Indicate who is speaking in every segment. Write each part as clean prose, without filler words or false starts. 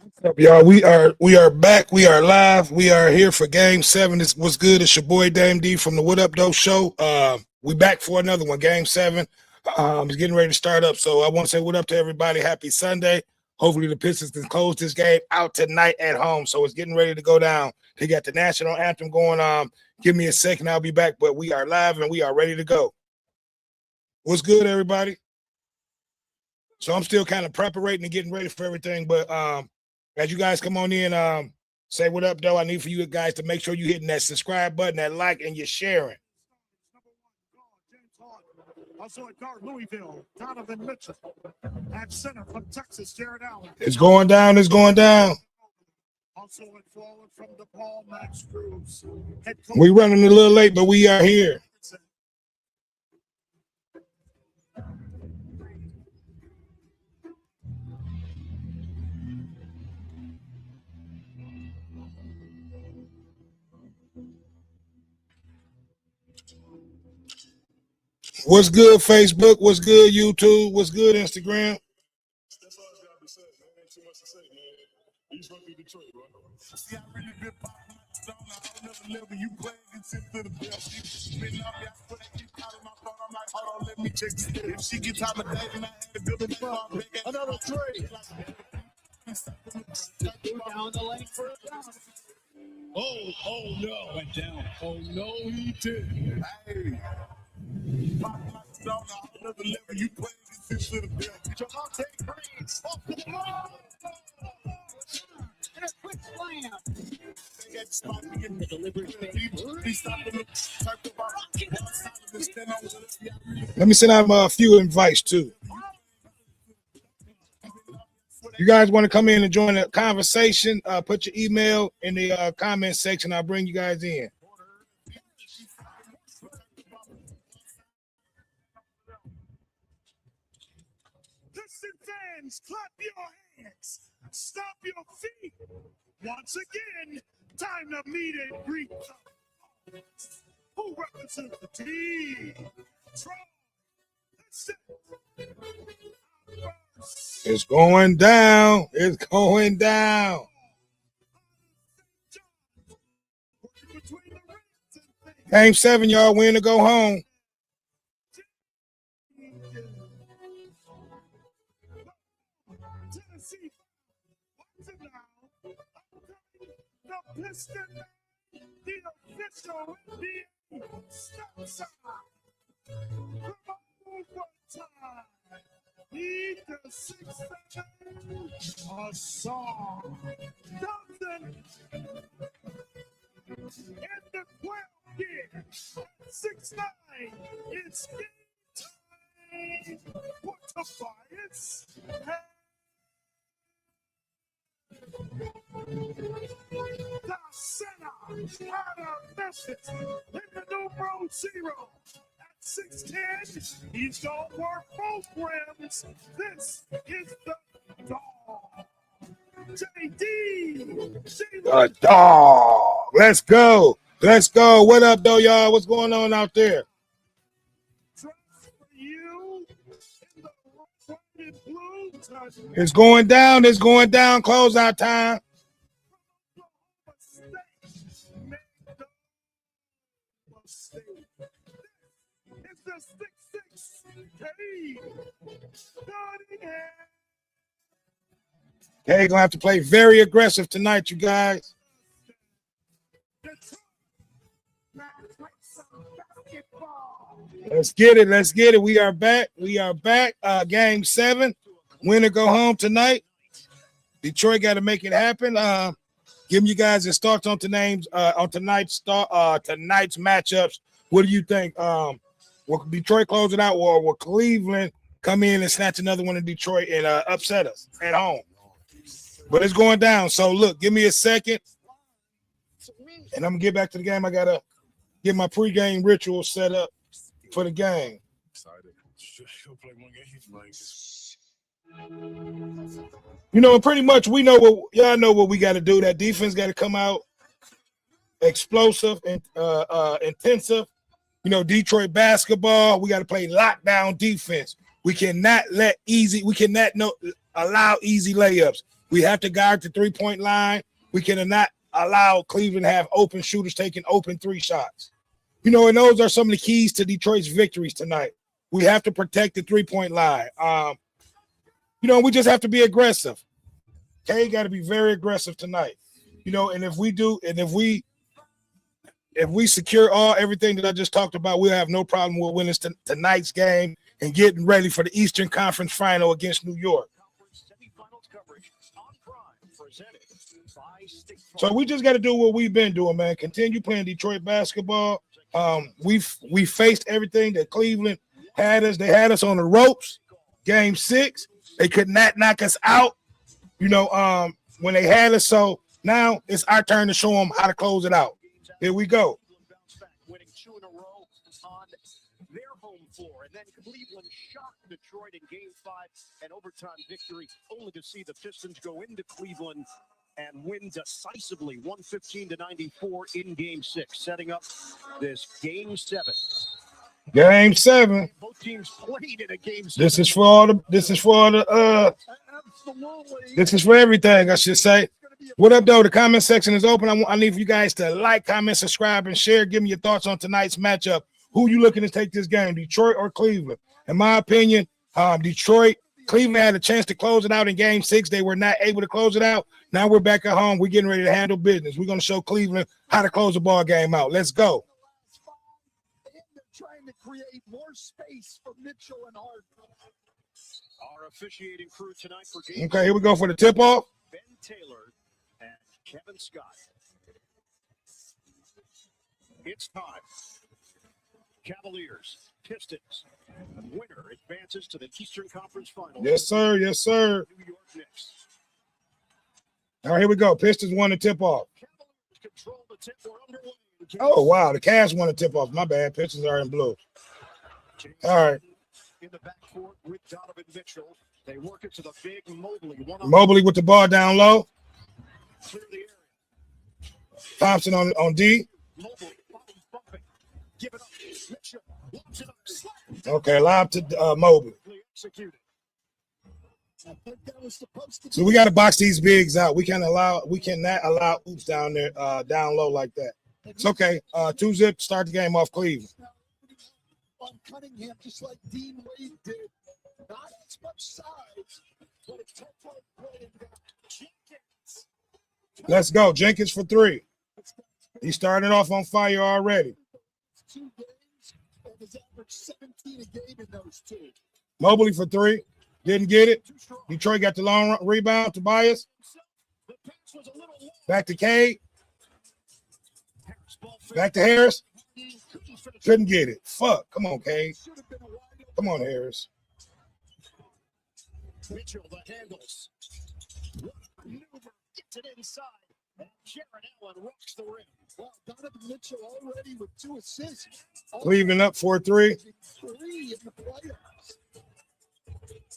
Speaker 1: What's up, y'all? We are back. We are live. We are here for Game 7. This was good. It's your boy Dame D from the What Up Doe Show. We back for another one. Game 7. It's getting ready to start up. So I want to say what up to everybody. Happy Sunday. Hopefully the Pistons can close this game out tonight at home. So it's getting ready to go down. They got the national anthem going on. Give me a second. I'll be back. But we are live and we are ready to go. What's good, everybody? So I'm still kind of preparing and getting ready for everything. But as you guys come on in, say what up, though. I need for you guys to make sure you're hitting that subscribe button, that like, and you're sharing. Also at guard, Louisville, Donovan Mitchell. At center from Texas, Jared Allen. It's going down. It's going down. Also at forward from DePaul, Max Cruz. We're running a little late, but we are here. What's good, Facebook? What's good, YouTube? What's good, Instagram? That's all I got to say, man. Ain't too much to say, man. He's from Detroit, bro. See, I really been popping down on another level. You playing into the best. Been up, I put that keep out of my phone. I'm like, hold on, let me check this. If she gets time of day, and I had to build it up, another trade. Down the lane for a down. Oh no. Went down. Oh no, he did. Hey. Another level, you play this into the bill. Javante Green off the ball. And a quick slam. They got spot to get the deliberate Let me send out a few invites too. You guys want to come in and join the conversation? Put your email in the comment section. I'll bring you guys in. Fans, clap your hands, stop your feet. Once again, time to meet and greet. Who represents the team? It's going down. It's going down. Game 7, y'all. Win to go home. The Piston, the official NBA stop sign. From overtime, need the 6-7, a song. Dozen in the 12 years, 6-9, it's game time. What the bias? The center out of Memphis in the numero 0 at 6'10". He's gonna work both rims. This is the dog. JD. The dog. Let's go. Let's go. What up, though, y'all? What's going on out there? It's going down. It's going down. Closeout time. Okay, gonna have to play very aggressive tonight, you guys. Let's get it. Let's get it. We are back. We are back. Game 7. Win or go home tonight. Detroit got to make it happen. Giving you guys his thoughts on tonight's matchups. What do you think? Will Detroit close it out, or will Cleveland come in and snatch another one in Detroit and upset us at home? But it's going down. So look, give me a second, and I'm gonna get back to the game. I gotta get my pregame ritual set up for the game. You know, pretty much we know what y'all know what we got to do. That defense got to come out explosive and intensive. You know, Detroit basketball, we got to play lockdown defense. We cannot allow easy layups. We have to guard the three-point line. We cannot allow Cleveland to have open shooters taking open three shots. You know, and those are some of the keys to Detroit's victories tonight. We have to protect the three-point line. You know, we just have to be aggressive. K got to be very aggressive tonight. You know, and if we do, and if we secure everything that I just talked about, we'll have no problem with winning tonight's game and getting ready for the Eastern Conference Final against New York. So we just got to do what we've been doing, man. Continue playing Detroit basketball. We faced everything that Cleveland had us. They had us on the ropes. Game 6, they could not knock us out. You know, when they had us. So now it's our turn to show them how to close it out. Here we go.
Speaker 2: Winning 2 in a row on their home floor, and then Cleveland shocked Detroit in Game 5, an overtime victory, only to see the Pistons go into Cleveland and win decisively, 115-94 in Game 6, setting up this Game 7.
Speaker 1: Game 7.
Speaker 2: Both teams played in a Game 7.
Speaker 1: This is for everything, I should say. What up, though? The comment section is open. I need for you guys to like, comment, subscribe, and share. Give me your thoughts on tonight's matchup. Who you looking to take this game, Detroit or Cleveland? In my opinion, Detroit. Cleveland had a chance to close it out in Game 6. They were not able to close it out. Now we're back at home. We're getting ready to handle business. We're going to show Cleveland how to close the ball game out. Let's go.
Speaker 2: Trying to create more space for Mitchell and Hart. Our officiating crew tonight for Game.
Speaker 1: Okay, here we go for the tip-off.
Speaker 2: Ben Taylor and Kevin Scott. It's time. Cavaliers, Pistons. Winner advances to the Eastern Conference Finals.
Speaker 1: Yes, sir. Yes, sir.
Speaker 2: New York Knicks.
Speaker 1: All right, here we go. Pistons won the tip-off.
Speaker 2: Cavaliers control the tip. We're underway.
Speaker 1: Oh, wow. The Cavs won the tip-off. My bad. Pistons are in blue. All right.
Speaker 2: In the backcourt with Donovan Mitchell. They work it to the big Mobley.
Speaker 1: Mobley with the ball down low.
Speaker 2: Clear the area.
Speaker 1: Thompson on D.
Speaker 2: Mobley, bumping. Give it up. Mitchell.
Speaker 1: Okay, lob to Mobley. So we got to box these bigs out. We cannot allow oops down there, down low like that. It's okay. 2-zip, start the game off Cleveland.
Speaker 2: On Cunningham, just like Dean Wade did. Not as much size, but a tough play. Jenkins.
Speaker 1: Let's go. Jenkins for 3. He started off on fire already.
Speaker 2: 2 games, and has averaged 17 a game in those 2.
Speaker 1: Mobley for 3. Didn't get it. Detroit got the long rebound. Tobias. Back to Cade. Back to Harris. Couldn't get it. Fuck. Come on, Cade. Come on, Harris.
Speaker 2: Mitchell, the handles. Maneuver, gets it inside. And Jared Allen rocks the rim. Well, Donovan Mitchell already with 2 assists.
Speaker 1: Cleveland up 4-3.
Speaker 2: 3 in the playoffs.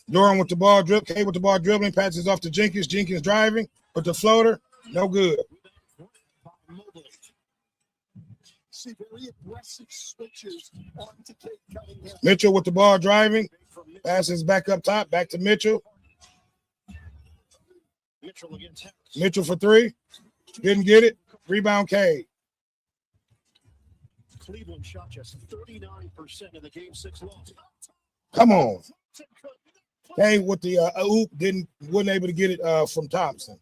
Speaker 1: Durham with the ball, Cade with the ball dribbling, passes off to Jenkins. Jenkins driving with the floater. No good.
Speaker 2: See very aggressive switches onto Cade Cunningham.
Speaker 1: Mitchell with the ball driving. Passes back up top, back to Mitchell. Mitchell for 3. Didn't get it. Rebound Cade.
Speaker 2: Cleveland shot just 39% in the Game 6 loss.
Speaker 1: Come on. Cade with the oop wasn't able to get it from Thompson.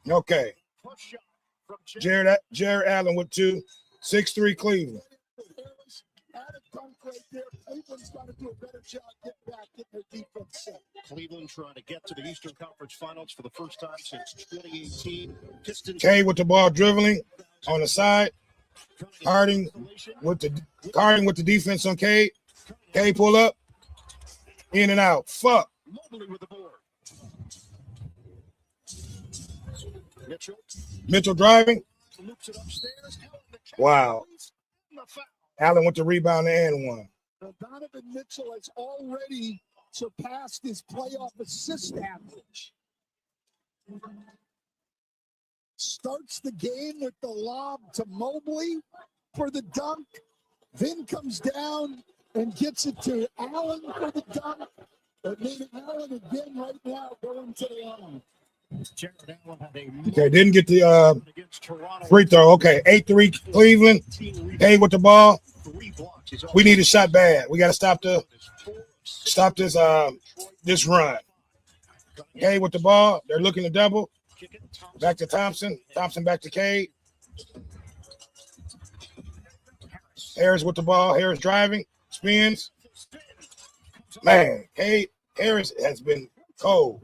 Speaker 1: Okay. Jared Allen with 2. 6-3 Cleveland.
Speaker 2: Cleveland trying to get to the Eastern Conference Finals for the first time since 2018. Pistons.
Speaker 1: Cade with the ball dribbling on the side. Harding with the defense on Cade. Cade pull up. In and out. Fuck.
Speaker 2: Mobley with the board.
Speaker 1: Mitchell driving.
Speaker 2: Loops it upstairs.
Speaker 1: Wow. Allen with the rebound and 1.
Speaker 2: Donovan Mitchell has already surpassed his playoff assist average. Starts the game with the lob to Mobley for the dunk, then comes down and gets it to Allen for the dunk,
Speaker 3: Allen again right now going to the line.
Speaker 1: Okay, didn't get the free throw. Okay, 8-3 Cleveland. Hey, with the ball. We need a shot bad. We got to stop this run. Hey, with the ball. They're looking to double. Back to Thompson. Thompson back to Cade. Harris with the ball. Harris driving. Spins. Man, Cade Harris has been cold.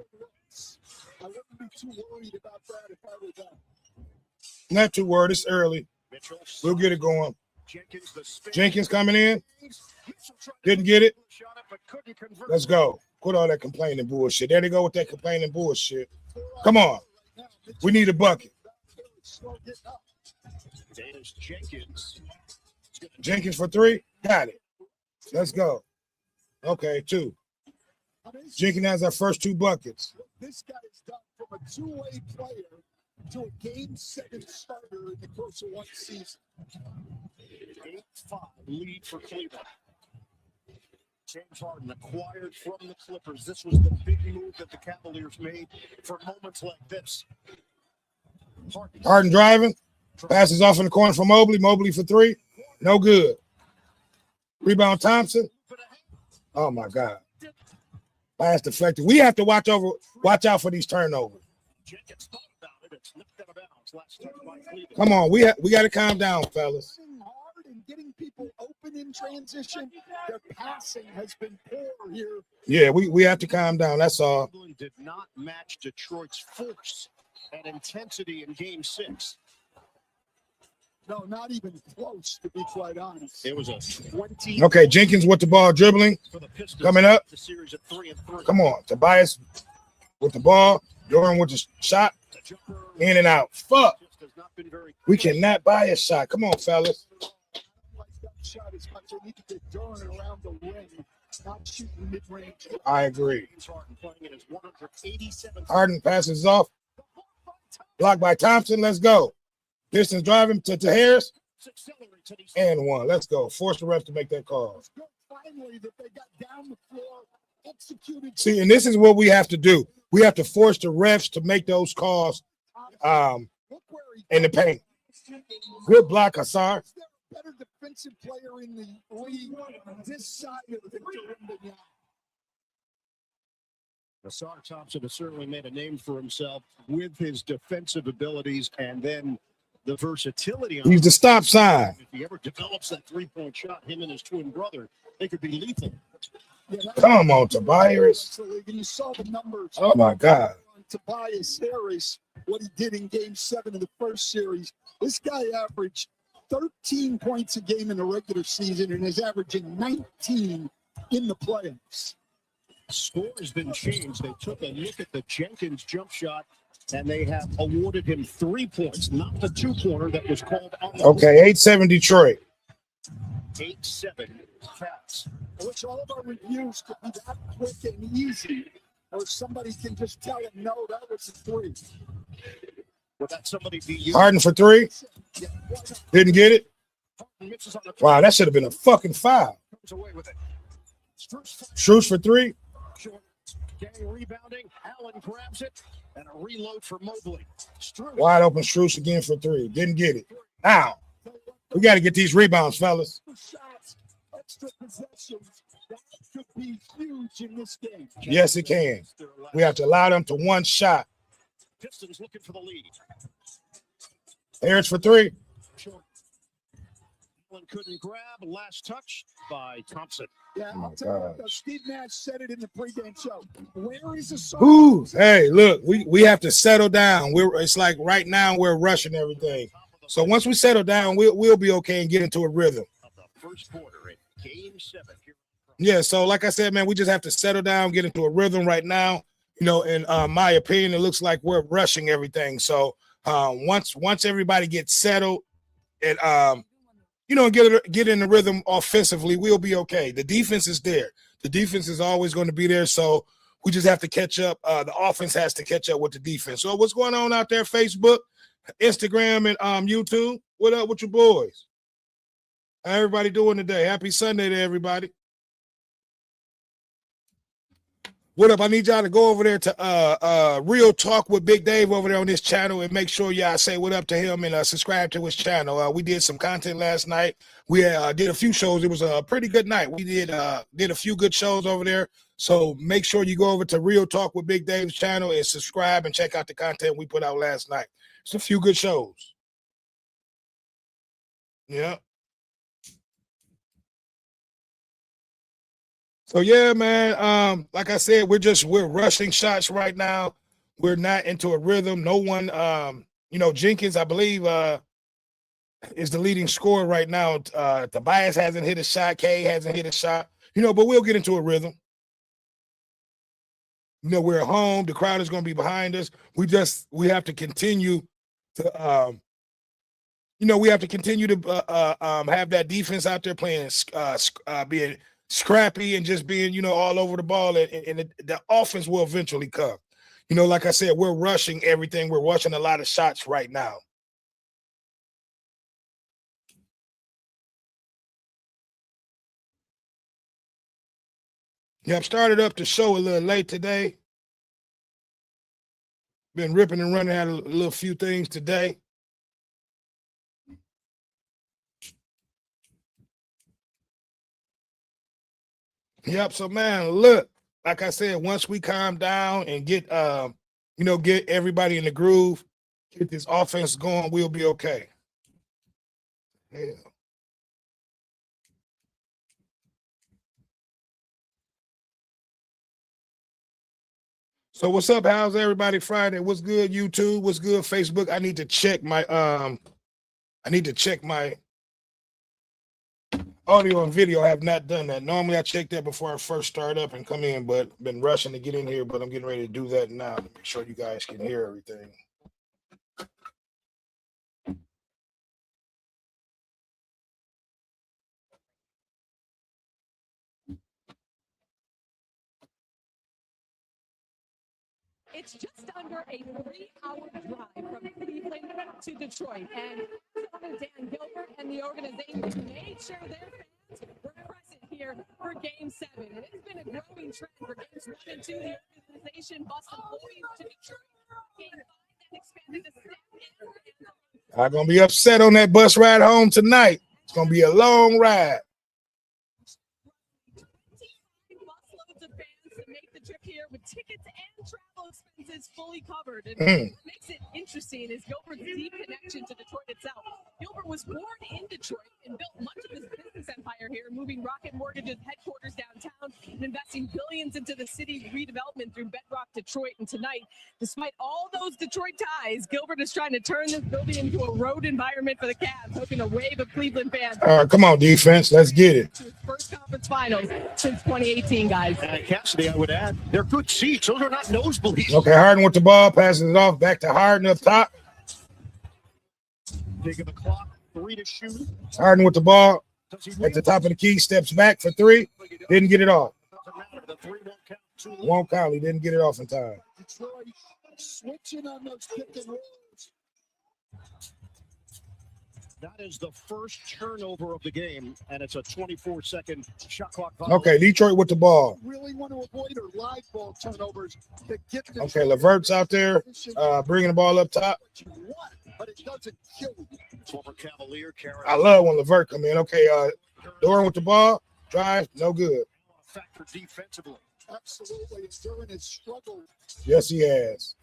Speaker 3: I wouldn't be too worried about that if I were them.
Speaker 1: Not too worried. It's early. We'll get it going. Jenkins coming in. Didn't get it. Let's go. Quit all that complaining bullshit. There they go with that complaining bullshit. Come on. We need a bucket. Jenkins for 3. Got it. Let's go. Okay, 2. Jenkins has our first 2 buckets.
Speaker 3: This guy is done from a two-way player to a Game 7 starter in the course of one season.
Speaker 2: 8-5 lead for Cleveland. James Harden acquired from the Clippers. This was the big move that the Cavaliers made for moments like this.
Speaker 1: Harden driving. Passes off in the corner for Mobley. Mobley for 3. No good. Rebound Thompson. Oh, my God. Pass deflected. We have to watch out for these turnovers. Come on. We got to calm down, fellas.
Speaker 3: Getting people open in transition, their passing has been poor here.
Speaker 1: Yeah, we have to calm down. That's all.
Speaker 2: Cleveland did not match Detroit's force and intensity in Game 6.
Speaker 3: No, not even close, to be quite honest.
Speaker 2: It was a 20.
Speaker 1: Okay, Jenkins with the ball dribbling.
Speaker 2: For the Pistons,
Speaker 1: coming up.
Speaker 2: the series at 3-3.
Speaker 1: Come on, Tobias with the ball. Durham with the shot. In and out. Fuck. We cannot buy a shot. Come on, fellas.
Speaker 3: Shot as much. They need to get Durham around the ring, not shooting mid-range.
Speaker 1: I agree. Harden passes off. Blocked by Thompson. Let's go. Pistons driving to Harris. And 1. Let's go. Force the refs to make that call.
Speaker 3: Finally, that they got down the floor, executed.
Speaker 1: See, and this is what we have to do. We have to force the refs to make those calls in the paint. Good block, Hassar.
Speaker 3: Better defensive player in the league this side of the rim.
Speaker 2: Hassar Thompson has certainly made a name for himself with his defensive abilities and then the versatility.
Speaker 1: He's the stop sign.
Speaker 2: If he ever develops that three-point shot, him and his twin brother, they could be lethal.
Speaker 3: Yeah,
Speaker 1: come on, Tobias.
Speaker 3: You saw the numbers.
Speaker 1: Oh, my God.
Speaker 3: Tobias Harris, what he did in Game 7 of the first series. This guy averaged 13 points a game in the regular season and is averaging 19 in the playoffs.
Speaker 2: Score has been changed. They took a look at the Jenkins jump shot, and they have awarded him 3 points, not the 2-pointer that was called on the
Speaker 1: Okay, 8-7 Detroit.
Speaker 2: 8-7 Cavs.
Speaker 3: I wish all of our reviews could be that quick and easy, or somebody can just tell him, no, that was a 3.
Speaker 2: Would that somebody be you?
Speaker 1: Harden for 3. Didn't get it. Wow, that should have been a fucking foul. Strus for 3.
Speaker 2: Getting rebounding. Allen grabs it, and a reload for Mobley.
Speaker 1: Wide open Strus again for 3. Didn't get it. Now, we got to get these rebounds, fellas.
Speaker 3: Extra possessions. That could be huge in this game.
Speaker 1: Yes, it can. We have to allow them to one shot.
Speaker 2: Pistons looking for the lead.
Speaker 1: Harris for 3.
Speaker 2: Allen couldn't grab. Last touch by Thompson.
Speaker 3: Yeah,
Speaker 1: Oh,
Speaker 3: I'll tell you what, Steve Nash said it in the pregame show. Where is the song?
Speaker 1: Ooh, hey, look, we have to settle down. It's like right now we're rushing everything. So once we settle down, we'll be okay and get into a rhythm.
Speaker 2: First quarter in Game 7.
Speaker 1: Yeah, so like I said, man, we just have to settle down, get into a rhythm right now. You know, in my opinion, it looks like we're rushing everything. So once everybody gets settled and get in the rhythm offensively, we'll be okay. The defense is there. The defense is always going to be there. So we just have to catch up. The offense has to catch up with the defense. So what's going on out there? Facebook, Instagram, and YouTube. What up with your boys? How everybody doing today? Happy Sunday to everybody. What up? I need y'all to go over there to Real Talk with Big Dave over there on this channel and make sure y'all say what up to him and subscribe to his channel. We did some content last night. We did a few shows. It was a pretty good night. We did a few good shows over there. So make sure you go over to Real Talk with Big Dave's channel and subscribe and check out the content we put out last night. It's a few good shows. Yeah. So yeah, man. Like I said, we're rushing shots right now. We're not into a rhythm. No one, Jenkins, I believe, is the leading scorer right now. Tobias hasn't hit a shot. Kay hasn't hit a shot. But we'll get into a rhythm. We're at home. The crowd is going to be behind us. We have to continue to, we have to continue to have that defense out there playing, being scrappy and just being, all over the ball, and the offense will eventually come. Like I said, we're rushing everything. We're rushing a lot of shots right now. Yeah, I've started up the show a little late today. Been ripping and running out a little few things today. Yep. So man, look, like I said, once we calm down and get get everybody in the groove, get this offense going, we'll be okay. Yeah. So what's up? How's everybody Friday? What's good, YouTube? What's good, Facebook? I need to check my audio and video. I have not done that. Normally I check that before I first start up and come in, but been rushing to get in here, but I'm getting ready to do that now to make sure you guys can hear everything.
Speaker 4: It's just under a 3-hour drive from Cleveland to Detroit. And Dan Gilbert and the organization made sure their fans were present here for Game 7. And it's been a growing trend for Games 1 and 2. The organization bus employees to Detroit. Game 5 then expanded to 6.
Speaker 1: I'm going to be upset on that bus ride home tonight. It's going to be a long ride.
Speaker 4: 25 busloads of fans to make the trip here with tickets and travel expenses fully covered. And what makes it interesting is Gilbert's deep connection to Detroit itself. Gilbert was born in Detroit and built much of his business empire here, moving Rocket Mortgage's headquarters downtown and investing billions into the city's redevelopment through Bedrock Detroit. And tonight, despite all those Detroit ties, Gilbert is trying to turn this building into a road environment for the Cavs, hoping a wave of Cleveland fans.
Speaker 1: All right, come on, defense. Let's get it.
Speaker 4: To his first conference finals since 2018, guys.
Speaker 2: Cassidy, I would add, they're good seats. Those are not nosebleeds.
Speaker 1: Okay, Harden with the ball, passes it off back to Harden up top.
Speaker 2: Take the clock, 3 to shoot.
Speaker 1: Harden with the ball at the top of the key, steps back for 3. Didn't get it off.
Speaker 2: Doesn't matter. The 3 won't count.
Speaker 1: Won't count. He didn't get it off in time.
Speaker 3: Detroit switching on those pick and rolls.
Speaker 2: That is the first turnover of the game, and it's a 24-second shot clock.
Speaker 1: Okay, Detroit with the ball.
Speaker 3: Really want to avoid our live ball turnovers to get the
Speaker 1: Okay, Levert's out there, bringing the ball up top.
Speaker 3: But it doesn't kill you.
Speaker 2: Former Cavalier,
Speaker 1: I love when Levert come in. Okay, Doran with the ball, drive, no good.
Speaker 2: Factor defensively.
Speaker 3: Absolutely, and Duran has struggled.
Speaker 1: Yes, he has.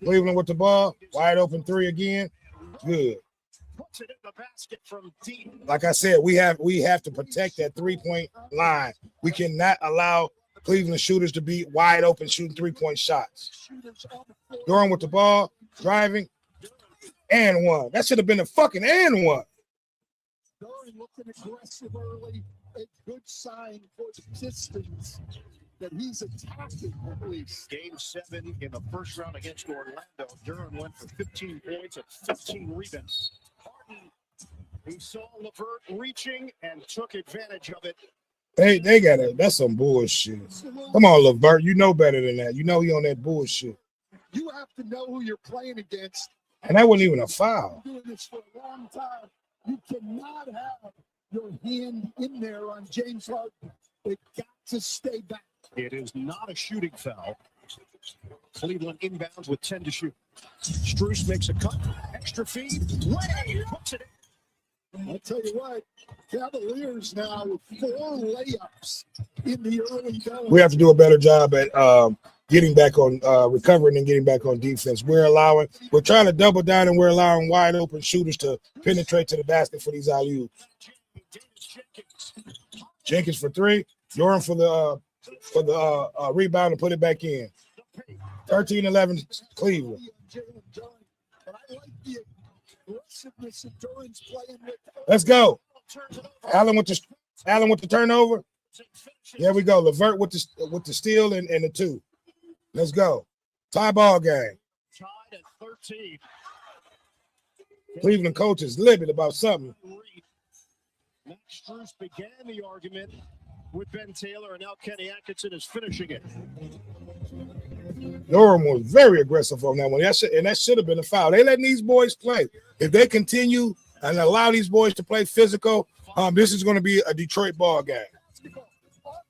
Speaker 1: Cleveland with the ball, wide open 3 again, good.
Speaker 2: Puts it in the basket from deep.
Speaker 1: Like I said, we have to protect that 3-point line. We cannot allow Cleveland shooters to be wide open shooting 3-point shots. Doran with the ball, driving, and 1. That should have been a fucking and 1.
Speaker 3: Duran looking aggressive early, a good sign for the Pistons that he's attacking at least.
Speaker 2: Game 7 in the first round against Orlando. Duran went for 15 points and 15 rebounds. Harden, he saw Levert reaching and took advantage of it.
Speaker 1: They got it. That's some bullshit. Come on, Levert. You know better than that. You know he on that bullshit.
Speaker 3: You have to know who you're playing against.
Speaker 1: And that wasn't even a foul.
Speaker 3: Doing this for a long time. You cannot have your hand in there on James Harden. It got to stay back.
Speaker 2: It is not a shooting foul. Cleveland inbounds with 10 to shoot. Strus makes a cut. Extra feed. Way puts it in.
Speaker 3: I'll tell you what, Cavaliers now with 4 layups in the early going.
Speaker 1: We have to do a better job at getting back on recovering and getting back on defense. We're trying to double down, and we're allowing wide open shooters to penetrate to the basket for these alley-oops. Jenkins for 3. Durham for the rebound and put it back in. 13-11 Cleveland. Let's go. Allen with the turnover. There we go. Levert with the steal and the 2. Let's go. Tie ball game.
Speaker 2: Tied at 13.
Speaker 1: Cleveland coach is livid about something.
Speaker 2: Max Strus began the argument with Ben Taylor, and now Kenny Atkinson is finishing it.
Speaker 1: Durham was very aggressive on that one. That should have been a foul. They letting these boys play. If they continue and allow these boys to play physical, this is going to be a Detroit ball game.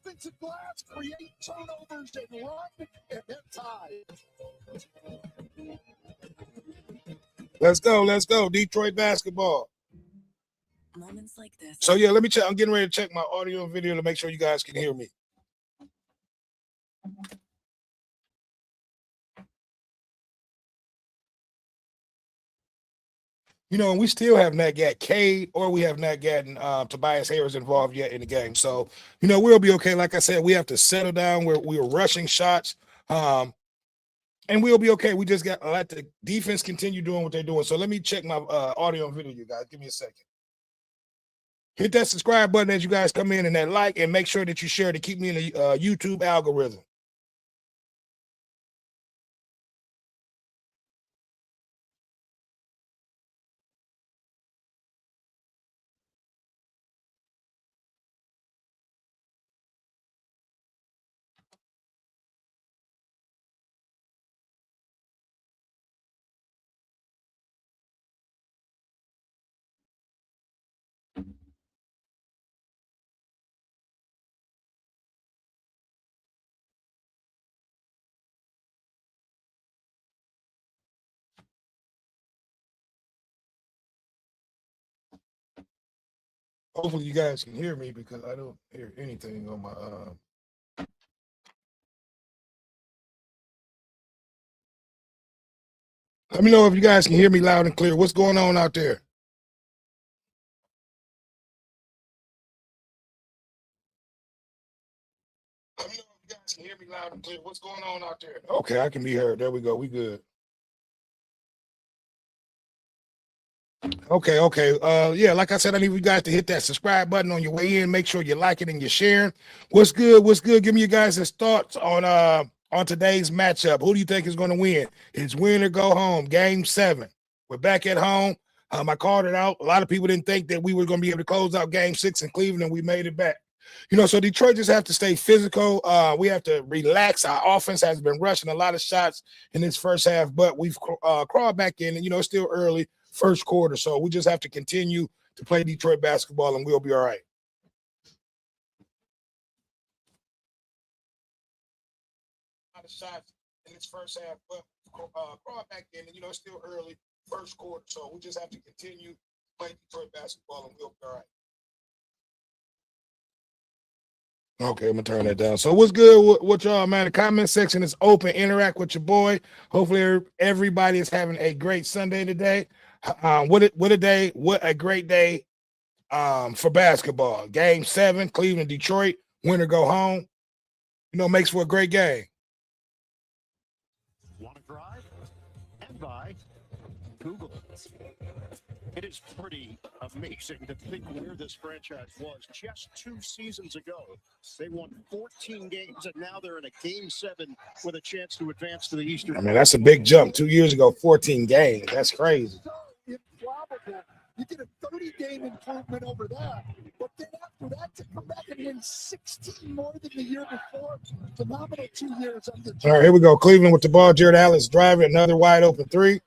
Speaker 3: Offensive glass, create turnovers and run, and then tie.
Speaker 1: Let's go. Detroit basketball.
Speaker 5: Moments like this.
Speaker 1: So yeah, let me check. I'm getting ready to check my audio and video to make sure you guys can hear me. You know, and we still have not got Cade or we have not gotten Tobias Harris involved yet in the game. So, you know, we'll be okay. Like I said, we have to settle down where we are rushing shots. And we'll be okay. We just got to let the defense continue doing what they're doing. So let me check my audio and video, you guys. Give me a second. Hit that subscribe button as you guys come in and that like, and make sure that you share to keep me in the YouTube algorithm. Hopefully you guys can hear me because I don't hear anything on my Let me know if you guys can hear me loud and clear. What's going on out there? Let me know if you guys can hear me loud and clear. What's going on out there? Okay, I can be heard. There we go. We good. Okay. Yeah, like I said, I need you guys to hit that subscribe button on your way in. Make sure you like it and you're sharing. What's good? Give me you guys' thoughts on today's matchup. Who do you think is going to win? It's win or go home. Game 7. We're back at home. I called it out. A lot of people didn't think that we were going to be able to close out Game 6 in Cleveland, and we made it back. You know, so Detroit just have to stay physical. We have to relax. Our offense has been rushing a lot of shots in this first half, but we've crawled back in, and, you know, it's still early. First quarter, so we just have to continue to play Detroit basketball, and we'll be all right. A lot of shots in this first half, but crawl back in, and, you know, it's still early. First quarter, so we just have to continue to play Detroit basketball, and we'll be all right. Okay, I'm gonna turn that down. So what's good with y'all, man? The comment section is open. Interact with your boy. Hopefully everybody is having a great Sunday today. What a great day for basketball. Game 7, Cleveland, Detroit. Win or go home. You know, makes for a great game.
Speaker 2: Want to drive and buy? Google it. It is pretty amazing to think where this franchise was just 2 seasons ago. They won 14 games, and now they're in a Game 7 with a chance to advance to the Eastern.
Speaker 1: I mean, that's a big jump. 2 years ago, 14 games. That's crazy.
Speaker 3: Improbable. You get a 30-game improvement over that, but then after that to come back and win 16 more than the year before, phenomenal 2 years under.
Speaker 1: All right, here we go. Cleveland with the ball. Jared Allen's driving another wide open 3.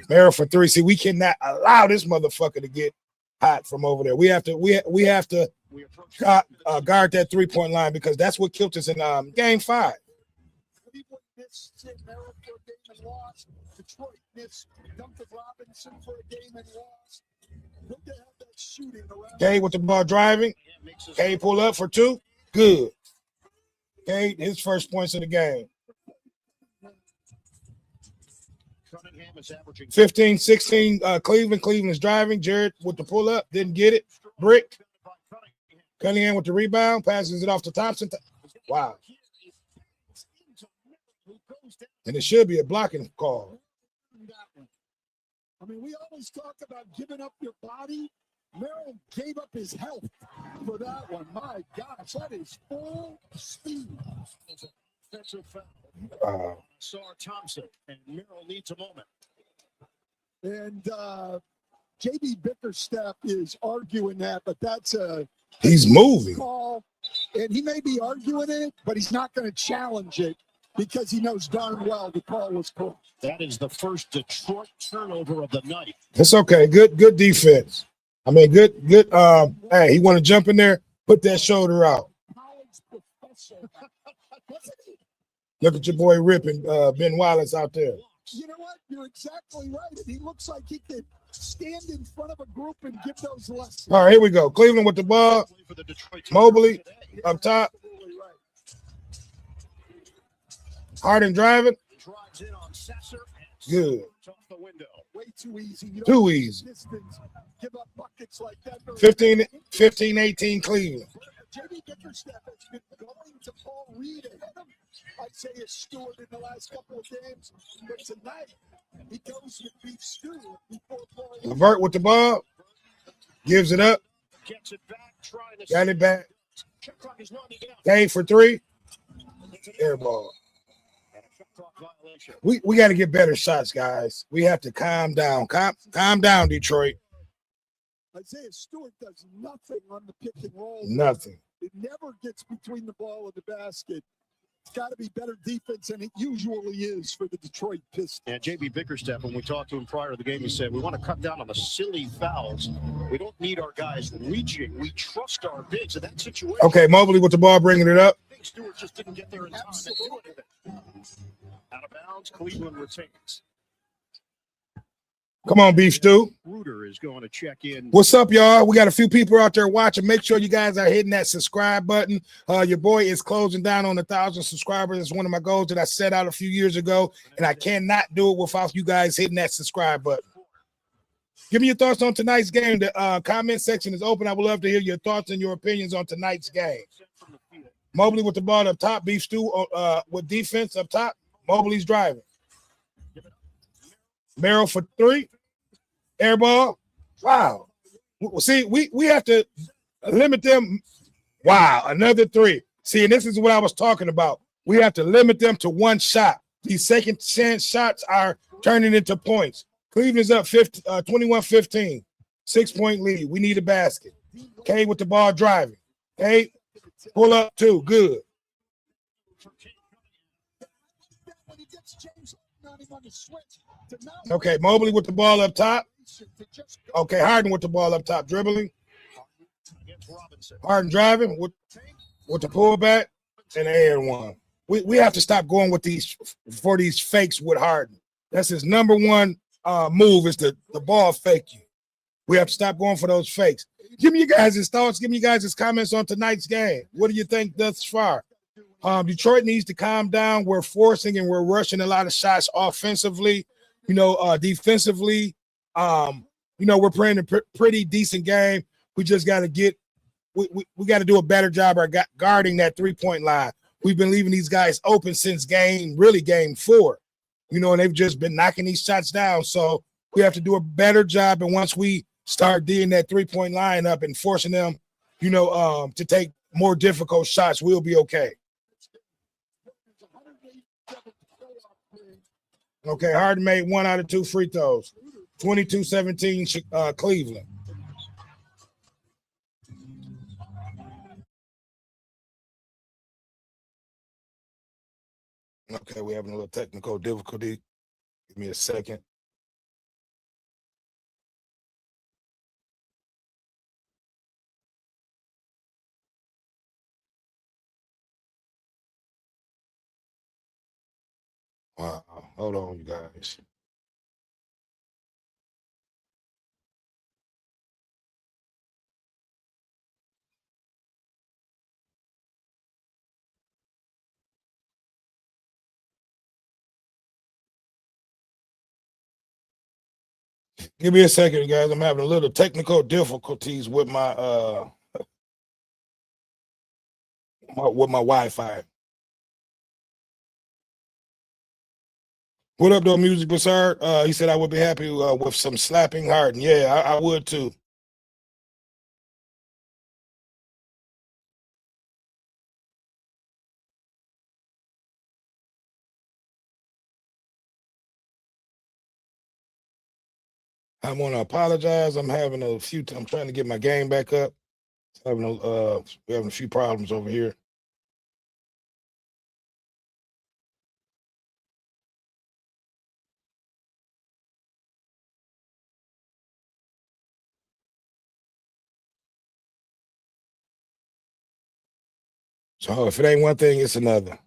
Speaker 1: Merrill for 3. See, we cannot allow this motherfucker to get hot from over there. We have to
Speaker 2: We approach
Speaker 1: guard that 3-point line because that's what killed us in game 5.
Speaker 3: Cleveland missed Sid Merrill for a game and lost. Detroit missed Duncan Robinson for a game and lost. Look to have that shooting around.
Speaker 1: Okay, with the ball driving. Okay, pull up for 2. Good. Okay, his first points of the game.
Speaker 2: Cunningham is averaging
Speaker 1: 15-16, Cleveland. Cleveland's driving. Jared with the pull up. Didn't get it. Brick. Cunningham with the rebound. Passes it off to Thompson. Wow. And it should be a blocking call.
Speaker 3: I mean, we always talk about giving up your body. Merrill gave up his health for that one. My gosh, that is full speed.
Speaker 2: defensive foul. Sar Thompson, and Merrill needs a moment.
Speaker 3: And J.B. Bickerstaff is arguing that, but that's a
Speaker 1: He's moving.
Speaker 3: call. And he may be arguing it, but he's not going to challenge it because he knows darn well the call was called.
Speaker 2: That is the first Detroit turnover of the night.
Speaker 1: It's okay. Good defense. I mean, good. Hey, he want to jump in there, put that shoulder out.
Speaker 3: College professor.
Speaker 1: Look at your boy ripping Ben Wallace out there.
Speaker 3: You know what? You're exactly right. And he looks like he could stand in front of a group and give those lessons.
Speaker 1: All right, here we go. Cleveland with the ball.
Speaker 2: For the Detroit
Speaker 1: Mobley up
Speaker 3: You're
Speaker 1: top.
Speaker 3: absolutely right.
Speaker 1: Harden driving.
Speaker 2: drives in on Sasser.
Speaker 1: Good.
Speaker 2: Off the window.
Speaker 3: Way too easy. You don't
Speaker 1: Too
Speaker 3: have
Speaker 1: easy.
Speaker 3: distance, give up buckets like that.
Speaker 1: 15-18 Cleveland.
Speaker 3: J.B. Bickerstaff has been going to Paul Reed ahead of Isaiah Stewart in the last couple of games. But tonight, he goes with Beef Stew before Paul Reed.
Speaker 1: Levert with the ball. Gives it up.
Speaker 2: Gets it back, trying to
Speaker 1: Got it back.
Speaker 2: Shot clock is running out.
Speaker 1: Game for 3. Air ball.
Speaker 2: And a shot clock violation.
Speaker 1: We got to get better shots, guys. We have to calm down. Calm down, Detroit.
Speaker 3: Isaiah Stewart does nothing on the pick and roll.
Speaker 1: Nothing.
Speaker 3: It never gets between the ball and the basket. It's got to be better defense than it usually is for the Detroit Pistons.
Speaker 2: And J.B. Bickerstaff, when we talked to him prior to the game, he said, we want to cut down on the silly fouls. We don't need our guys reaching. We trust our bigs in that situation.
Speaker 1: Okay, Mobley with the ball, bringing it up.
Speaker 2: Big Stewart just didn't get there in time to do anything. Out of bounds, Cleveland retains.
Speaker 1: Come on, Beef Stew.
Speaker 2: Ruder is going to check in.
Speaker 1: What's up, y'all? We got a few people out there watching. Make sure you guys are hitting that subscribe button. Your boy is closing down on 1,000 subscribers. It's one of my goals that I set out a few years ago, and I cannot do it without you guys hitting that subscribe button. Give me your thoughts on tonight's game. The comment section is open. I would love to hear your thoughts and your opinions on tonight's game. Mobley with the ball up top. Beef Stew with defense up top. Mobley's driving. Merrill for 3. Air ball. Wow. See, we have to limit them. Wow, another 3. See, and this is what I was talking about. We have to limit them to one shot. These second chance shots are turning into points. Cleveland's up 21-15. 6-point lead. We need a basket. Okay, with the ball driving. Okay, pull up 2. Good. Okay, Mobley with the ball up top. Okay, Harden with the ball up top, dribbling. Harden driving with the pullback and the air one. We have to stop going with these fakes with Harden. That's his number one move is the ball fake you. We have to stop going for those fakes. Give me you guys' his thoughts. Give me you guys' his comments on tonight's game. What do you think thus far? Detroit needs to calm down. We're forcing and we're rushing a lot of shots offensively. Defensively, we're playing a pretty decent game. We just got to we got to do a better job of guarding that 3-point line. We've been leaving these guys open since game 4. And they've just been knocking these shots down. So we have to do a better job. And once we start D'ing that 3-point line up and forcing them, to take more difficult shots, we'll be okay. Okay, Harden made 1 out of 2 free throws. 22-17 Cleveland. Okay, we're having a little technical difficulty. Give me a second. Wow. Hold on, you guys. Give me a second, guys. I'm having a little technical difficulties with my with my Wi-Fi. What up, though, Music Bazaar? He said I would be happy with some slapping Harden. Yeah, I would too. I want to apologize. I'm having I'm trying to get my game back up. We're having a few problems over here. So if it ain't one thing, it's another.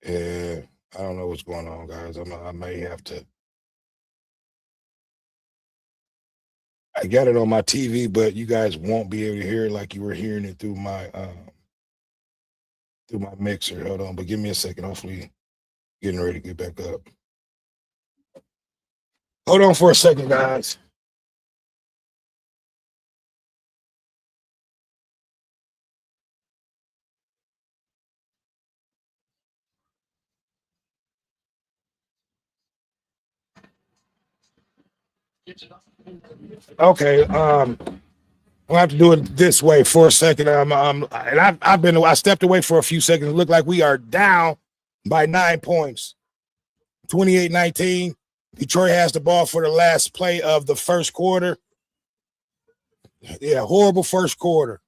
Speaker 1: Yeah, I don't know what's going on, guys. I may have to. I got it on my TV, but you guys won't be able to hear it like you were hearing it through my mixer. Hold on, but give me a second. Hopefully, getting ready to get back up. Hold on for a second, guys. Okay, I'll have to do it this way for a second. And I stepped away for a few seconds. It looked like we are down by 9 points, 28-19. Detroit has the ball for the last play of the first quarter. Yeah, horrible first quarter.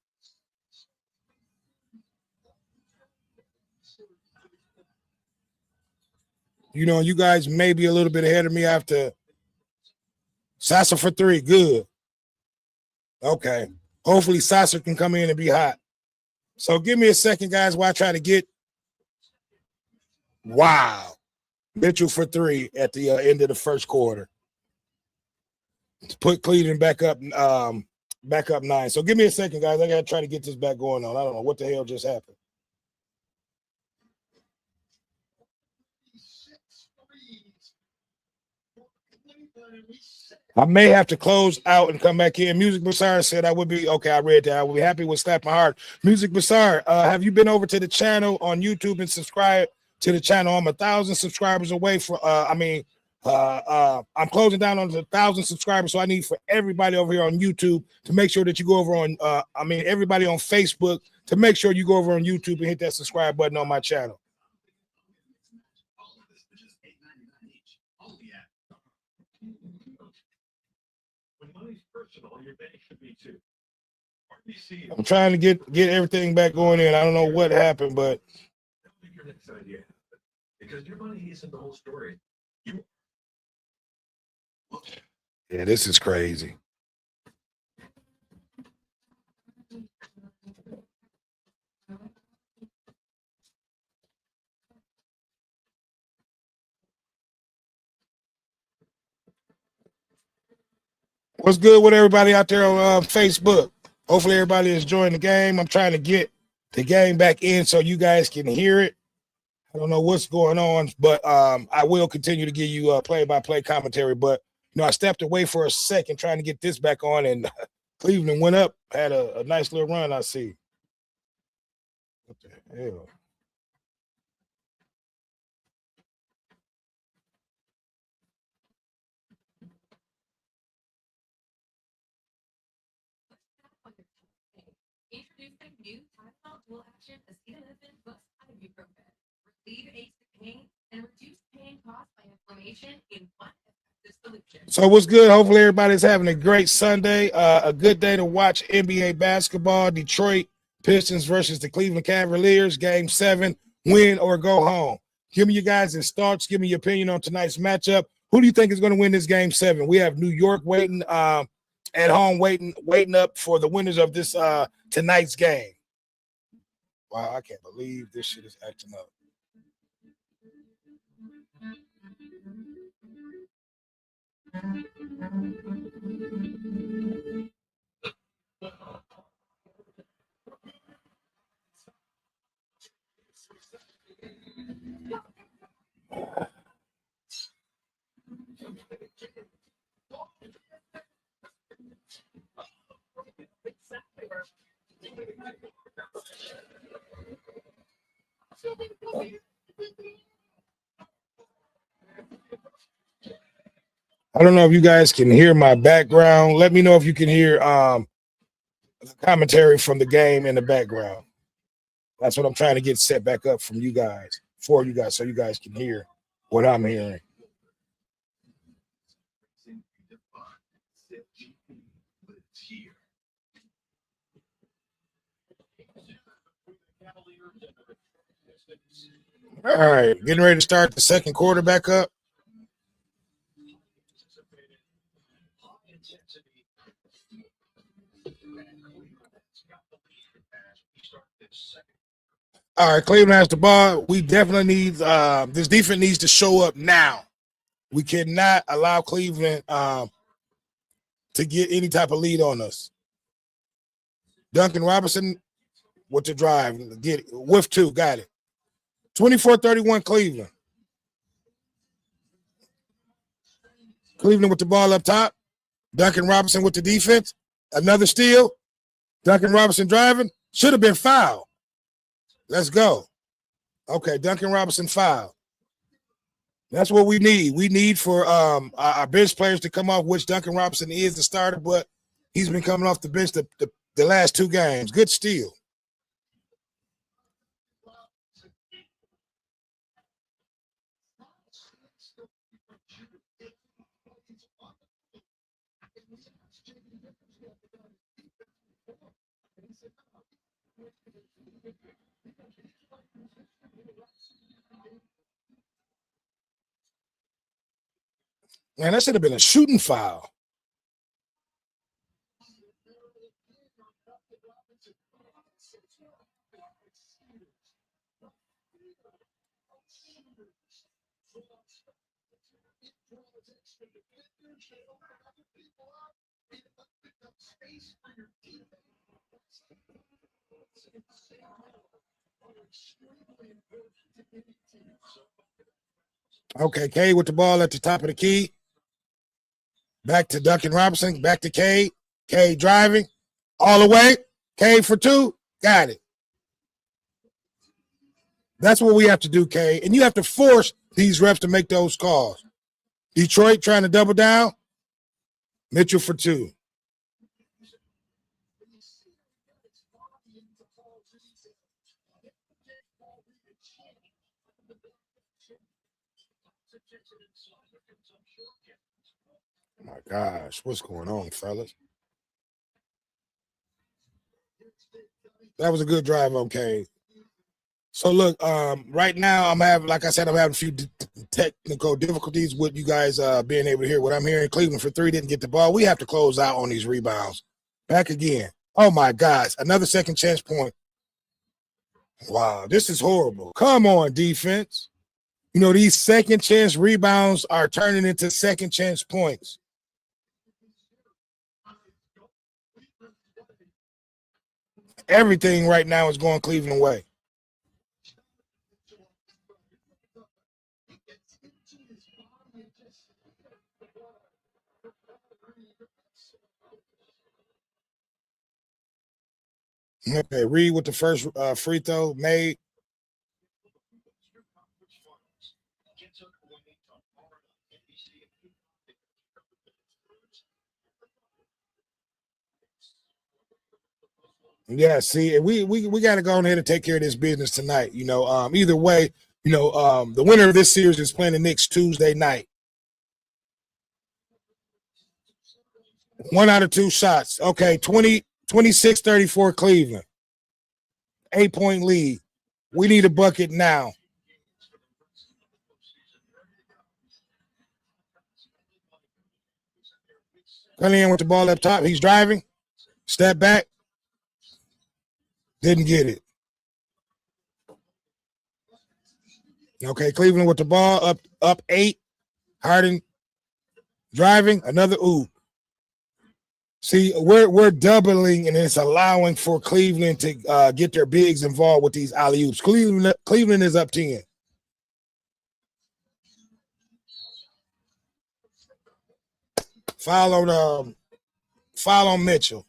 Speaker 1: You know, you guys may be a little bit ahead of me after Sasser for three. Good. Okay. Hopefully Sasser can come in and be hot. So give me a second, guys, while I try to get. Wow. Mitchell for three at the end of the first quarter. Put Cleveland back up 9. So give me a second, guys. I got to try to get this back going on. I don't know what the hell just happened. I may have to close out and come back in. Music Bazaar said I would be okay. I read that. I would be happy with Slap My Heart. Music Bazaar, have you been over to the channel on YouTube and subscribed to the channel? I'm 1,000 subscribers away from. I'm closing down on 1,000 subscribers, so I need for everybody over here on YouTube to make sure that you go over on. Everybody on Facebook to make sure you go over on YouTube and hit that subscribe button on my channel. I'm trying to get everything back going in. I don't know what happened, but because your money isn't the whole story. Yeah, this is crazy. What's good with everybody out there on Facebook? Hopefully everybody is enjoying the game. I'm trying to get the game back in so you guys can hear it. I don't know what's going on, but I will continue to give you play-by-play commentary. But I stepped away for a second trying to get this back on, and Cleveland went up, had a nice little run. I see. What the hell?
Speaker 6: Introducing new Tylenol dual action acetaminophen plus ibuprofen. Relieve aches and pain and reduce pain caused by inflammation. information in one effective solution.
Speaker 1: So what's good? Hopefully everybody's having a great Sunday. A good day to watch NBA basketball. Detroit Pistons versus the Cleveland Cavaliers. Game 7. Win or go home. Give me you guys in starts. Give me your opinion on tonight's matchup. Who do you think is going to win this Game 7? We have New York waiting at home, waiting up for the winners of this tonight's game. Wow, I can't believe this shit is acting up. I don't know if you guys can hear my background. Let me know if you can hear the commentary from the game in the background. That's what I'm trying to get set back up from you guys, for you guys, so you guys can hear what I'm hearing. All right, getting ready to start the second quarter back up. All right, Cleveland has the ball. We definitely need this defense needs to show up now. We cannot allow Cleveland to get any type of lead on us. Duncan Robinson with the drive. Get it. Whiff 2. Got it. 24-31 Cleveland. Cleveland with the ball up top. Duncan Robinson with the defense. Another steal. Duncan Robinson driving. Should have been fouled. Let's go. Okay, Duncan Robinson fouled. That's what we need. We need for our bench players to come off, which Duncan Robinson is the starter, but he's been coming off the bench the last 2 games. Good steal. Man, that should have been a shooting foul. Okay, Cade with the ball at the top of the key. Back to Duncan Robinson. Back to Cade. Cade driving all the way. Cade for 2. Got it. That's what we have to do, Cade. And you have to force these refs to make those calls. Detroit trying to double down. Mitchell for 2. Oh my gosh, what's going on, fellas? That was a good drive, okay. So look, right now I'm having a few technical difficulties with you guys being able to hear what I'm hearing. Cleveland for 3 didn't get the ball. We have to close out on these rebounds. Back again. Oh my gosh, another second chance point. Wow, this is horrible. Come on, defense. You know, these second chance rebounds are turning into second chance points. Everything right now is going Cleveland way. Okay, Reed with the first free throw made. Yeah, see, we got to go ahead and take care of this business tonight. You know, either way, you know, the winner of this series is playing the Knicks Tuesday night. 1 out of 2 shots. Okay, 26-34 Cleveland. 8-point lead. We need a bucket now. Cunningham with the ball up top. He's driving. Step back. Didn't get it. Okay, Cleveland with the ball up 8. Harden driving. Another ooh. See, we're doubling, and it's allowing for Cleveland to get their bigs involved with these alley-oops. Cleveland is up 10. Foul on Mitchell.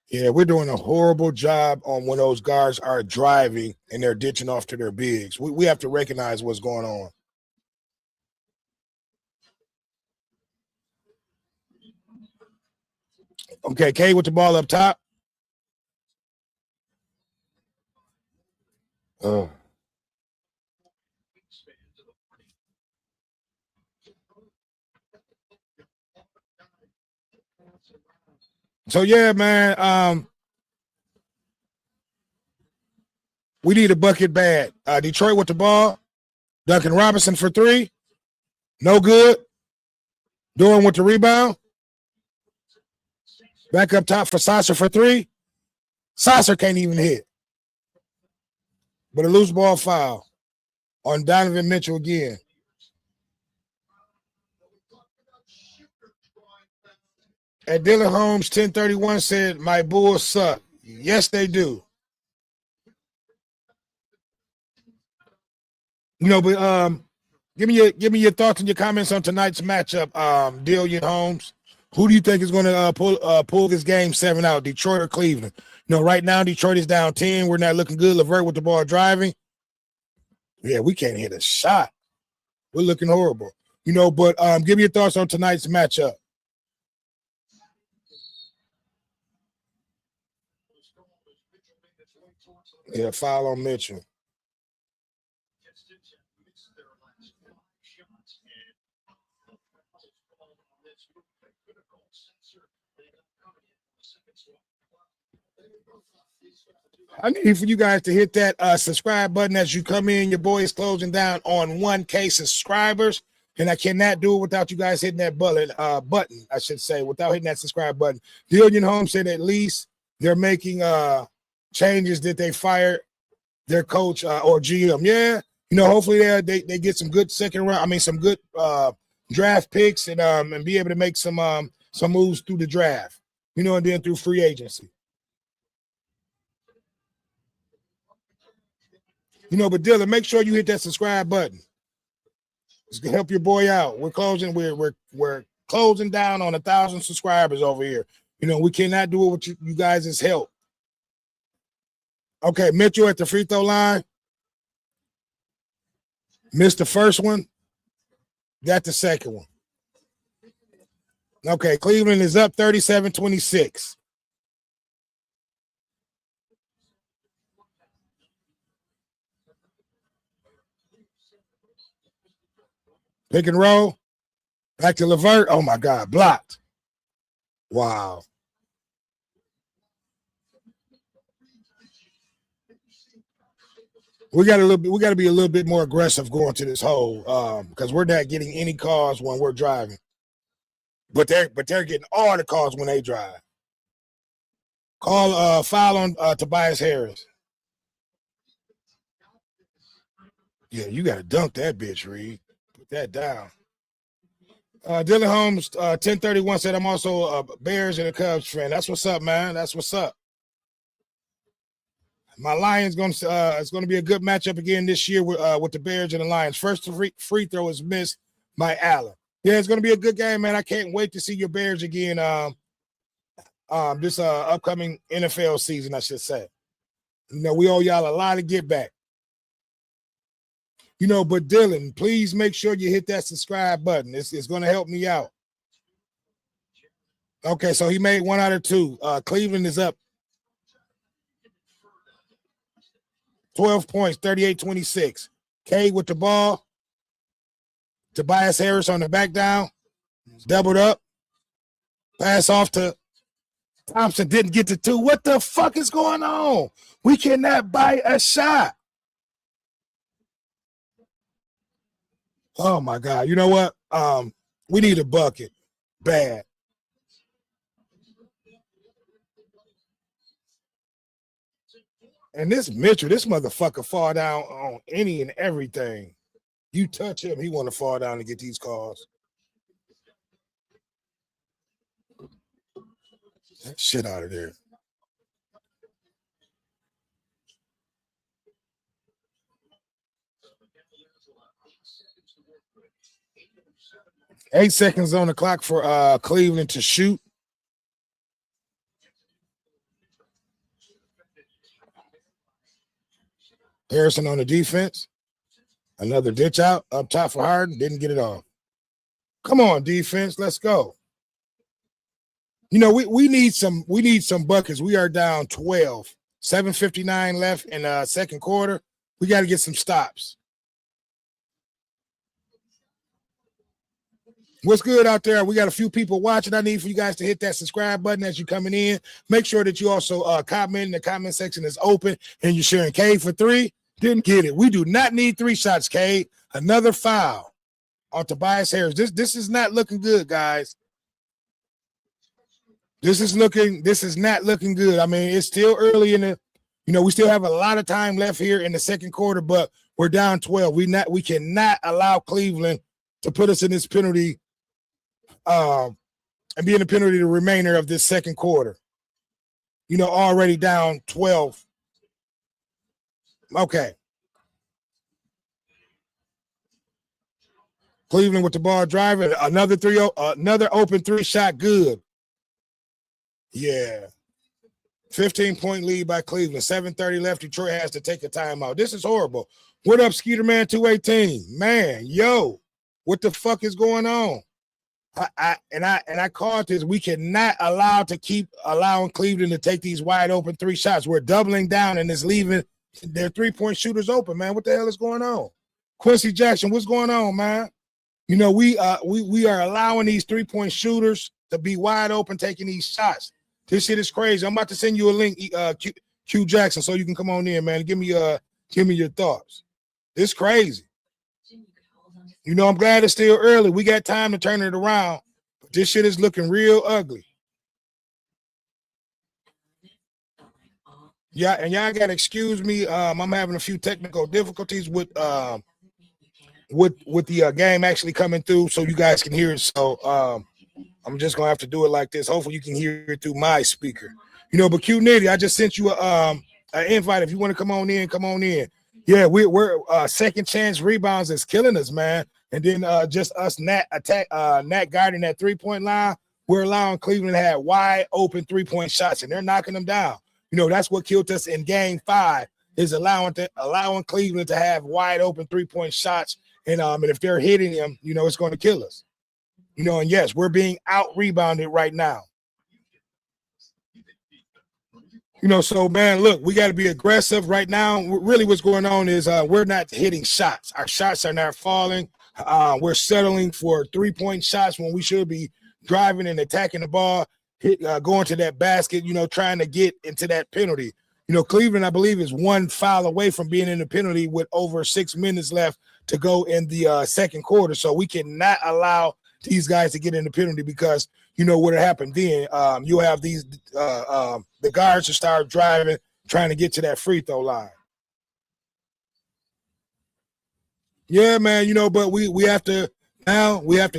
Speaker 1: Yeah, we're doing a horrible job on when those guards are driving and they're ditching off to their bigs. We have to recognize what's going on. Okay, K with the ball up top. Oh. So yeah, man. We need a bucket bad. Detroit with the ball. Duncan Robinson for 3. No good. Doran with the rebound. Back up top for Sasser for 3. Sasser can't even hit. But a loose ball foul on Donovan Mitchell again. And Dylan Holmes, 1031, said, my Bulls suck. Yes, they do. You know, but give me your thoughts and your comments on tonight's matchup, Dylan Holmes. Who do you think is going to pull this game 7 out, Detroit or Cleveland? You know, right now Detroit is down 10. We're not looking good. LeVert with the ball driving. Yeah, we can't hit a shot. We're looking horrible. You know, but give me your thoughts on tonight's matchup. Yeah, foul on Mitchell. I need for you guys to hit that subscribe button as you come in. Your boy is closing down on 1K subscribers, and I cannot do it without you guys hitting that button, I should say, without hitting that subscribe button. Dillian Holmes said at least they're making changes that they fired their coach or GM. Yeah, you know, hopefully they get some good second round. I mean, some good draft picks and be able to make some moves through the draft. You know, and then through free agency. You know, but Dylan, make sure you hit that subscribe button. It's gonna help your boy out. We're closing. We're closing down on 1,000 subscribers over here. You know, we cannot do it with you guys' help. Okay, Mitchell at the free throw line. Missed the first one. Got the second one. Okay, Cleveland is up 37-26. Pick and roll. Back to LeVert. Oh my God, blocked. Wow. We got to be a little bit more aggressive going to this hole because we're not getting any calls when we're driving. But they're getting all the calls when they drive. Call foul on Tobias Harris. Yeah, you got to dunk that bitch, Reed. Put that down. Dylan Holmes, 1031 said, I'm also a Bears and a Cubs fan. That's what's up, man. That's what's up. My Lions it's going to be a good matchup again this year with the Bears and the Lions. First free throw is missed by Allen. Yeah, it's going to be a good game, man. I can't wait to see your Bears again this upcoming NFL season, I should say. You know, we owe y'all a lot of get back. You know, but Dylan, please make sure you hit that subscribe button. It's going to help me out. Okay, so he made 1 out of 2. Cleveland is up 12 points, 38-26. Cade with the ball. Tobias Harris on the back down. Doubled up. Pass off to Thompson. Didn't get to 2. What the fuck is going on? We cannot buy a shot. Oh, my God. You know what? We need a bucket. Bad. And this Mitchell, this motherfucker fall down on any and everything. You touch him, he want to fall down and get these calls. That shit out of there. Eight seconds on the clock for Cleveland to shoot. Harrison on the defense. Another ditch out up top for Harden. Didn't get it off. Come on, defense. Let's go. You know, we need some buckets. We are down 12. 7:59 left in second quarter. We got to get some stops. What's good out there? We got a few people watching. I need for you guys to hit that subscribe button as you're coming in. Make sure that you also comment. The comment section is open and you're sharing. Cade for 3. Didn't get it. We do not need 3 shots, Cade. Another foul on Tobias Harris. This is not looking good, guys. This is not looking good. I mean, it's still early in the, we still have a lot of time left here in the second quarter, but we're down 12. We cannot allow Cleveland to put us in this penalty and be in the penalty the remainder of this second quarter. Already down 12. Okay. Cleveland with the ball driving. Another open 3 shot. Good. Yeah. 15-point lead by Cleveland. 7:30 left. Detroit has to take a timeout. This is horrible. What up, Skeeter Man 218? Man, yo, what the fuck is going on? I called this. We cannot keep allowing Cleveland to take these wide open 3 shots. We're doubling down and it's leaving their 3-point shooters open, man. What the hell is going on? Quincy Jackson, what's going on, man? We are allowing these 3-point shooters to be wide open, taking these shots. This shit is crazy. I'm about to send you a link, Q Jackson, so you can come on in, man. Give me your thoughts. It's crazy. I'm glad it's still early. We got time to turn it around, but this shit is looking real ugly. Yeah, and y'all gotta excuse me. I'm having a few technical difficulties with the game actually coming through, so you guys can hear it. So I'm just gonna have to do it like this. Hopefully, you can hear it through my speaker. But Q Nitty, I just sent you an invite. If you want to come on in, come on in. Yeah, we're second chance rebounds is killing us, man. And then just us Nat guarding that 3-point line. We're allowing Cleveland to have wide open 3-point shots, and they're knocking them down. That's what killed us in Game 5 is allowing Cleveland to have wide open 3-point shots, and if they're hitting them, it's going to kill us. And yes, we're being out rebounded right now. So man, look, we got to be aggressive right now. Really, what's going on is we're not hitting shots. Our shots are not falling. We're settling for 3-point shots when we should be driving and attacking the ball, going to that basket, trying to get into that penalty. Cleveland, I believe, is 1 foul away from being in the penalty with over 6 minutes left to go in the second quarter. So we cannot allow these guys to get in the penalty because what happened then. You'll have these the guards to start driving, trying to get to that free throw line. Yeah, man, but we have to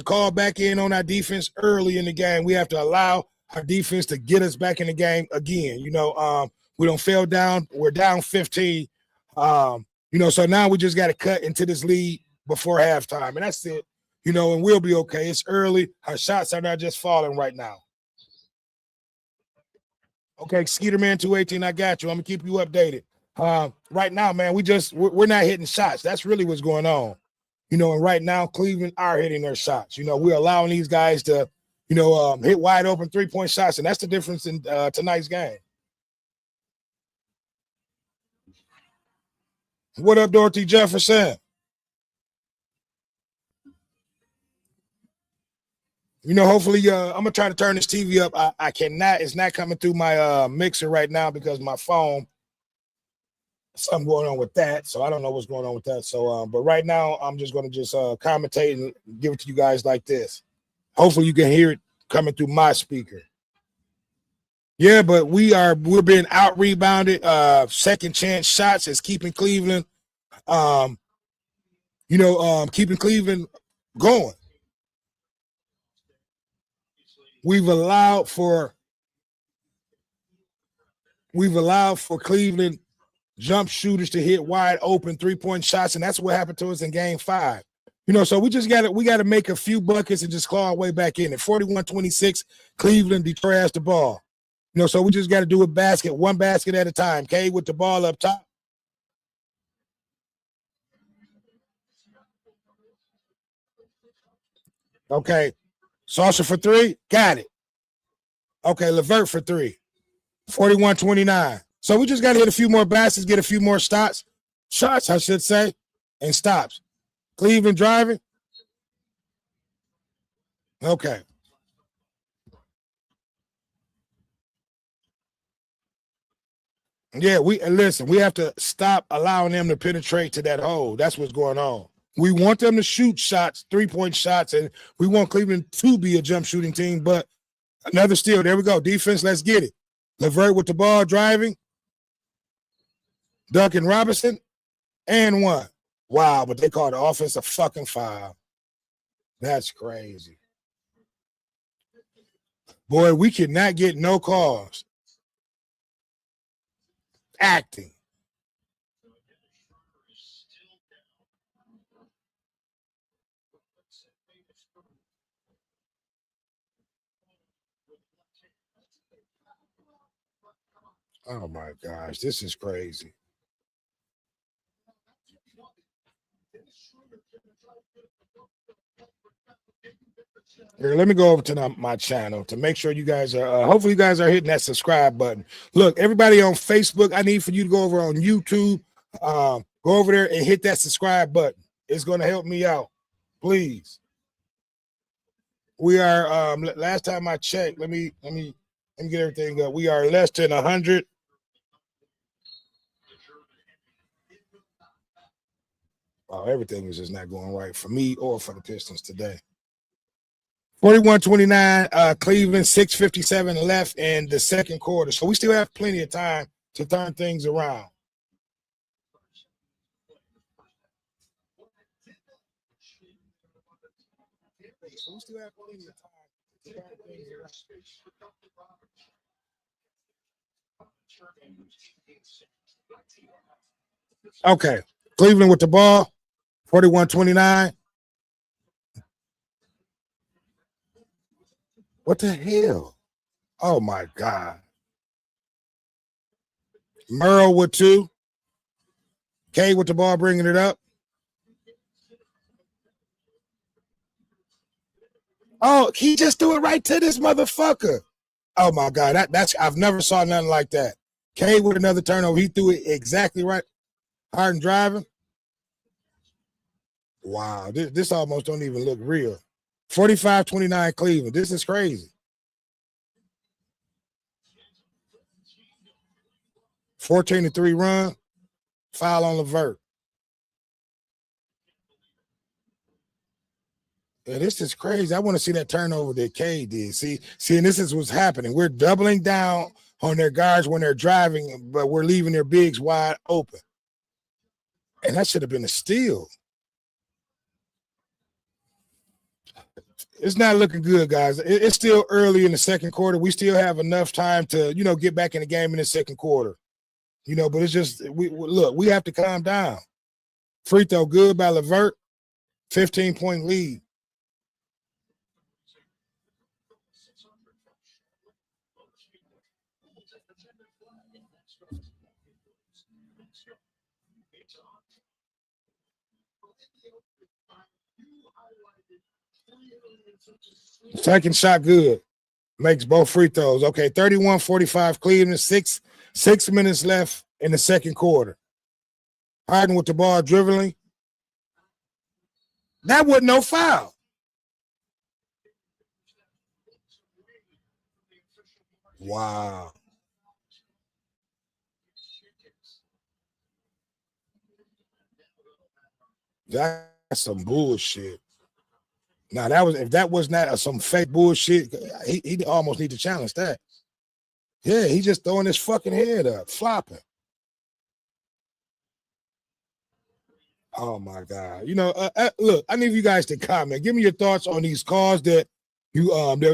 Speaker 1: call back in on our defense early in the game. We have to allow our defense to get us back in the game again. We don't fail down. We're down 15. So now we just got to cut into this lead before halftime, and that's it. And we'll be okay. It's early. Our shots are not just falling right now. Okay, Skeeterman 218, I got you. I'm gonna keep you updated. Right now, man, we're not hitting shots. That's really what's going on. And right now, Cleveland are hitting their shots. We're allowing these guys to, hit wide open 3-point shots, and that's the difference in tonight's game. What up, Dorothy Jefferson? Hopefully, I'm gonna try to turn this TV up. I cannot. It's not coming through my mixer right now because my phone. Something going on with that, so I don't know what's going on with that. So, but right now, I'm just gonna commentate and give it to you guys like this. Hopefully, you can hear it coming through my speaker. Yeah, but we're being out rebounded. Second chance shots is keeping Cleveland, keeping Cleveland going. We've allowed for Cleveland jump shooters to hit wide open 3-point shots, and that's what happened to us in game 5. So we got to make a few buckets and just claw our way back in it. 41-26, Cleveland, Detroit has the ball. So we just got to do one basket at a time. K with the ball up top. Okay. Saucer for 3, got it. Okay, LeVert for 3. 41-29. So we just got to hit a few more baskets, get a few more shots, I should say, and stops. Cleveland driving. Okay. Yeah, we have to stop allowing them to penetrate to that hole. That's what's going on. We want them to shoot shots, 3-point shots, and we want Cleveland to be a jump shooting team, but another steal. There we go. Defense, let's get it. LeVert with the ball driving. Duncan Robinson, and 1. Wow, but they called the offensive fucking foul. That's crazy. Boy, we cannot get no calls. Acting. Oh my gosh, this is crazy. Here, let me go over to my channel to make sure you guys are, hopefully you guys are hitting that subscribe button. Look, everybody on Facebook, I need for you to go over on YouTube, go over there and hit that subscribe button. It's going to help me out, please. We are, last time I checked, let me get everything up. We are less than 100. Oh, everything is just not going right for me or for the Pistons today. 41-29, Cleveland, 6:57 left in the second quarter. So we still have plenty of time to turn things around. So we still have plenty of time to turn things around. Okay, Cleveland with the ball, 41-29. What the hell? Oh, my God. Merle with 2. K with the ball, bringing it up. Oh, he just threw it right to this motherfucker. Oh, my God. That's I've never saw nothing like that. K with another turnover. He threw it exactly right. Harden driving. Wow. This almost don't even look real. 45-29 Cleveland. This is crazy. 14-3 run. Foul on LeVert. Yeah, this is crazy. I want to see that turnover that K did. See, and this is what's happening. We're doubling down on their guards when they're driving, but we're leaving their bigs wide open. And that should have been a steal. It's not looking good, guys. It's still early in the second quarter. We still have enough time to, get back in the game in the second quarter. But it's just, we have to calm down. Free throw good by LeVert. 15-point lead. Second shot good. Makes both free throws. Okay, 31-45 Cleveland. Six minutes left in the second quarter. Harden with the ball dribbling. That wasn't no foul. Wow. That's some bullshit. Now if that was not some fake bullshit, he almost need to challenge that. Yeah, he just throwing his fucking head up, flopping. Oh my God. You know, look, I need you guys to comment. Give me your thoughts on these calls that you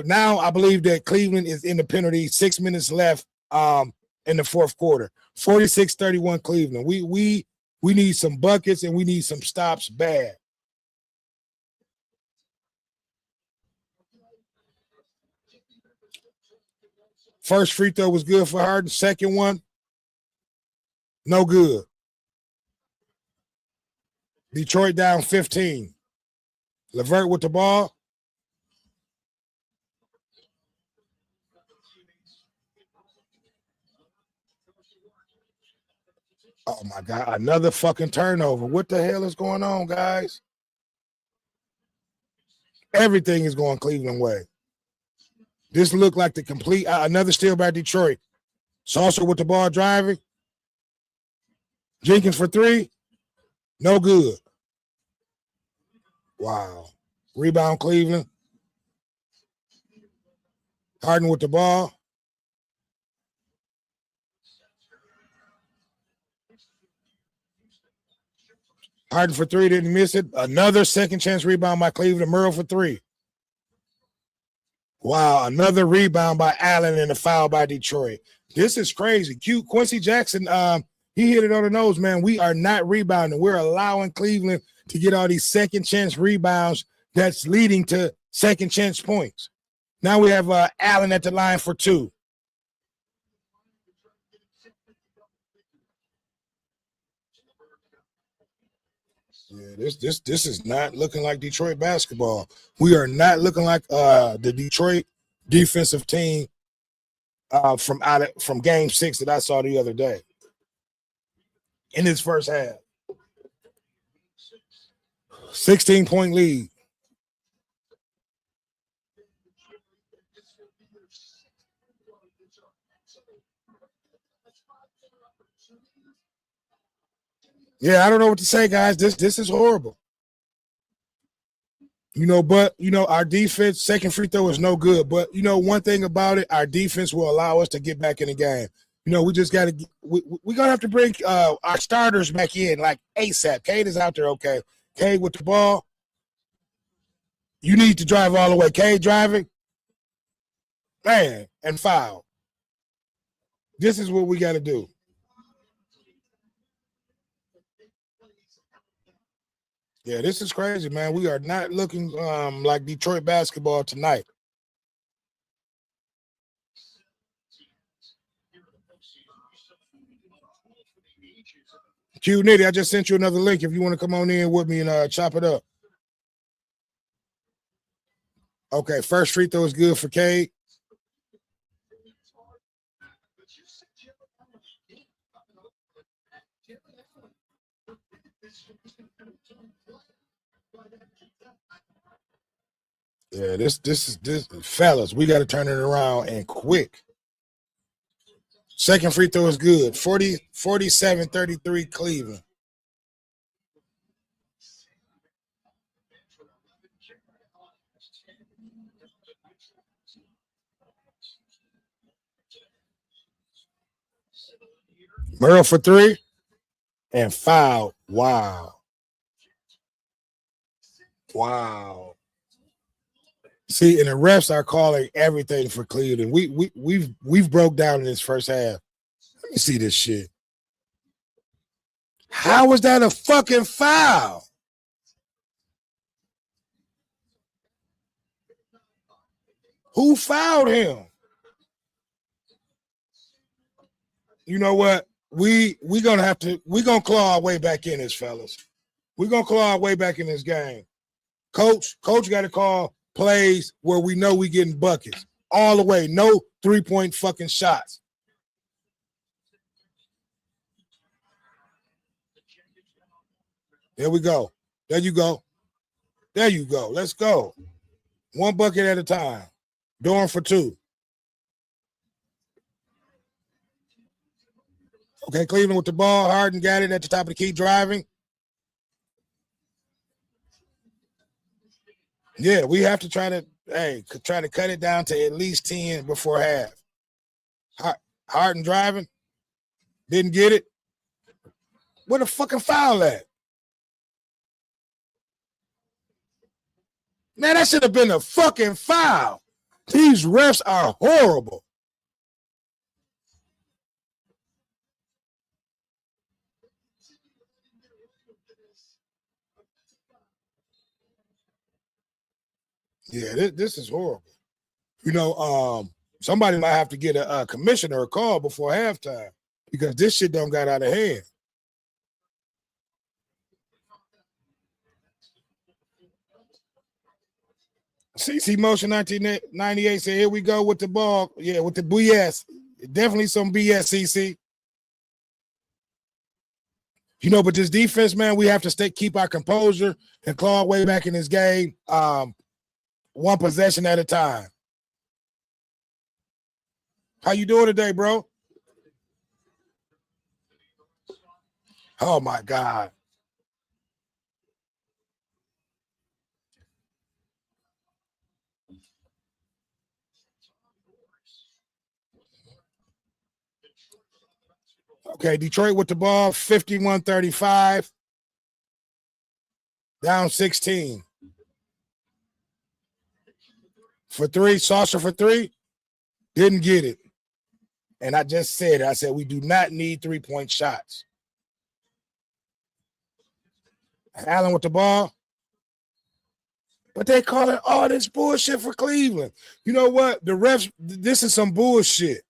Speaker 1: now I believe that Cleveland is in the penalty, 6 minutes left in the fourth quarter. 46-31 Cleveland. We need some buckets and we need some stops bad. First free throw was good for Harden. Second one, no good. Detroit down 15. LeVert with the ball. Oh my God, another fucking turnover. What the hell is going on, guys? Everything is going Cleveland way. This looked like the complete, another steal by Detroit. Saucer with the ball driving. Jenkins for three. No good. Wow. Rebound Cleveland. Harden with the ball. Harden for three, didn't miss it. Another second chance rebound by Cleveland. Murrow for three. Wow, another rebound by Allen and a foul by Detroit. This is crazy. Quincy Jackson, he hit it on the nose, man. We are not rebounding. We're allowing Cleveland to get all these second chance rebounds that's leading to second chance points. Now we have Allen at the line for two. Yeah, this is not looking like Detroit basketball. We are not looking like the Detroit defensive team from Game 6 that I saw the other day in his first half. 16-point lead. Yeah, I don't know what to say, guys. This is horrible. You know, but, you know, our defense, second free throw is no good. But, you know, one thing about it, our defense will allow us to get back in the game. You know, we just got to – we're going to have to bring our starters back in, like ASAP. Cade is out there, okay. Cade with the ball. You need to drive all the way. Cade driving. Man, and foul. This is what we got to do. Yeah, this is crazy, man. We are not looking like Detroit basketball tonight. Q Nitty, I just sent you another link if you want to come on in with me and chop it up. Okay, first free throw is good for Cade. Yeah, this fellas, we got to turn it around and quick. Second free throw is good. 47-33 Cleveland. Murrow for three and foul. Wow. Wow. See, and the refs are calling everything for Cleveland. We've broke down in this first half. Let me see this shit. How was that a fucking foul? Who fouled him? You know what? We're gonna claw our way back in this, fellas. We're gonna claw our way back in this game. Coach got to call plays where we know we getting buckets all the way. No 3-point fucking shots. There we go. There you go. There you go. Let's go. One bucket at a time. Dorn for 2. Okay, Cleveland with the ball. Harden got it at the top of the key, driving. Yeah, we have to try to cut it down to at least 10 before half. Harden driving. Didn't get it. Where the fucking foul at? Man, that should have been a fucking foul. These refs are horrible. Yeah, this is horrible. You know, somebody might have to get a commissioner a call before halftime because this shit don't got out of hand. CC Motion 1998 said, here we go with the ball. Yeah, with the BS. Definitely some BS, CC. You know, but this defense, man, we have to keep our composure and claw our way back in this game. One possession at a time. How you doing today, bro? Oh, my God. Okay, Detroit with the ball, 51-35. Down 16. For 3, Saucer for 3. Didn't get it. And I just said, we do not need 3-point shots. Allen with the ball. But they call it all this bullshit for Cleveland. You know what? The refs, this is some bullshit.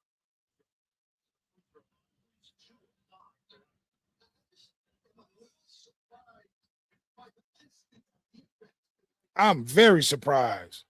Speaker 1: I'm very surprised.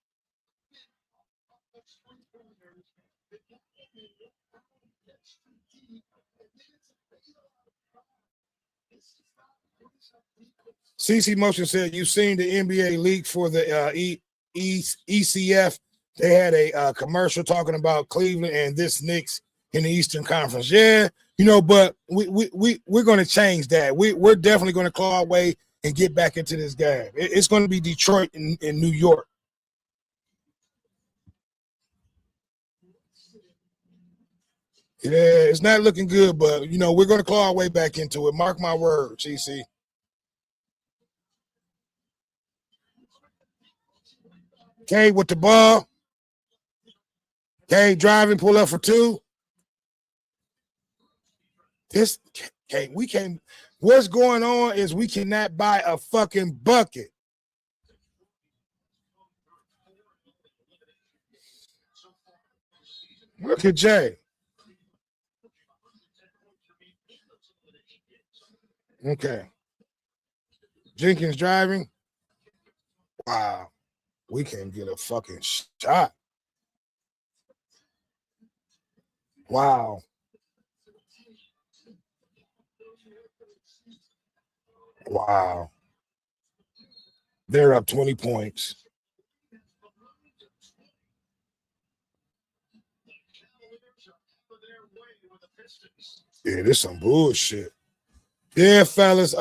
Speaker 1: CC Motion said, you've seen the NBA leak for the ECF. They had a commercial talking about Cleveland and this Knicks in the Eastern Conference. Yeah, you know, but we're going to change that. We're definitely going to claw our way and get back into this game. It's going to be Detroit and New York. Yeah, it's not looking good, but, you know, we're going to claw our way back into it. Mark my words, CC. Okay, with the ball. Okay, driving, pull up for 2. We can't. What's going on is we cannot buy a fucking bucket. Look at Jay. Okay. Jenkins driving. Wow. We can't get a fucking shot. Wow. Wow. They're up 20 points. Yeah, this some bullshit. Yeah, fellas.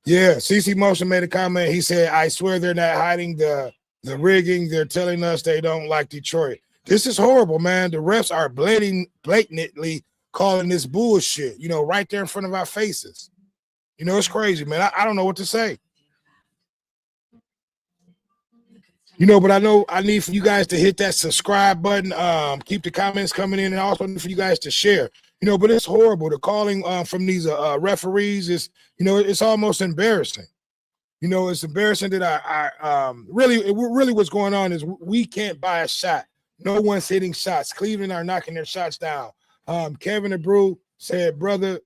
Speaker 1: Yeah, CC Motion made a comment. He said, I swear they're not hiding the rigging. They're telling us they don't like Detroit. This is horrible, man. The refs are blatantly calling this bullshit, you know, right there in front of our faces. You know, it's crazy, man. I don't know what to say. You know, but I know I need for you guys to hit that subscribe button. Keep the comments coming in, and also need for you guys to share. You know, but it's horrible. The calling from these referees is, you know, it's almost embarrassing. You know, it's embarrassing that I really what's going on is we can't buy a shot. No one's hitting shots. Cleveland are knocking their shots down. Kevin DeBrew said, brother,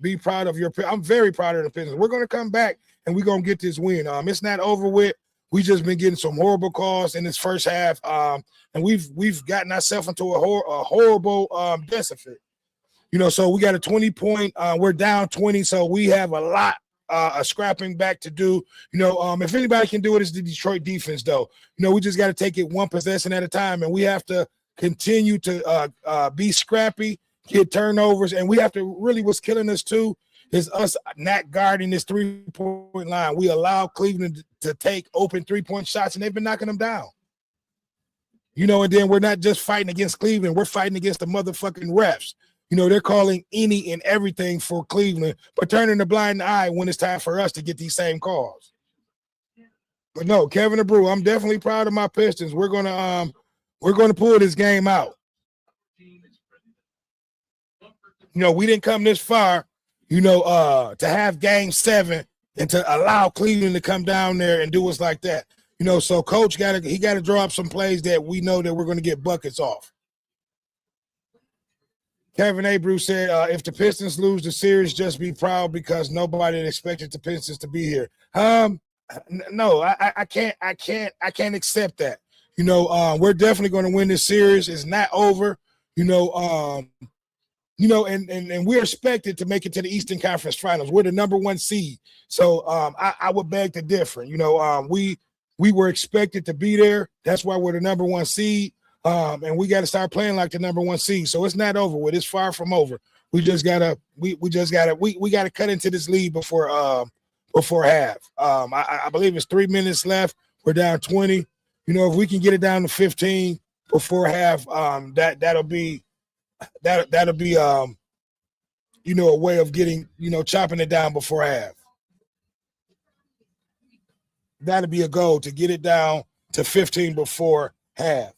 Speaker 1: be proud of your – I'm very proud of the Pistons. We're going to come back and we're gonna get this win. It's not over with. We just been getting some horrible calls in this first half, and we've gotten ourselves into a horrible deficit. So we got a 20-point. We're down 20, so we have a lot of scrapping back to do. If anybody can do it, it's the Detroit defense, though. We just got to take it one possession at a time, and we have to continue to be scrappy, get turnovers, and we have to really. What's killing us too is us not guarding this 3-point line. We allow Cleveland to take open 3-point shots, and they've been knocking them down. And then we're not just fighting against Cleveland, we're fighting against the motherfucking refs. They're calling any and everything for Cleveland, but turning a blind eye when it's time for us to get these same calls. But no, Kevin DeBrew, I'm definitely proud of my Pistons. We're gonna pull this game out. We didn't come this far, to have game 7 and to allow Cleveland to come down there and do us like that. So coach got to draw up some plays that we know that we're going to get buckets off. Kevin Abreu said, if the Pistons lose the series, just be proud because nobody expected the Pistons to be here. No, I can't accept that. We're definitely going to win this series. It's not over. And we're expected to make it to the Eastern Conference Finals. We're the number 1 seed. So I would beg to differ. We were expected to be there. That's why we're the number 1 seed. And we got to start playing like the number 1 seed. So it's not over with. It's far from over. We just gotta cut into this lead before half. I believe it's 3 minutes left. We're down 20. If we can get it down to 15 before half, that'll be a way of getting, chopping it down before half. That'll be a goal to get it down to 15 before half.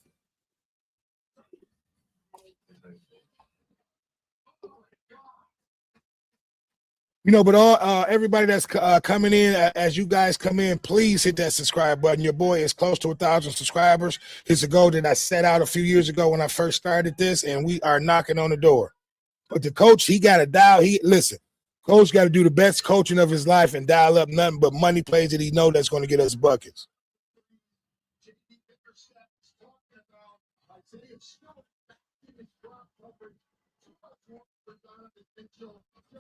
Speaker 1: But everybody that's coming in, as you guys come in, please hit that subscribe button. Your boy is close to 1,000 subscribers. It's a goal that I set out a few years ago when I first started this, and we are knocking on the door. But the coach, he got to dial. Coach got to do the best coaching of his life and dial up nothing but money plays that he know that's going to get us buckets.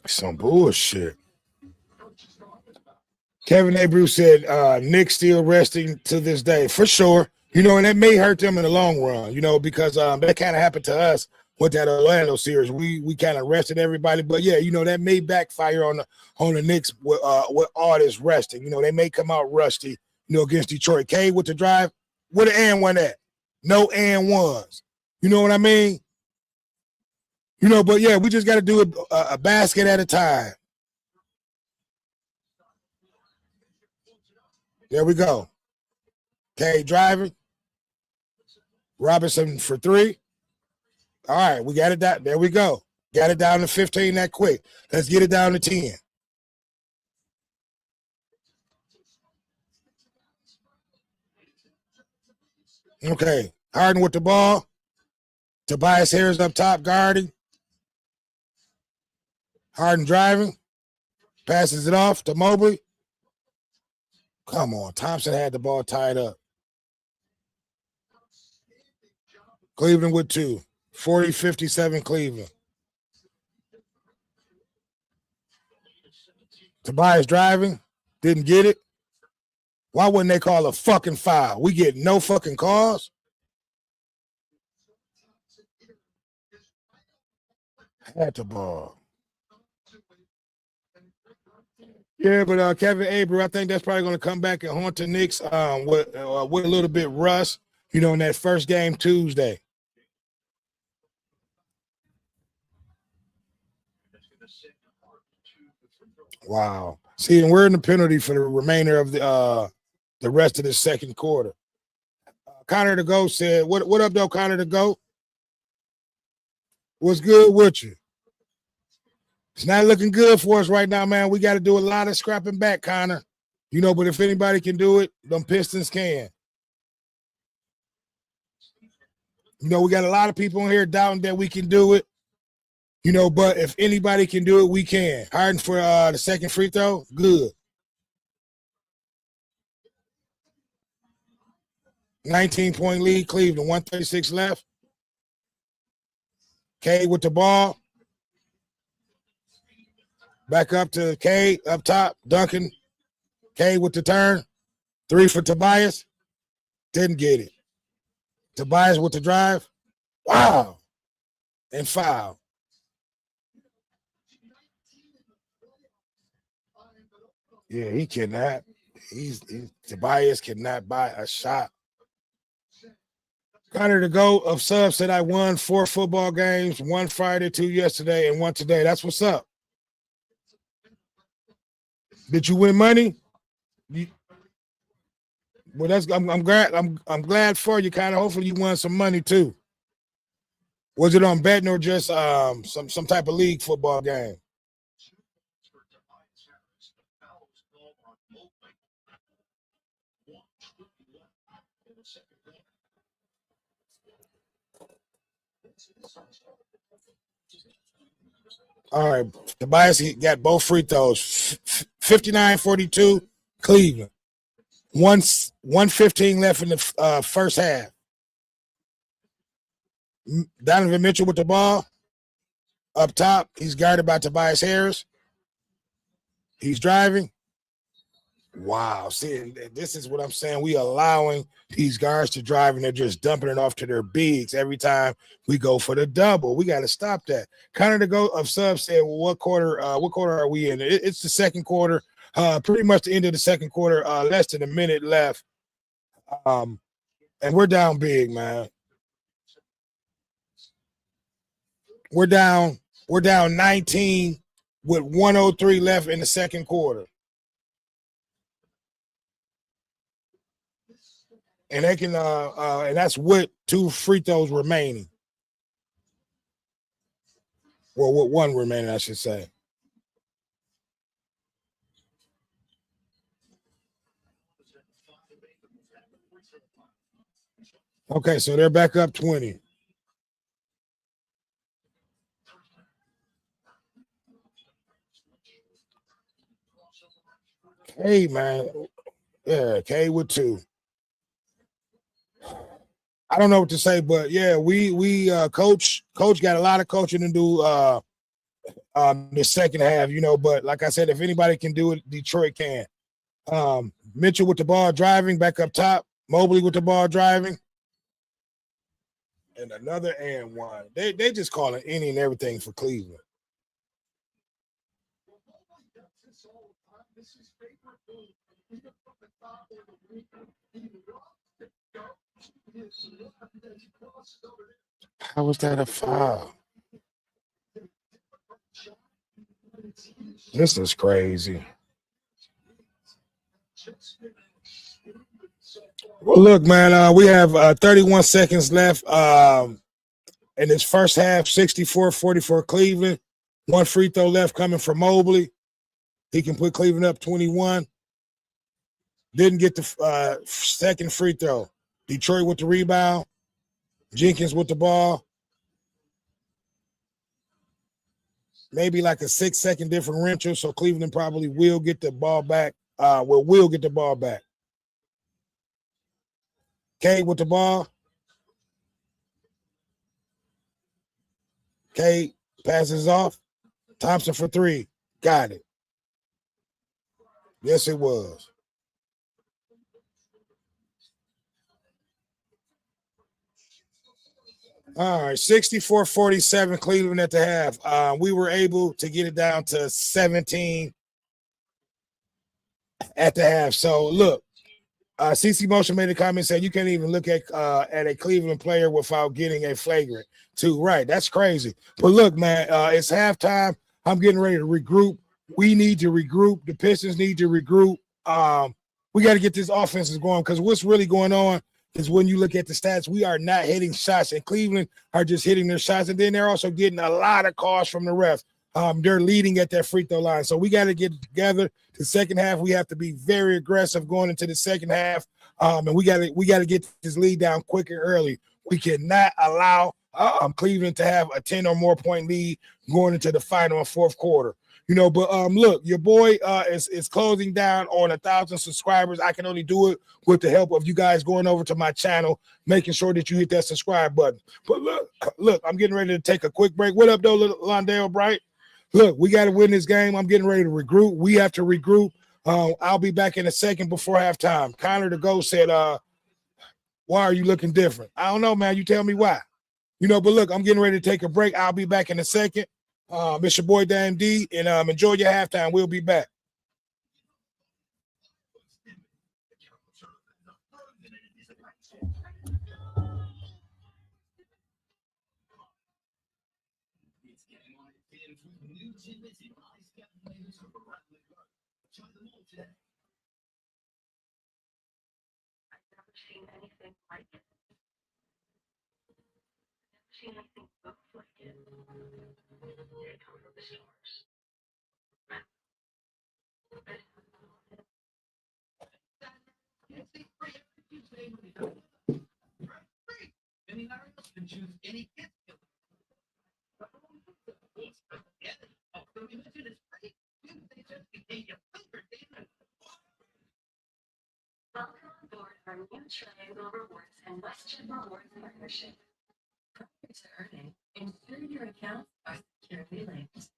Speaker 1: Some bullshit. Kevin Abreu said Nick's still resting to this day. For sure. And that may hurt them in the long run, because that kind of happened to us with that Orlando series. We kind of rested everybody. But, yeah, that may backfire on the Knicks with all this resting. They may come out rusty, against Detroit. K with the drive. Where the and one at? No and ones. You know what I mean? But yeah, we just got to do a basket at a time. There we go. Okay, driving. Robinson for 3. All right, we got it down. There we go. Got it down to 15 that quick. Let's get it down to 10. Okay, Harden with the ball. Tobias Harris up top guarding. Harden driving, passes it off to Mobley. Come on, Thompson had the ball tied up. Cleveland with 2. 40-57 Cleveland. Tobias driving, didn't get it. Why wouldn't they call a fucking foul? We get no fucking calls. Had the ball. Yeah, but Kevin Abreu, I think that's probably going to come back and haunt the Knicks with a little bit rust, in that first game Tuesday. Wow. See, and we're in the penalty for the remainder of the rest of the second quarter. Connor the Goat said, what up, though, Connor the Goat? What's good with you? It's not looking good for us right now, man. We got to do a lot of scrapping back, Connor. But if anybody can do it, them Pistons can. We got a lot of people in here doubting that we can do it. But if anybody can do it, we can. Harden for the second free throw, good. 19-point lead, Cleveland, 136 left. K with the ball. Back up to K, up top, Duncan. K with the turn. 3 for Tobias. Didn't get it. Tobias with the drive. Wow. And foul. Yeah, he cannot. Tobias cannot buy a shot. Carter to go of subs said I won 4 football games, 1 Friday, 2 yesterday, and 1 today. That's what's up. Did you win money? Well, that's I'm glad I'm glad for you, Carter. Hopefully you won some money too. Was it on betting or just some type of league football game? All right, Tobias, he got both free throws. 59-42, Cleveland. 1:15 left in the first half. Donovan Mitchell with the ball. Up top, he's guarded by Tobias Harris. He's driving. Wow, see, this is what I'm saying. We allowing these guards to drive, and they're just dumping it off to their bigs every time we go for the double. We got to stop that. Connor to go of subs said, well, what quarter are we in? It's the second quarter, pretty much the end of the second quarter, less than a minute left. And we're down big, man. We're down 19 with 1:03 left in the second quarter. And they can and that's with 2 free throws remaining. Well, with 1 remaining, I should say. Okay, so they're back up 20. Hey, man. Yeah, K with 2. I don't know what to say, but yeah, we coach got a lot of coaching to do the second half, but like I said, if anybody can do it, Detroit can. Mitchell with the ball driving back up top, Mobley with the ball driving. And another and 1. They just calling any and everything for Cleveland. How was that a foul? This is crazy. Well, look, man, we have 31 seconds left in this first half, 64-44 Cleveland. 1 free throw left coming from Mobley. He can put Cleveland up 21. Didn't get the second free throw. Detroit with the rebound. Jenkins with the ball. Maybe like a 6-second differential, so Cleveland probably will get the ball back. Will get the ball back. K with the ball. K passes off. Thompson for 3. Got it. Yes, it was. All right, 64-47 Cleveland at the half. We were able to get it down to 17 at the half. So, look, CC Motion made a comment saying you can't even look at a Cleveland player without getting a flagrant 2. Right, that's crazy. But, look, man, it's halftime. I'm getting ready to regroup. We need to regroup. The Pistons need to regroup. We got to get this offense going because what's really going on is when you look at the stats, we are not hitting shots, and Cleveland are just hitting their shots, and then they're also getting a lot of calls from the refs. They're leading at that free throw line, so we got to get together. The second half, we have to be very aggressive going into the second half, and we got to get this lead down quick and early. We cannot allow Cleveland to have a 10 or more point lead going into the final and fourth quarter. But look, your boy is closing down on 1,000 subscribers. I can only do it with the help of you guys going over to my channel, making sure that you hit that subscribe button. But look, I'm getting ready to take a quick break. What up, though, Londale Bright? Look, we got to win this game. I'm getting ready to regroup. We have to regroup. I'll be back in a second before halftime. Connor the Ghost said, why are you looking different? I don't know, man. You tell me why. But look, I'm getting ready to take a break. I'll be back in a second. It's your boy Dame D, and enjoy your halftime. We'll be back.
Speaker 6: Seen anything like it. Seen anything look like it. Here come the stars. Welcome on board our new Triangle Rewards and Western Rewards partnership. Prior to earning, ensure your accounts are securely linked.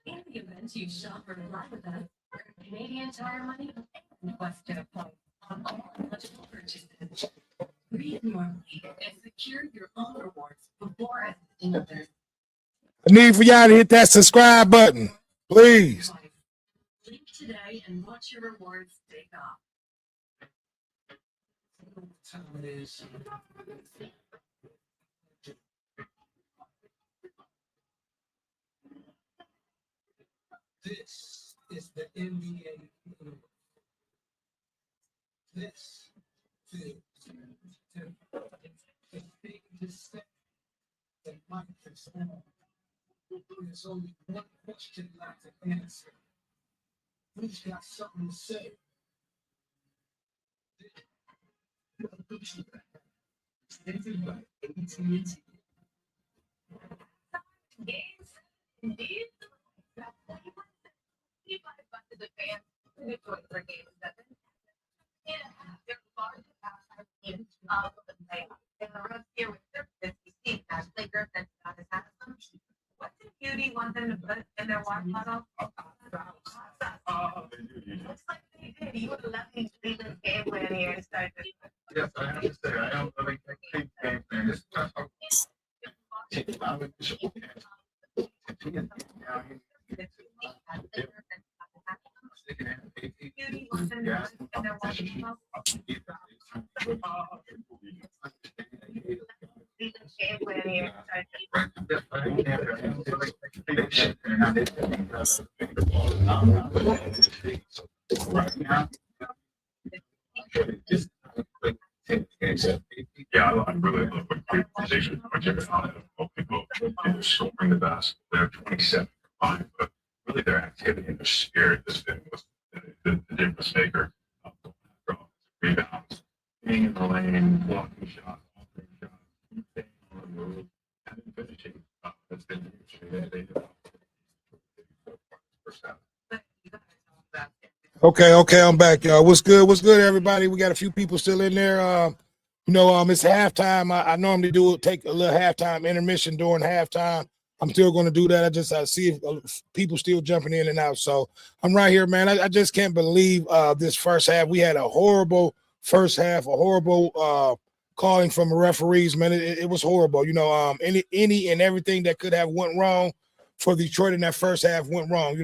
Speaker 6: In the event you shop or fly with us, earn Canadian Tire money and Western points on all eligible purchases. Read normally and secure your own rewards before assisting others.
Speaker 1: I need for y'all to hit that subscribe button, please.
Speaker 6: Link today and watch your rewards take off.
Speaker 7: This is the NBA. This is the big mistake that Mike has made. There's only one question left to answer. Who's got something to say? Everybody, AT&T.
Speaker 6: Games, indeed. $25 advance to join for Game 7. Their largest outside team of the playoffs. And the rest here with their 50 Steve Ashley Griffin Scottis Hanson. What did Beauty want them to put in their water bottle? Looks like they did. You would have let me see this game plan here and started.
Speaker 7: Yes, I have to say, I don't really think game plan is tough.
Speaker 6: Beauty wants them to put in their water bottle. See this game plan here and started.
Speaker 8: Yeah, I really love what position scoring the best. They're 27 combined, but really their activity and their spirit has been the difference maker. Rebounds, being in the lane, blocking shots, altering shots, staying on the move, and then finishing. That's been huge. First half.
Speaker 1: Okay, I'm back, y'all. What's good, everybody? We got a few people still in there. It's halftime. I normally take a little halftime intermission during halftime. I'm still going to do that. I see if people still jumping in and out. So I'm right here, man. I just can't believe this first half. We had a horrible first half, a horrible calling from the referees, man. It was horrible. Any and everything that could have went wrong for Detroit in that first half went wrong.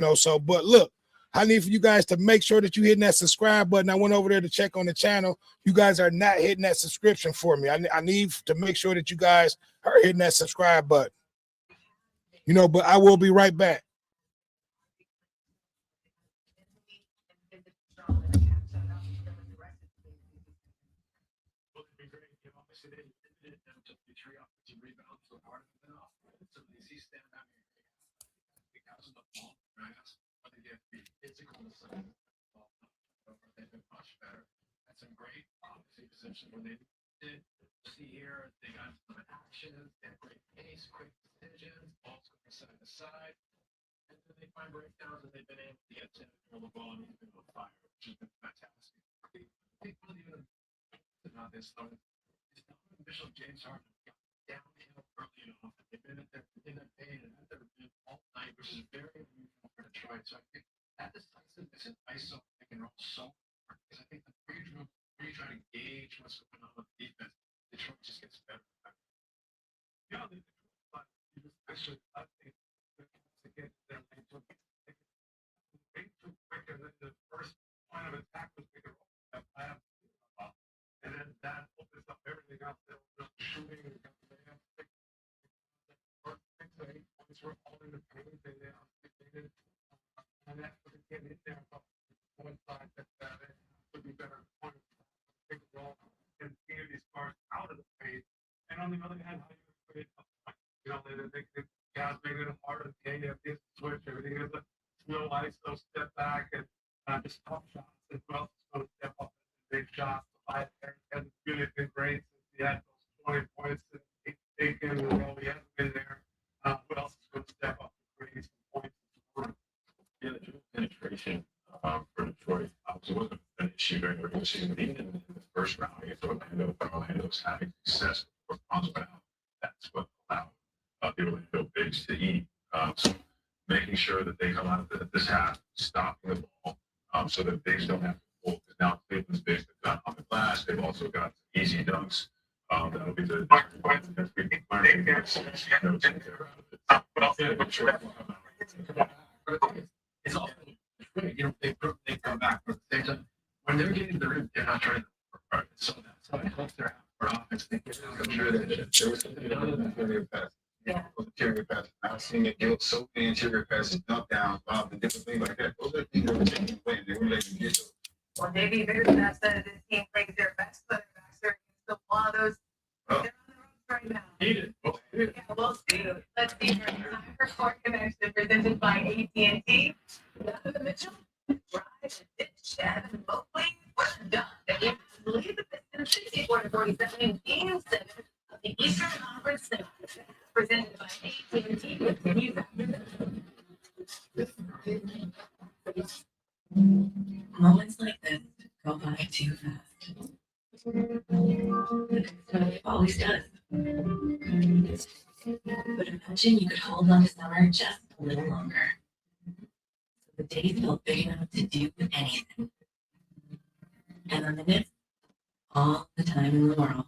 Speaker 1: But look, I need for you guys to make sure that you're hitting that subscribe button. I went over there to check on the channel. You guys are not hitting that subscription for me. I need to make sure that you guys are hitting that subscribe button. But I will be right back.
Speaker 8: Much better. That's some great position when they did see here. They got some actions, they had great pace, quick decisions, balls going side to side. And then they find breakdowns and they've been able to get to the ball and even go fire, which has been fantastic. People even about this, though, is not official James Harden got downhill early enough. They've been in their pain and at their bid all night, which is very unusual for Detroit. So I think that decisiveness in ISO pick and roll so hard because I think the more you try to gauge what's going on with defense, Detroit just gets better. Yeah, they but actually I think to get their lane to way too quicker than the first point of attack was pick and roll. I have and then that opens up everything else. They'll shooting and layup, 6 to 8 points were all in the paint. They did, and that's what they get in there. But one side that would be better point, pick and roll, and get these cars out of the paint. And on the other hand, how you create a point. You know, they guys make it harder to game. They have this switch, everything is a no ice, no step back, and just tough shots as well. So step up, big shots. Has really been great since he had those 20 points and 8 taken in a row. He hasn't been there. What else is going to step up and create some points? Yeah, the dribble penetration for Detroit obviously wasn't an issue during the regular season, but even in the first round against Orlando, when Orlando's having success with rounds went out, that's what allowed the Orlando bigs to eat. So making sure that they come out of this half, stopping the ball, so that bigs don't have to pull. Because now Cleveland's bigs have got on the glass. They've also got easy dunks. That'll be the it's also great. You know, they come back, but at the same time, when they're getting the rim, they're not trying to work. So that's how it helps their offense. I'm sure that there was something other than interior pass. Yeah, those interior passes. I've seen it get so many interior passes, dump down, Bob, and different things like that. Those are things that were taking away. They were letting you get those.
Speaker 9: Well, maybe there's that this team plays their best player back there. One of those. They're on the road right now. Yeah, we'll see. Let's see. For Court Connection presented by AT&T. Donovan Mitchell, drive and pitch, and both ways were done. The game lead the Pistons 64-47 in Game 7 of the Eastern Conference Finals. Presented by AT&T. Continues after this.
Speaker 5: Moments like this go by too fast. That's what it always does. But imagine you could hold on to summer just a little longer. So the days felt big enough to do anything. And the minutes, all the time in the world.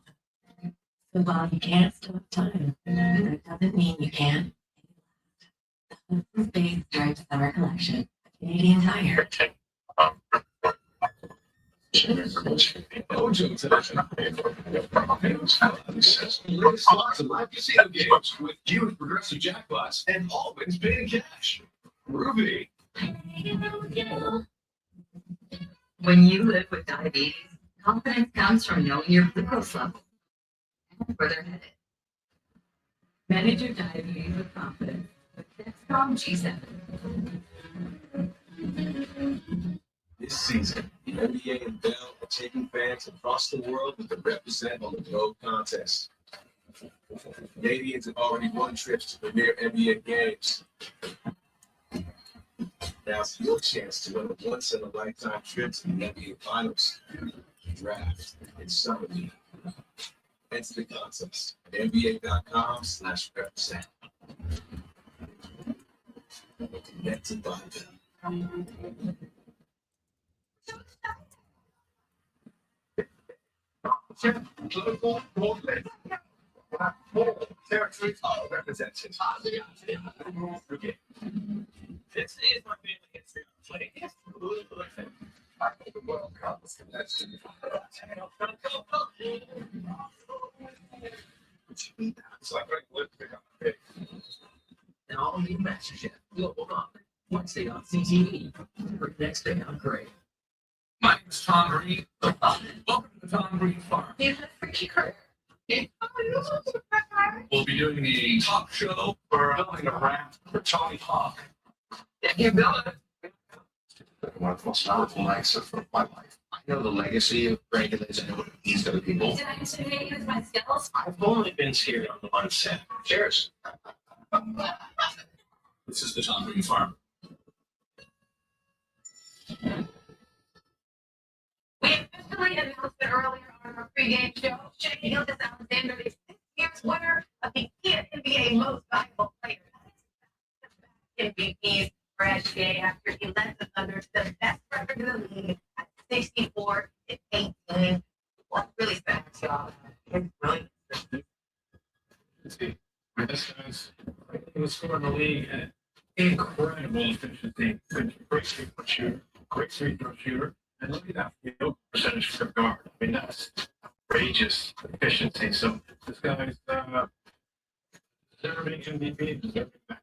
Speaker 5: So while you can't stop time, that doesn't mean you can't. The Hudson Space Drive Summer Collection, a Canadian Tire.
Speaker 2: Live casino games with huge progressive jackpots and always paid in cash. Ruby.
Speaker 5: When you live with diabetes, confidence comes from knowing your glucose level and where they're headed. Manage your diabetes with confidence with Dexcom G7.
Speaker 10: This season, the NBA and Bell are taking fans across the world to represent on the GOME contest. Canadians have already won trips to premier NBA games. Now's your chance to win a once-in-a-lifetime trip to the NBA Finals, draft, and summer league. Enter the contest at NBA.com/represent. Connected by Bell. Represented.
Speaker 2: This is my family history on play. I know the World Cup is connection. It's like what pick up a pick.
Speaker 5: And all new matches yet. Global offer. Wednesday on CTV. For next day on Gray.
Speaker 2: My name's Tom Green. Welcome to the Tom Green Farm.
Speaker 9: You have a freaky career.
Speaker 2: We'll be doing the talk show for building a brand for Tony Hawk.
Speaker 9: You're building.
Speaker 8: One of the most powerful nights of my life.
Speaker 10: I know the legacy of Franklin. I know what it means to other people.
Speaker 9: Did I intimidate you with my skills?
Speaker 2: I've only been scared on the one set. Cheers.
Speaker 10: This is the Tom Green Farm.
Speaker 9: We officially announced it earlier on our pregame show. Shea Gilgeous-Alexander is this year's winner of the NBA Most Valuable Player. MVPs for SGA after he led the Thunder to the best record in the league at 64-18. What really stands out? It's brilliant.
Speaker 8: See, this guy's he was scoring the league at incredible efficiency. Great three-point shooter, great free-throw shooter, and look at that field percentage for guard. I mean, that's outrageous efficiency. So this guy's deserving MVP, deserving that.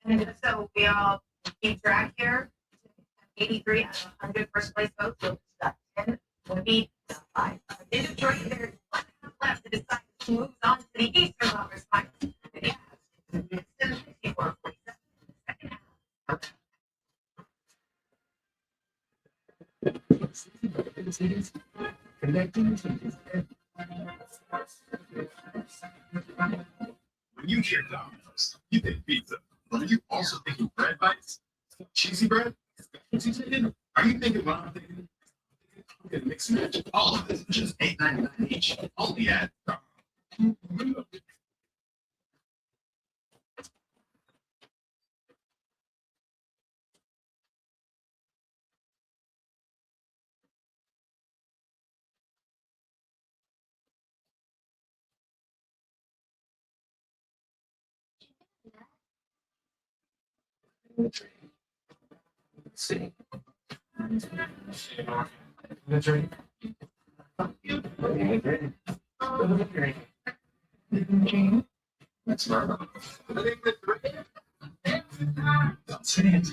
Speaker 9: And just so we all keep track here, 83 out of 100 first place votes, so got 10 would be the 5. In Detroit, there's 1 half left to decide who moves on to the Eastern Conference Finals. And the Avs, it's 64-47, second half.
Speaker 10: When you hear Domino's, you think pizza. But are you also thinking bread bites? Cheesy bread? Are you thinking what I'm thinking? I'm gonna mix and match all of this, just $8.99 each. Only at
Speaker 8: Let's see. The drink.
Speaker 10: That's not. Don't say it.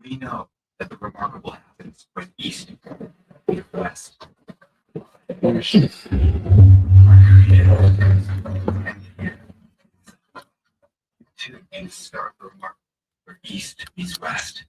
Speaker 10: We know that the remarkable happens when east meets west. And here, to the east start the remarkable, where east meets west.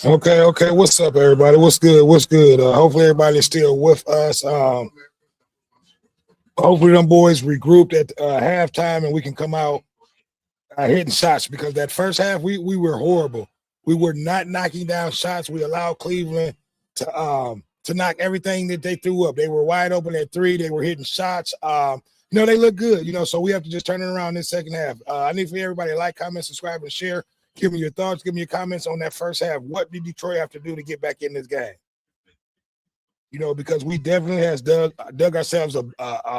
Speaker 1: Okay. What's up, everybody? What's good? Hopefully everybody's still with us. Hopefully them boys regrouped at halftime and we can come out hitting shots, because that first half we were horrible. We were not knocking down shots. We allowed Cleveland to knock everything that they threw up. They were wide open at 3. They were hitting shots. They look good, so we have to just turn it around in the second half. I need for everybody to like, comment, subscribe, and share. Give me your thoughts. Give me your comments on that first half. What did Detroit have to do to get back in this game? Because we definitely has dug ourselves a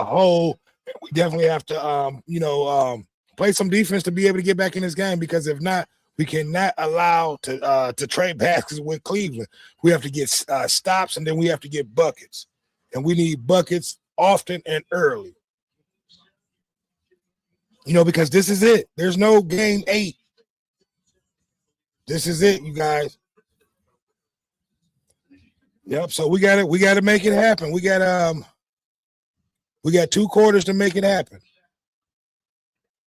Speaker 1: hole. We definitely have to, play some defense to be able to get back in this game, because if not, we cannot allow to trade baskets with Cleveland. We have to get stops, and then we have to get buckets. And we need buckets often and early. Because this is it. There's no game 8. This is it, you guys. Yep. So we got to make it happen. We got 2 quarters to make it happen.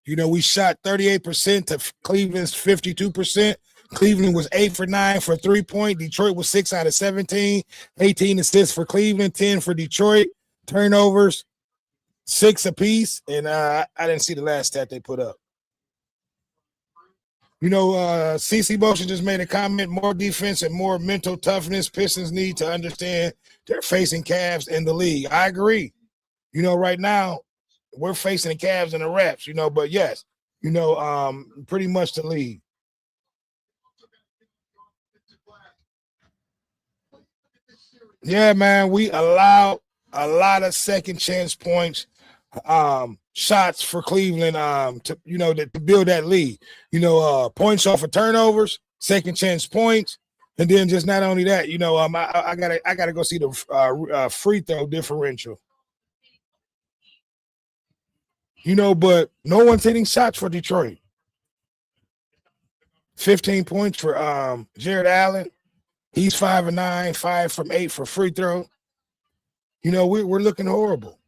Speaker 1: We shot 38% to Cleveland's 52%. Cleveland was 8 for 9 for 3-point. Detroit was 6 out of 17. 18 assists for Cleveland, 10 for Detroit. Turnovers, 6 apiece. And I didn't see the last stat they put up. CC Motion just made a comment: more defense and more mental toughness. Pistons need to understand they're facing Cavs in the league. I agree. Right now we're facing the Cavs and the Raps, but yes, pretty much the league. Yeah, man, we allowed a lot of second chance points, shots for Cleveland, to build that lead. Points off of turnovers, second chance points. And then just not only that, you know, I gotta go see the free throw differential. You know, but no one's hitting shots for Detroit. 15 points for Jared Allen. He's 5 of 9, 5 from 8 for free throw. You know, we're looking horrible.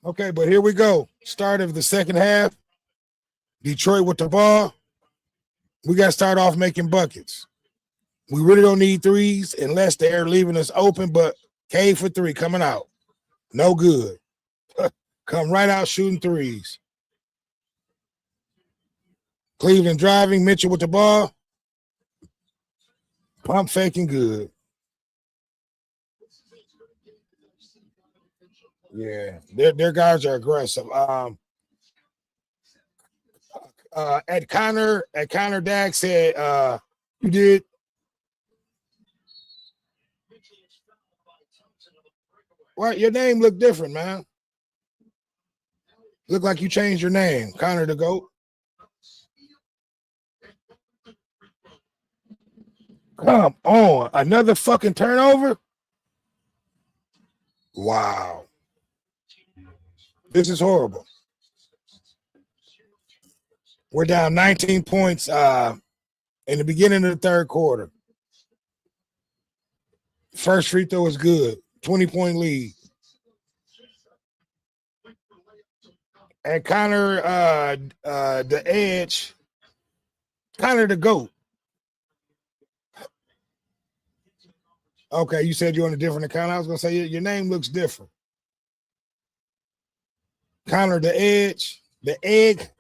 Speaker 1: Okay, but here we go. Start of the second half. Detroit with the ball. We got to start off making buckets. We really don't need threes unless they're leaving us open, but Cave for three coming out. No good. Come right out shooting threes. Cleveland driving, Mitchell with the ball. Pump faking good. Yeah, their guards are aggressive. At Connor Dag said, you did. Well, your name looked different, man. Look like you changed your name, Connor the GOAT. Come on, another fucking turnover? Wow. This is horrible. We're down 19 points in the beginning of the third quarter. First free throw is good. 20-point lead. And Connor the edge. Connor the GOAT. Okay, you said you're on a different account. I was going to say your name looks different. Connor the Edge, the Egg.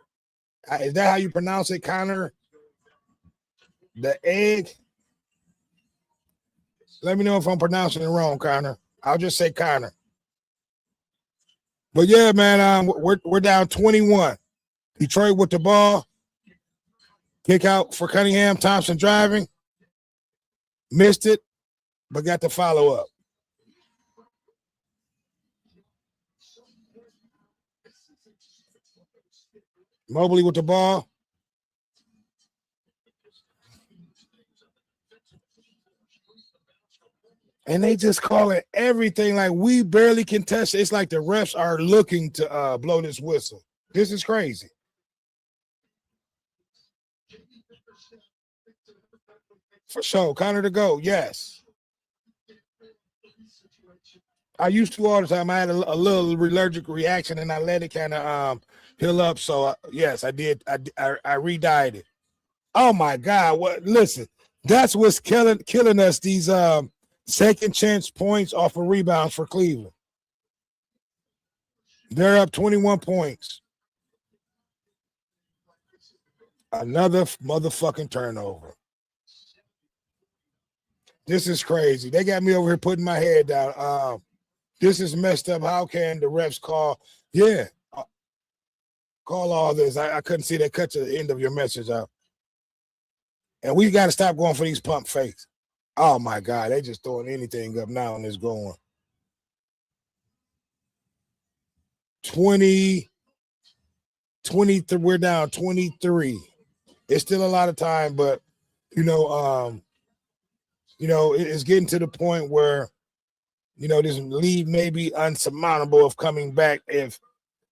Speaker 1: Is that how you pronounce it, Connor? The Egg. Let me know if I'm pronouncing it wrong, Connor. I'll just say Connor. But yeah, man, we're down 21. Detroit with the ball. Kick out for Cunningham. Thompson driving. Missed it, but got the follow up. Mobley with the ball. And they just call it everything like we barely contest. It's like the refs are looking to blow this whistle. This is crazy. For sure. Connor to go. Yes. I used to all the time. I had a little allergic reaction and I let it kind of heal up. So yes, I did. I re-dyed it. Oh my God. What? Listen, that's what's killing us. These second chance points off of rebounds for Cleveland. They're up 21 points. Another motherfucking turnover. This is crazy. They got me over here putting my head down. This is messed up. How can the refs call? Yeah. Call all this. I couldn't see that. Cut to the end of your message out. And we got to stop going for these pump fakes. Oh, my God. They just throwing anything up now and it's going. 20, 23. We're down 23. It's still a lot of time, but, it's getting to the point where, this lead may be unsurmountable of coming back if,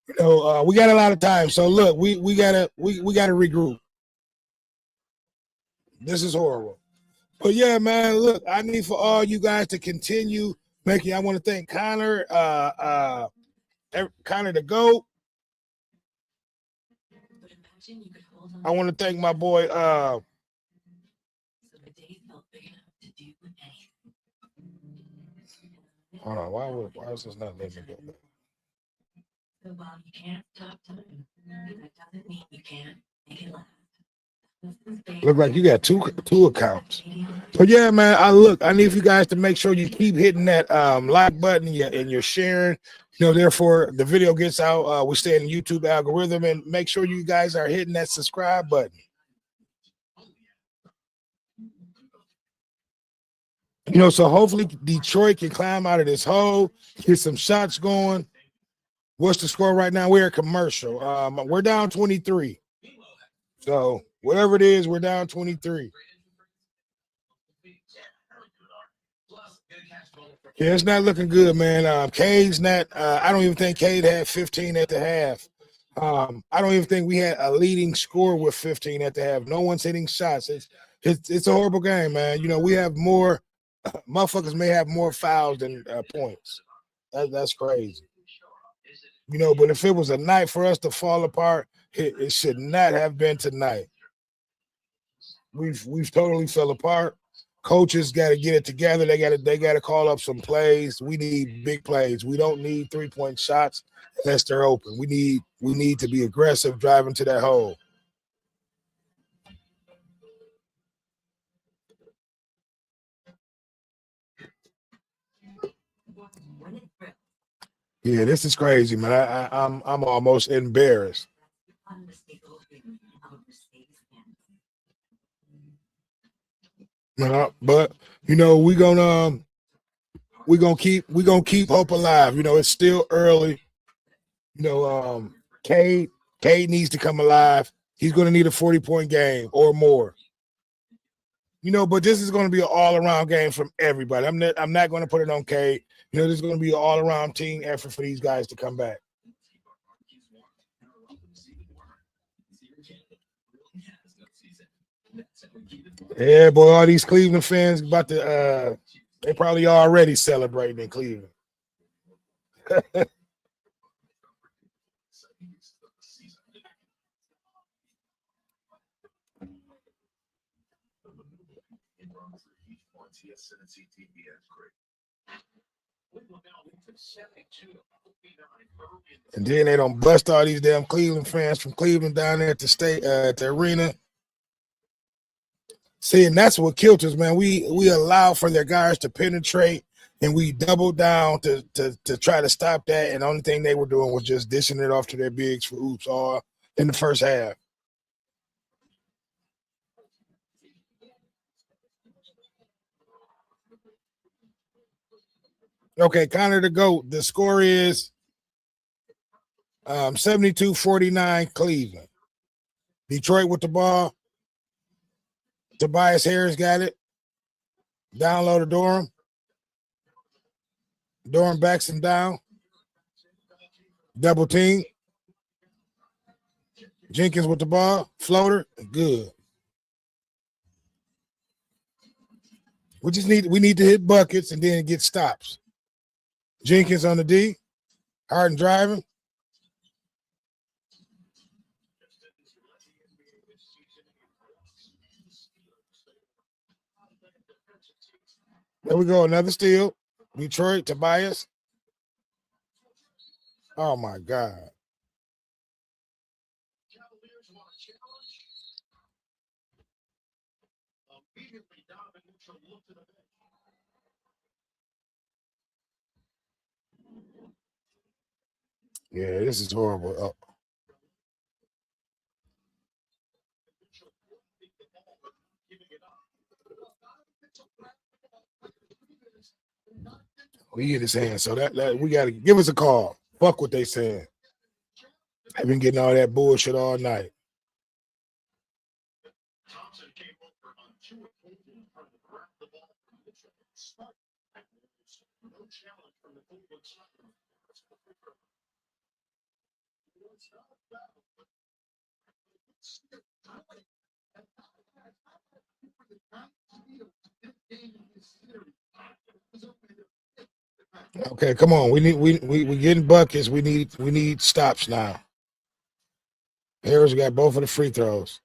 Speaker 1: we got a lot of time. So, look, we gotta regroup. This is horrible. But yeah, man, look, I need for all you guys to continue making. I want to thank Connor, Connor the GOAT. I want to thank my boy. Hold on, why is this not letting me go?
Speaker 5: So while you can't stop time, that doesn't mean you can't make it last.
Speaker 1: Look like you got two accounts. But yeah, man, I need you guys to make sure you keep hitting that like button and you're sharing. Therefore the video gets out. We stay in the YouTube algorithm, and make sure you guys are hitting that subscribe button. So hopefully Detroit can climb out of this hole, get some shots going. What's the score right now? We're at commercial. We're down 23. So Whatever it is, we're down 23. Yeah, it's not looking good, man. Cade's not. I don't even think Cade had 15 at the half. I don't even think we had a leading score with 15 at the half. No one's hitting shots. It's a horrible game, man. You know, we have more motherfuckers may have more fouls than points. That's crazy. You know, but if it was a night for us to fall apart, it should not have been tonight. We've totally fell apart. Coaches got to get it together. They got to call up some plays. We need big plays. We don't need 3-point shots unless they're open. We need to be aggressive driving to that hole. Yeah, this is crazy, man. I'm almost embarrassed. But you know, we're gonna keep hope alive. You know, it's still early. You know, Cade needs to come alive. He's gonna need a 40-point game or more. You know, but this is going to be an all-around game from everybody. I'm not going to put it on Cade. You know, this is going to be an all-around team effort for these guys to come back. Yeah, boy, all these Cleveland fans about to they probably already celebrating in Cleveland. And then they don't bust all these damn Cleveland fans from Cleveland down there at the state at the arena. See, and that's what killed us, man. We allow for their guys to penetrate, and we doubled down to try to stop that. And the only thing they were doing was just dishing it off to their bigs for oops all in the first half. Okay, Connor the GOAT. The score is 72-49 Cleveland. Detroit with the ball. Tobias Harris got it. Download to Durham. Durham backs him down. Double team. Jenkins with the ball. Floater. Good. We need to hit buckets and then get stops. Jenkins on the D. Harden driving. There we go. Another steal. Detroit, Tobias. Oh, my God. Yeah, this is horrible. Oh. We hit his hand, so that we got to give us a call. Fuck what they said. I've been getting all that bullshit all night. Okay, come on. We getting buckets. We need stops now. Harris got both of the free throws.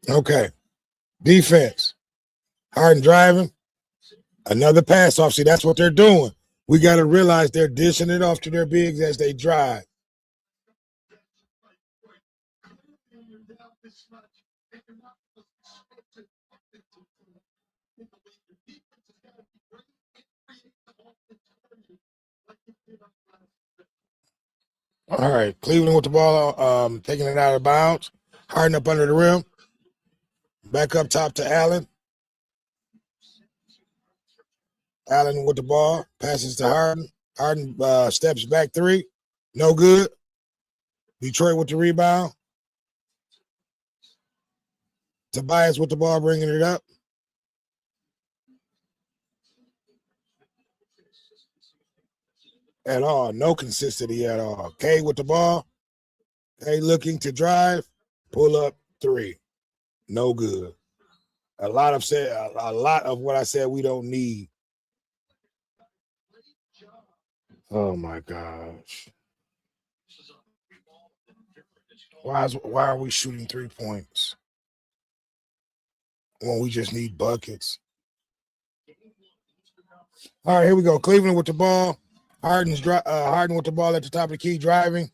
Speaker 1: Okay. Defense. Harden driving. Another pass off. See, that's what they're doing. We got to realize they're dishing it off to their bigs as they drive. All right, Cleveland with the ball, taking it out of bounds. Harden up under the rim. Back up top to Allen. Allen with the ball, passes to Harden. Harden steps back 3. No good. Detroit with the rebound. Tobias with the ball, bringing it up. At all. No consistency at all. K with the ball. K looking to drive. Pull up 3. No good. A lot of what I said we don't need. Oh my gosh. Why are we shooting 3 points when we just need buckets? All right, here we go. Cleveland with the ball. Harden with the ball at the top of the key, driving.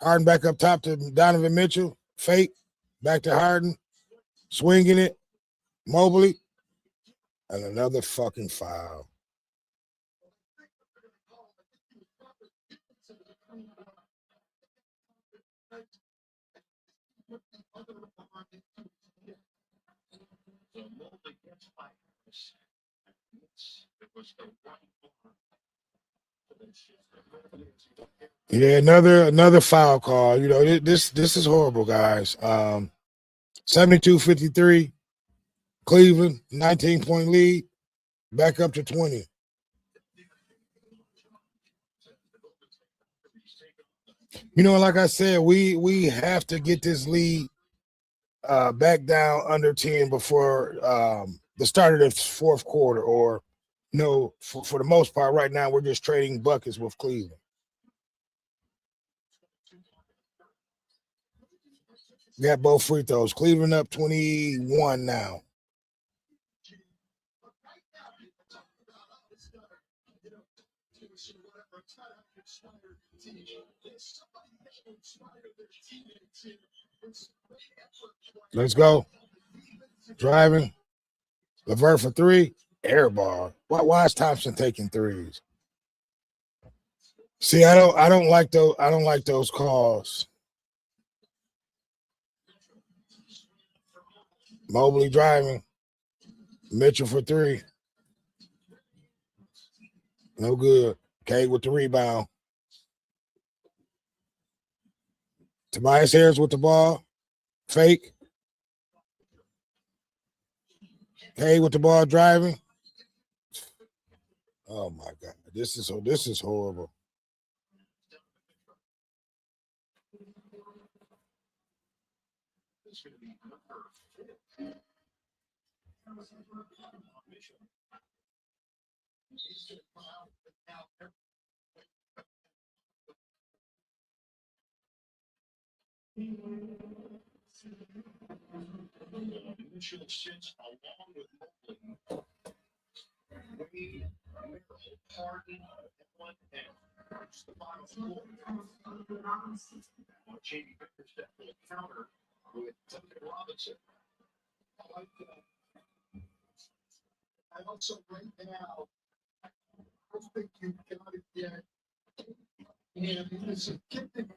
Speaker 1: Harden back up top to Donovan Mitchell. Fake. Back to Harden. Swinging it. Mobley. And another fucking foul. Yeah, another foul call. You know, this is horrible, guys. 72-53. Cleveland, 19-point lead. Back up to 20. You know, like I said, we have to get this lead back down under 10 before the start of the fourth quarter, or no, for the most part, right now we're just trading buckets with Cleveland. We got both free throws. Cleveland up 21 now. Let's go. Driving. LeVert for 3. Air ball. Why is Thompson taking 3s? See, I don't like those. I don't like those calls. Mobley driving. Mitchell for 3. No good. K with the rebound. Tobias Harris with the ball. Fake. K with the ball driving. Oh my God. This is horrible.
Speaker 3: I also right now, I don't think you got it yet. And it's a given.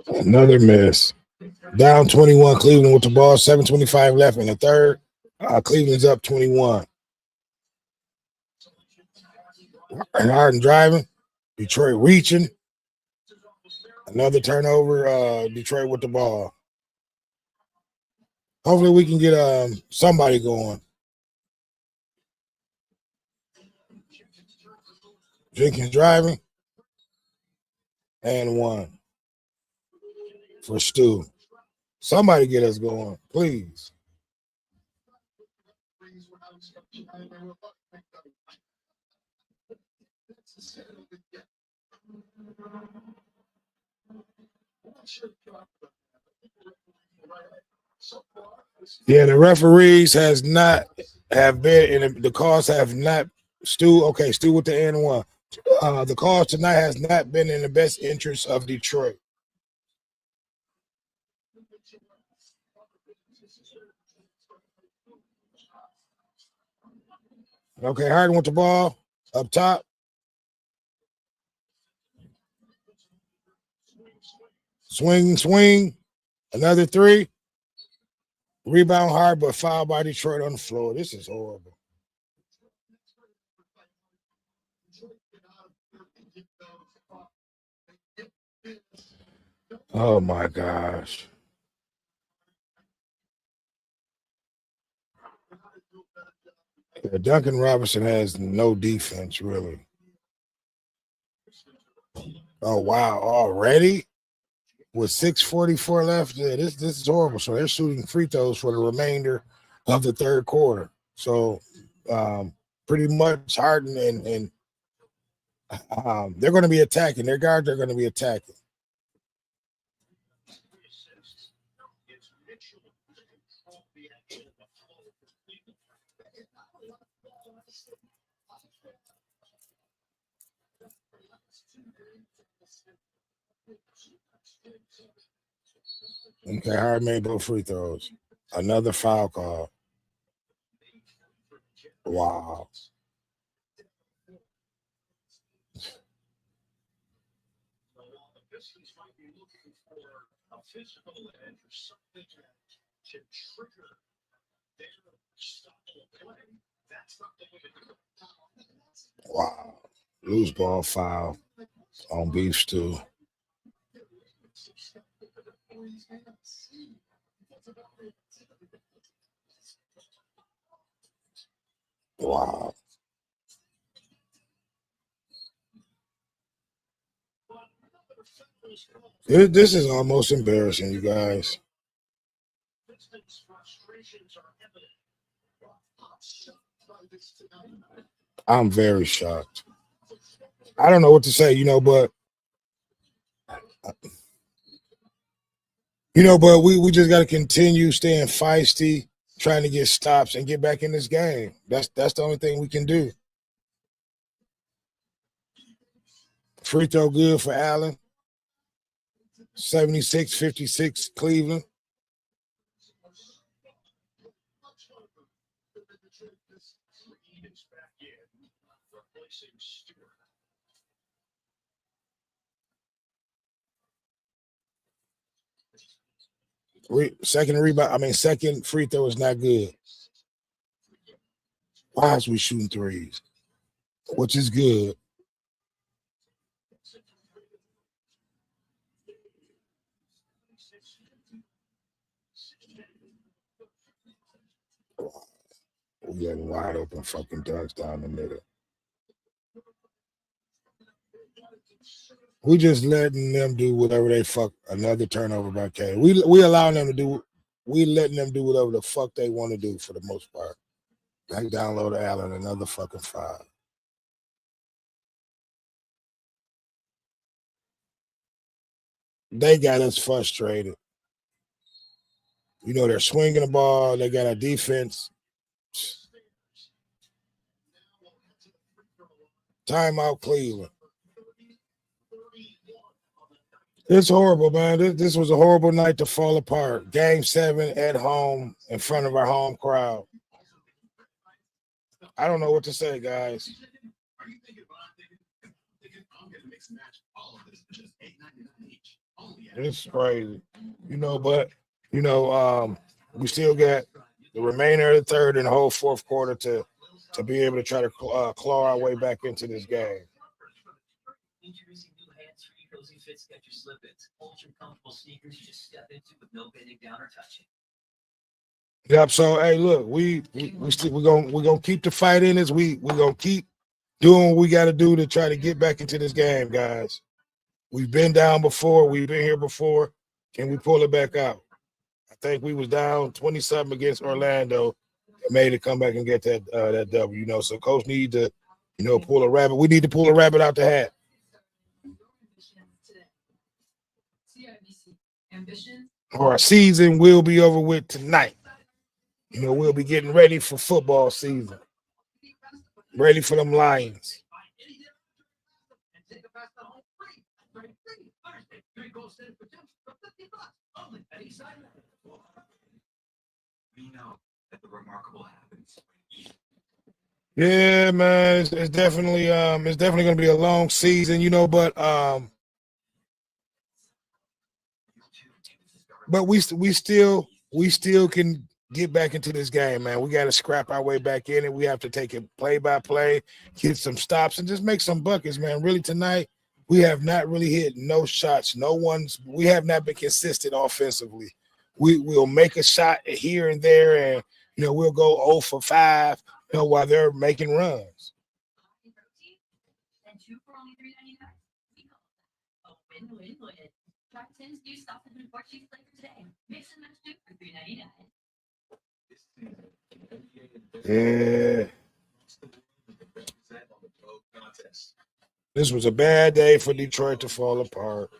Speaker 1: Another miss. Down 21. Cleveland with the ball. 7:25 left in the third. Cleveland's up 21. Harden driving. Detroit reaching. Another turnover. Detroit with the ball. Hopefully we can get somebody going. Jenkins driving. And 1 for Stu. Somebody get us going, please. Yeah, the referees have been, and the calls have not. Stu with the N1. The calls tonight has not been in the best interest of Detroit. Okay, Harden with the ball up top. Swing. Another three. Rebound hard, but foul by Detroit on the floor. This is horrible. Oh my gosh. Yeah, Duncan Robinson has no defense, really. Oh wow, already? With 6:44 left. Yeah, this is horrible. So they're shooting free throws for the remainder of the third quarter. So pretty much Harden and they're going to be attacking. Their guards are going to be attacking. Okay, Harden made both free throws. Another foul call. Wow. Wow. Loose ball foul on beef stew. Wow. This is almost embarrassing, you guys. I'm very shocked. I don't know what to say, but we just got to continue staying feisty, trying to get stops and get back in this game. That's the only thing we can do. Free throw good for Allen. 76-56 Cleveland. Second free throw is not good. Why is we shooting threes? Which is good. We getting wide open fucking dunks down the middle. We just letting them do whatever they fuck. Another turnover by K. We allowing them to do. We letting them do whatever the fuck they want to do for the most part. Back down low to Allen, another fucking foul. They got us frustrated. They're swinging the ball. They got our defense. Timeout, Cleveland. It's horrible, man. This was a horrible night to fall apart. Game 7 at home in front of our home crowd. I don't know what to say, guys. It's crazy. We still got the remainder of the third and the whole fourth quarter to be able to try to claw our way back into this game.
Speaker 11: Introducing new hands-free cozy fit Skechers slip-ins. Ultra comfortable sneakers you just step into with no bending down or touching.
Speaker 1: Yep. So hey, look, we're gonna keep the fight in us. We're gonna keep doing what we got to do to try to get back into this game, guys. We've been down before. We've been here before. Can we pull it back out? I think we was down 20-something against Orlando and made it come back and get that W. So coach need to, pull a rabbit. We need to pull a rabbit out the hat. Our season will be over with tonight. We'll be getting ready for football season. Ready for them Lions.
Speaker 11: We know that the remarkable happens.
Speaker 1: Yeah, man, it's definitely going to be a long season, but but we still can get back into this game, man. We got to scrap our way back in it. We have to take it play by play, get some stops, and just make some buckets, man. Really tonight, we have not really hit no shots. We have not been consistent offensively. We'll make a shot here and there, and we'll go 0 for 5, while they're making runs.
Speaker 5: And 2 for only $3.99. A win-win-win. Try Tim's new sausage and Portuguese flavor today. Mix and match 2 for $3.99.
Speaker 1: Yeah. This was a bad day for Detroit to fall apart.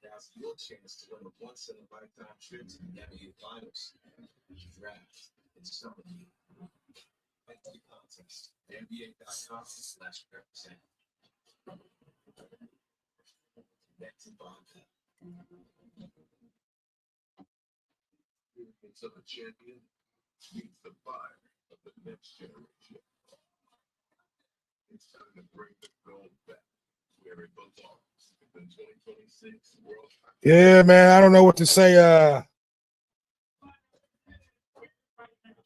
Speaker 10: That's your chance to win a once-in-a-lifetime trip to the NBA Finals. Draft in summer. Enter the contest. NBA.com/represent. That's Bonka. Until the champion meets the fire of the next generation. It's time to bring the gold back where it belongs. The 2026 World Cup.
Speaker 1: Yeah, man. I don't know what to say.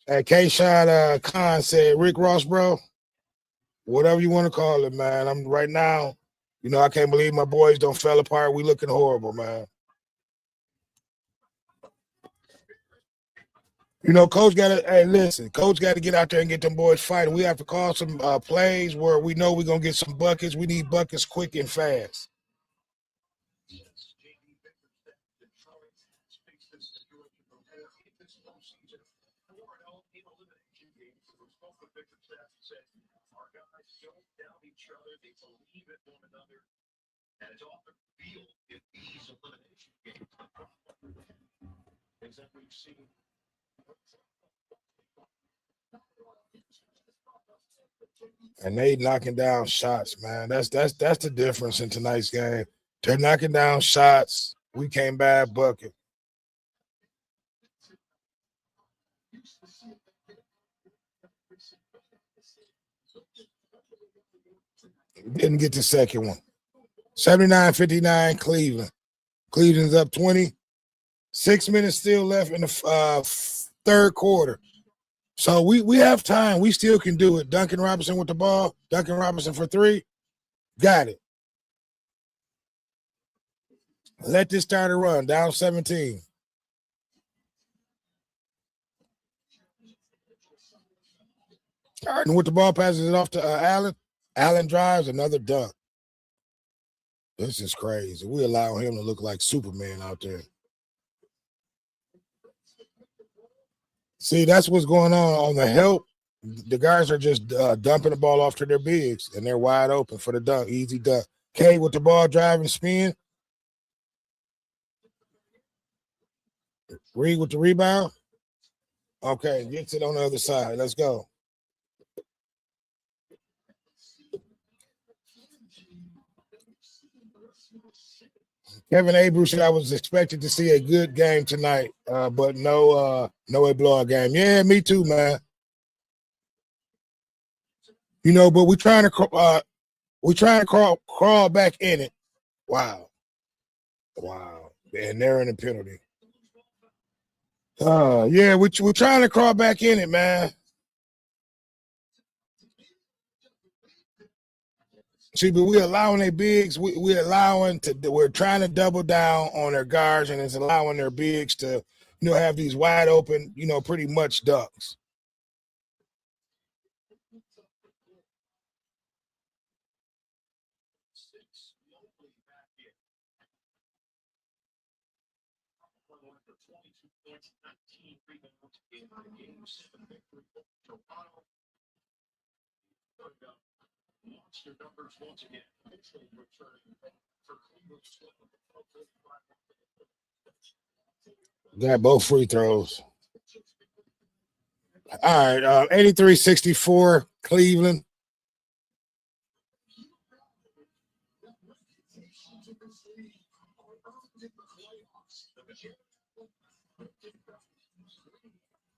Speaker 1: Kayshawn Khan said, Rick Ross, bro, whatever you want to call it, man. I'm right now, I can't believe my boys don't fell apart. We looking horrible, man. Coach got to get out there and get them boys fighting. We have to call some plays where we know we're going to get some buckets. We need buckets quick and fast.
Speaker 2: They believe in one another, and it's off the field in these elimination games. Things that we've seen.
Speaker 1: And they knocking down shots, man. That's the difference in tonight's game. They're knocking down shots. We came back bucket. Didn't get the second one. 79-59 Cleveland. Cleveland's up 20. 6 minutes still left in the third quarter. So we have time. We still can do it. Duncan Robinson with the ball. Duncan Robinson for 3. Got it. Let this starter run. Down 17. Harden with the ball, passes it off to Allen. Allen drives, another dunk. This is crazy. We allow him to look like Superman out there. See, that's what's going on the help. The guys are just dumping the ball off to their bigs, and they're wide open for the dunk. Easy dunk. K with the ball, driving, spin. Reed with the rebound. Okay, gets it on the other side. Let's go. Kevin Abreu said I was expected to see a good game tonight, but no a blowout game. Yeah, me too, man. But we're trying to crawl back in it. Wow. And they're in a penalty. Yeah, we're trying to crawl back in it, man. See, but we're allowing their bigs. We're trying to double down on their guards, and it's allowing their bigs to, have these wide open, pretty much dunks.
Speaker 2: Monster numbers once again.
Speaker 1: Got both free throws. All right, 83-64 Cleveland.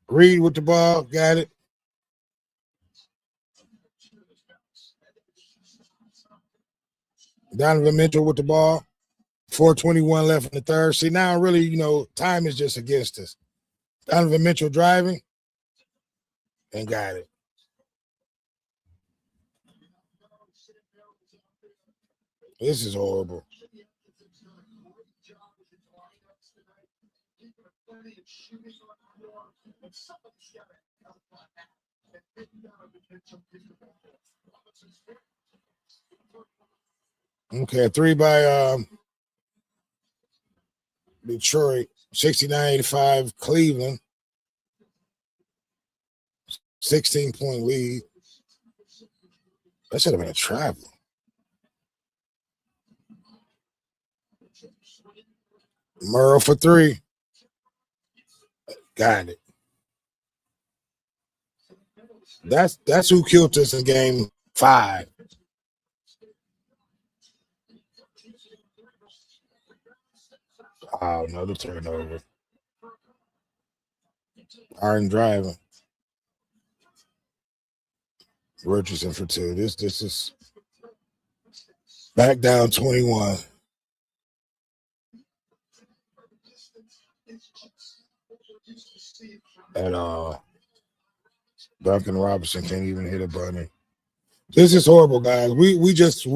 Speaker 1: Reed with the ball, got it. Donovan Mitchell with the ball. 4:21 left in the third. See, now really, you know, time is just against us. Donovan Mitchell driving and got it. This is horrible. Okay, 3 by Detroit, 69-85 Cleveland, 16-point lead. That should have been a travel. Murrow for 3. Got it. That's who killed us in game 5. Oh, another turnover. Harden driving. Richardson for 2. This is back down 21. And Duncan Robinson can't even hit a bunny. This is horrible, guys. We just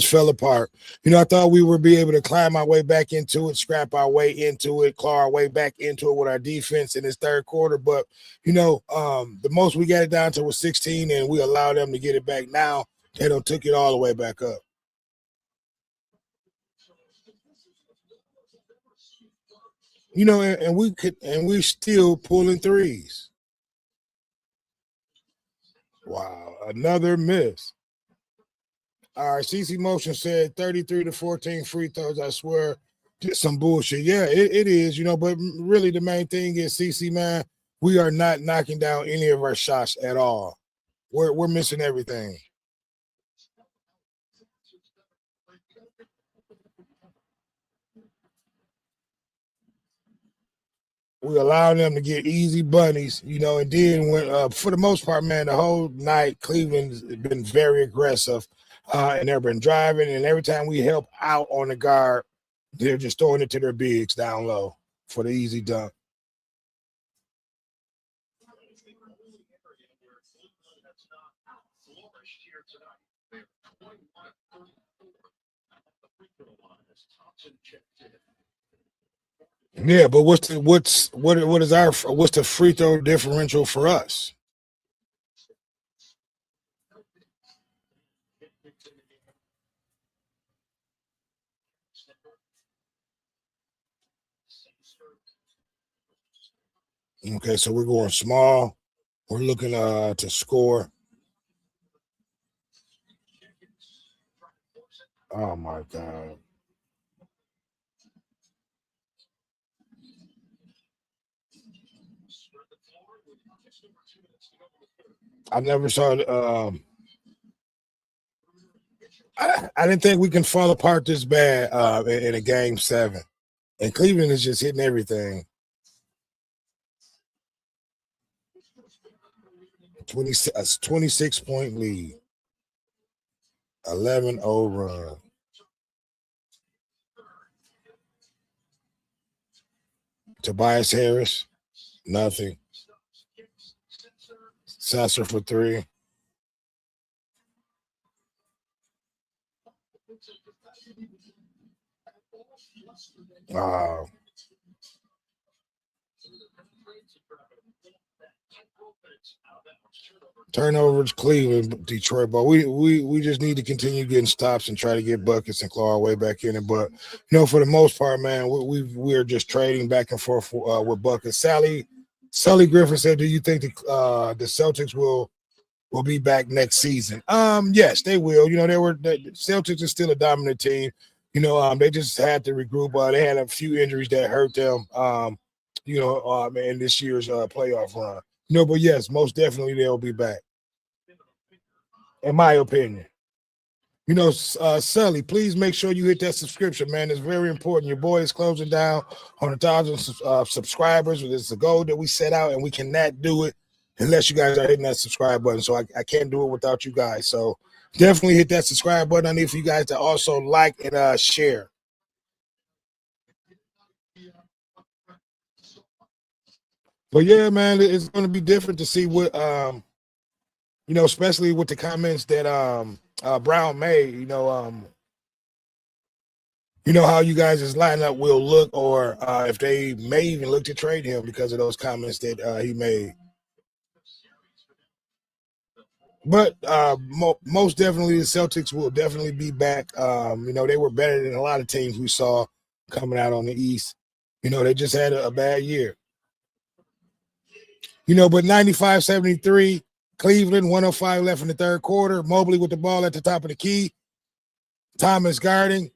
Speaker 1: fell apart. You know, I thought we would be able to climb our way back into it, scrap our way into it, claw our way back into it with our defense in this third quarter. But you know, the most we got it down to was 16, and we allowed them to get it back. Now they don't took it all the way back up. You know, and we still pulling threes. Wow, another miss. All right, CC Motion said 33 to 14 free throws. I swear, just some bullshit. Yeah, it is, you know, but really the main thing is, CC, man, we are not knocking down any of our shots at all. We're missing everything. We allow them to get easy bunnies, you know, and then when for the most part, man, the whole night Cleveland's been very aggressive, and they've been driving, and every time we help out on the guard, they're just throwing it to their bigs down low for the easy dunk. Yeah, but what's the free throw differential for us? Okay, so we're going small. We're looking to score. Oh my God. I never saw I didn't think we can fall apart this bad in a game 7. And Cleveland is just hitting everything. 26-point lead. 11-0 run. Tobias Harris, nothing. Sasser for 3. Wow. Turnovers, Cleveland, Detroit, but we just need to continue getting stops and try to get buckets and claw our way back in it. But you know, for the most part, man, we're just trading back and forth with buckets. Sully Griffin said, "Do you think the Celtics will be back next season?" Yes, they will. You know, the Celtics are still a dominant team. You know, they just had to regroup. They had a few injuries that hurt them. You know, in this year's playoff run. You know, but yes, most definitely they'll be back. In my opinion. You know, Sully, please make sure you hit that subscription, man. It's very important. Your boy is closing down on 1,000 subscribers. It's a goal that we set out, and we cannot do it unless you guys are hitting that subscribe button. So I can't do it without you guys. So definitely hit that subscribe button. I need for you guys to also like and share. But yeah, man, it's going to be different to see what especially with the comments that Brown made. How you guys' lineup will look, or if they may even look to trade him because of those comments that he made. But most definitely, the Celtics will definitely be back. They were better than a lot of teams we saw coming out on the East. They just had a bad year. But 95-73, Cleveland, 105 left in the third quarter. Mobley with the ball at the top of the key. Thomas guarding.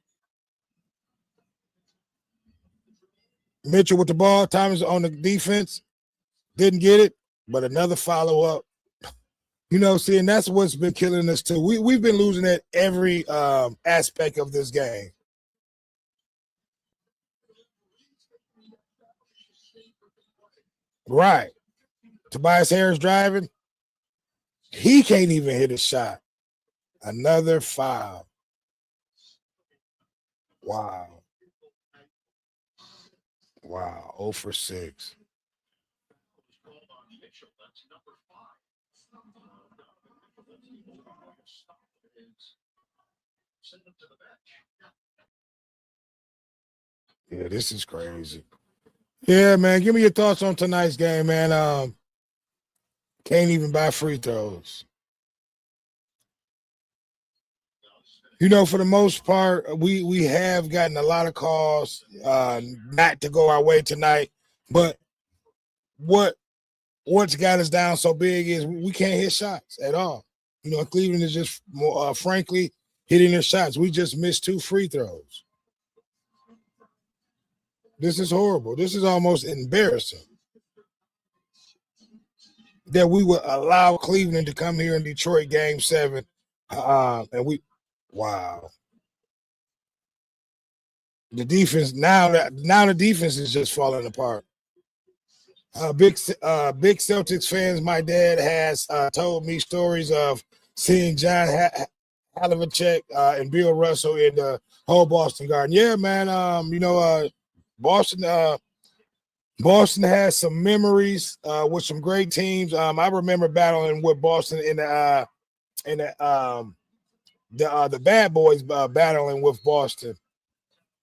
Speaker 1: Mitchell with the ball. Thomas on the defense. Didn't get it, but another follow-up. And that's what's been killing us too. We've been losing at every aspect of this game. Right. Tobias Harris driving. He can't even hit a shot. Another foul. Wow. 0 for 6. Yeah, this is crazy. Yeah, man. Give me your thoughts on tonight's game, man. Can't even buy free throws. For the most part, we have gotten a lot of calls not to go our way tonight. But what's got us down so big is we can't hit shots at all. Cleveland is just more, frankly, hitting their shots. We just missed 2 free throws. This is horrible. This is almost embarrassing that we would allow Cleveland to come here in Detroit Game 7. Wow. The defense, now the defense is just falling apart. Big Celtics fans, my dad has told me stories of seeing John Havlicek and Bill Russell in the whole Boston Garden. Yeah, man. Boston has some memories with some great teams. I remember battling with Boston in the Bad Boys battling with Boston.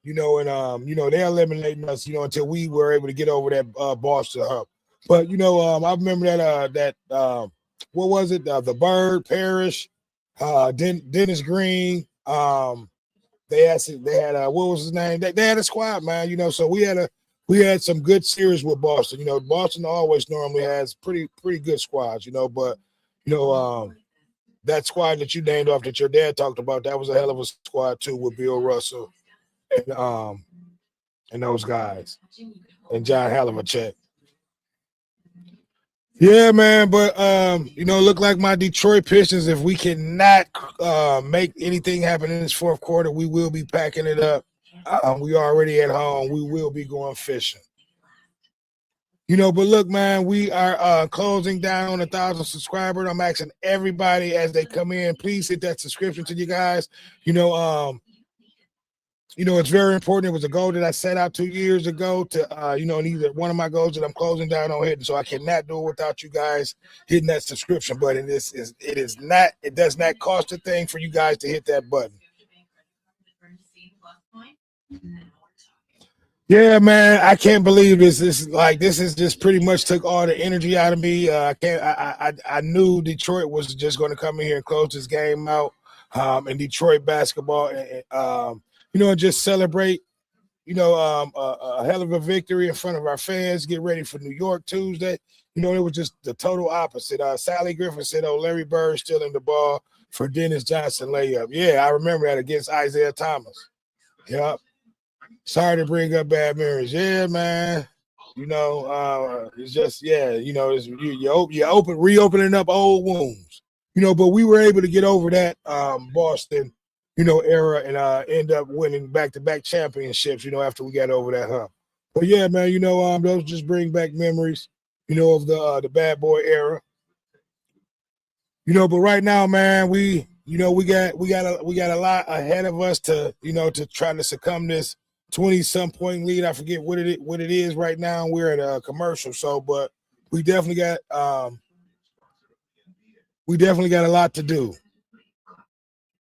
Speaker 1: They eliminating us, until we were able to get over that Boston hump. But I remember that what was it? The Bird, Parrish, Dennis Green. They had what was his name? They had a squad, man. So we had some good series with Boston. Boston always normally has pretty good squads, but that squad that you named off that your dad talked about, that was a hell of a squad too, with Bill Russell and those guys and John Havlicek. Yeah, man, but look like my Detroit Pistons, if we cannot make anything happen in this fourth quarter, we will be packing it up. We already at home. We will be going fishing. But look, man, we are closing down on 1,000 subscribers. I'm asking everybody as they come in, please hit that subscription to you guys. It's very important. It was a goal that I set out 2 years ago to, and either one of my goals that I'm closing down on hitting. So I cannot do it without you guys hitting that subscription button. It does not cost a thing for you guys to hit that button. Yeah, man, I can't believe this. This is just pretty much took all the energy out of me. I knew Detroit was just going to come in here and close this game out. In Detroit basketball, and just celebrate, a hell of a victory in front of our fans. Get ready for New York Tuesday. It was just the total opposite. Sally Griffin said, Larry Bird stealing the ball for Dennis Johnson layup. Yeah, I remember that against Isaiah Thomas. Yep. Sorry to bring up bad memories. Yeah, man. It's just, you're reopening up old wounds. But we were able to get over that Boston, era and end up winning back-to-back championships, after we got over that hump. But yeah, man, those just bring back memories, of the bad boy era. But right now, man, we got a lot ahead of us to try to succumb this 20-some point lead. I forget what it is right now. We're at a commercial, but we definitely got a lot to do.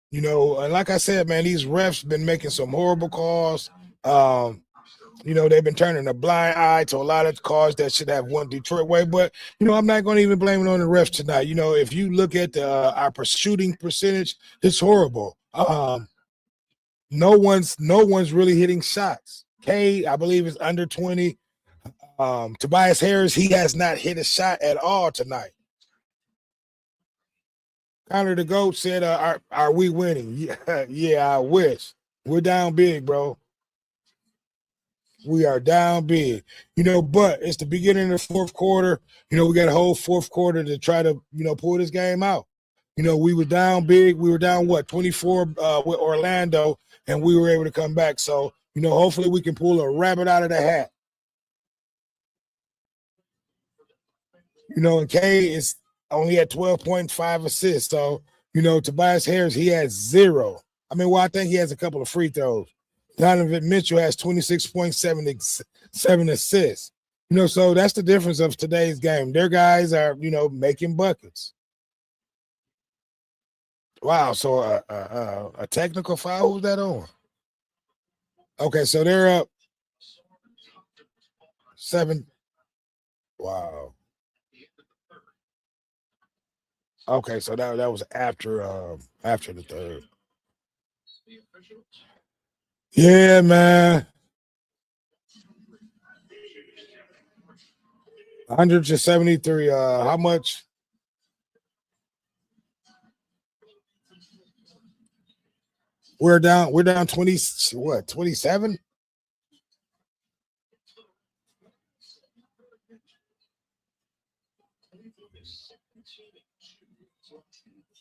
Speaker 1: You know, and like I said, man, these refs been making some horrible calls. You know, they've been turning a blind eye to a lot of calls that should have won Detroit way. But, you know, I'm not going to even blame it on the refs tonight. You know, if you look at our shooting percentage, it's horrible. No one's really hitting shots. K, I believe, is under 20. Tobias Harris, he has not hit a shot at all tonight. Connor the GOAT said, are we winning? Yeah, I wish. We're down big, bro. We are down big. You know, but it's the beginning of the fourth quarter. You know, we got a whole fourth quarter to try to, you know, pull this game out. You know, we were down big. We were down, 24 with Orlando, and we were able to come back. So, you know, hopefully we can pull a rabbit out of the hat. You know, and K is only at 12.5 assists. So, you know, Tobias Harris, he has 0. I mean, well, I think he has a couple of free throws. Donovan Mitchell has 26.7 assists. You know, so that's the difference of today's game. Their guys are, you know, making buckets. Wow, so a technical foul, who's that on? Okay, so they're up 7. Wow. Okay, so that was after the third. Yeah, man. 173. How much? We're down 20, 27?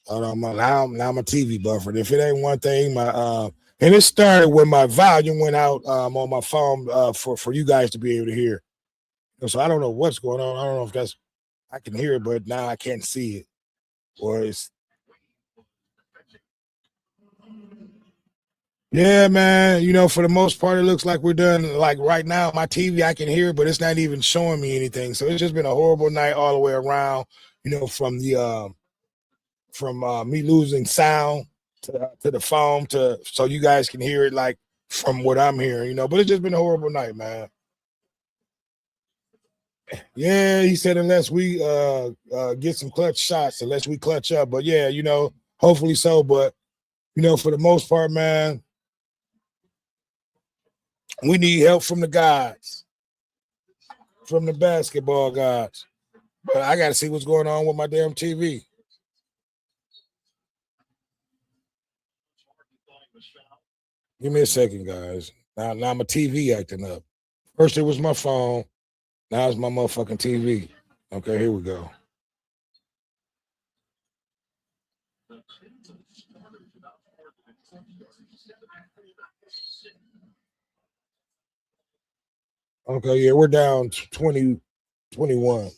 Speaker 1: Hold on, now I'm a TV buffer. If it ain't one thing, my and it started when my volume went out on my phone for you guys to be able to hear. So I don't know what's going on. I don't know if that's I can hear it, but now I can't see it. Or it's yeah, man. You know, for the most part, it looks like we're done. Like right now, my TV, I can hear it, but it's not even showing me anything. So it's just been a horrible night all the way around. You know, from the from me losing sound to the phone so you guys can hear it like from what I'm hearing, you know. But it's just been a horrible night, man. Yeah, he said unless we get some clutch shots, unless we clutch up. But yeah, you know, hopefully so. But you know, for the most part, man, we need help from the guys, from the basketball guys. But I got to see what's going on with my damn TV. Give me a second, guys. Now my TV acting up. First it was my phone. Now it's my motherfucking TV. Okay, here we go. Okay, yeah, we're down 20, 21.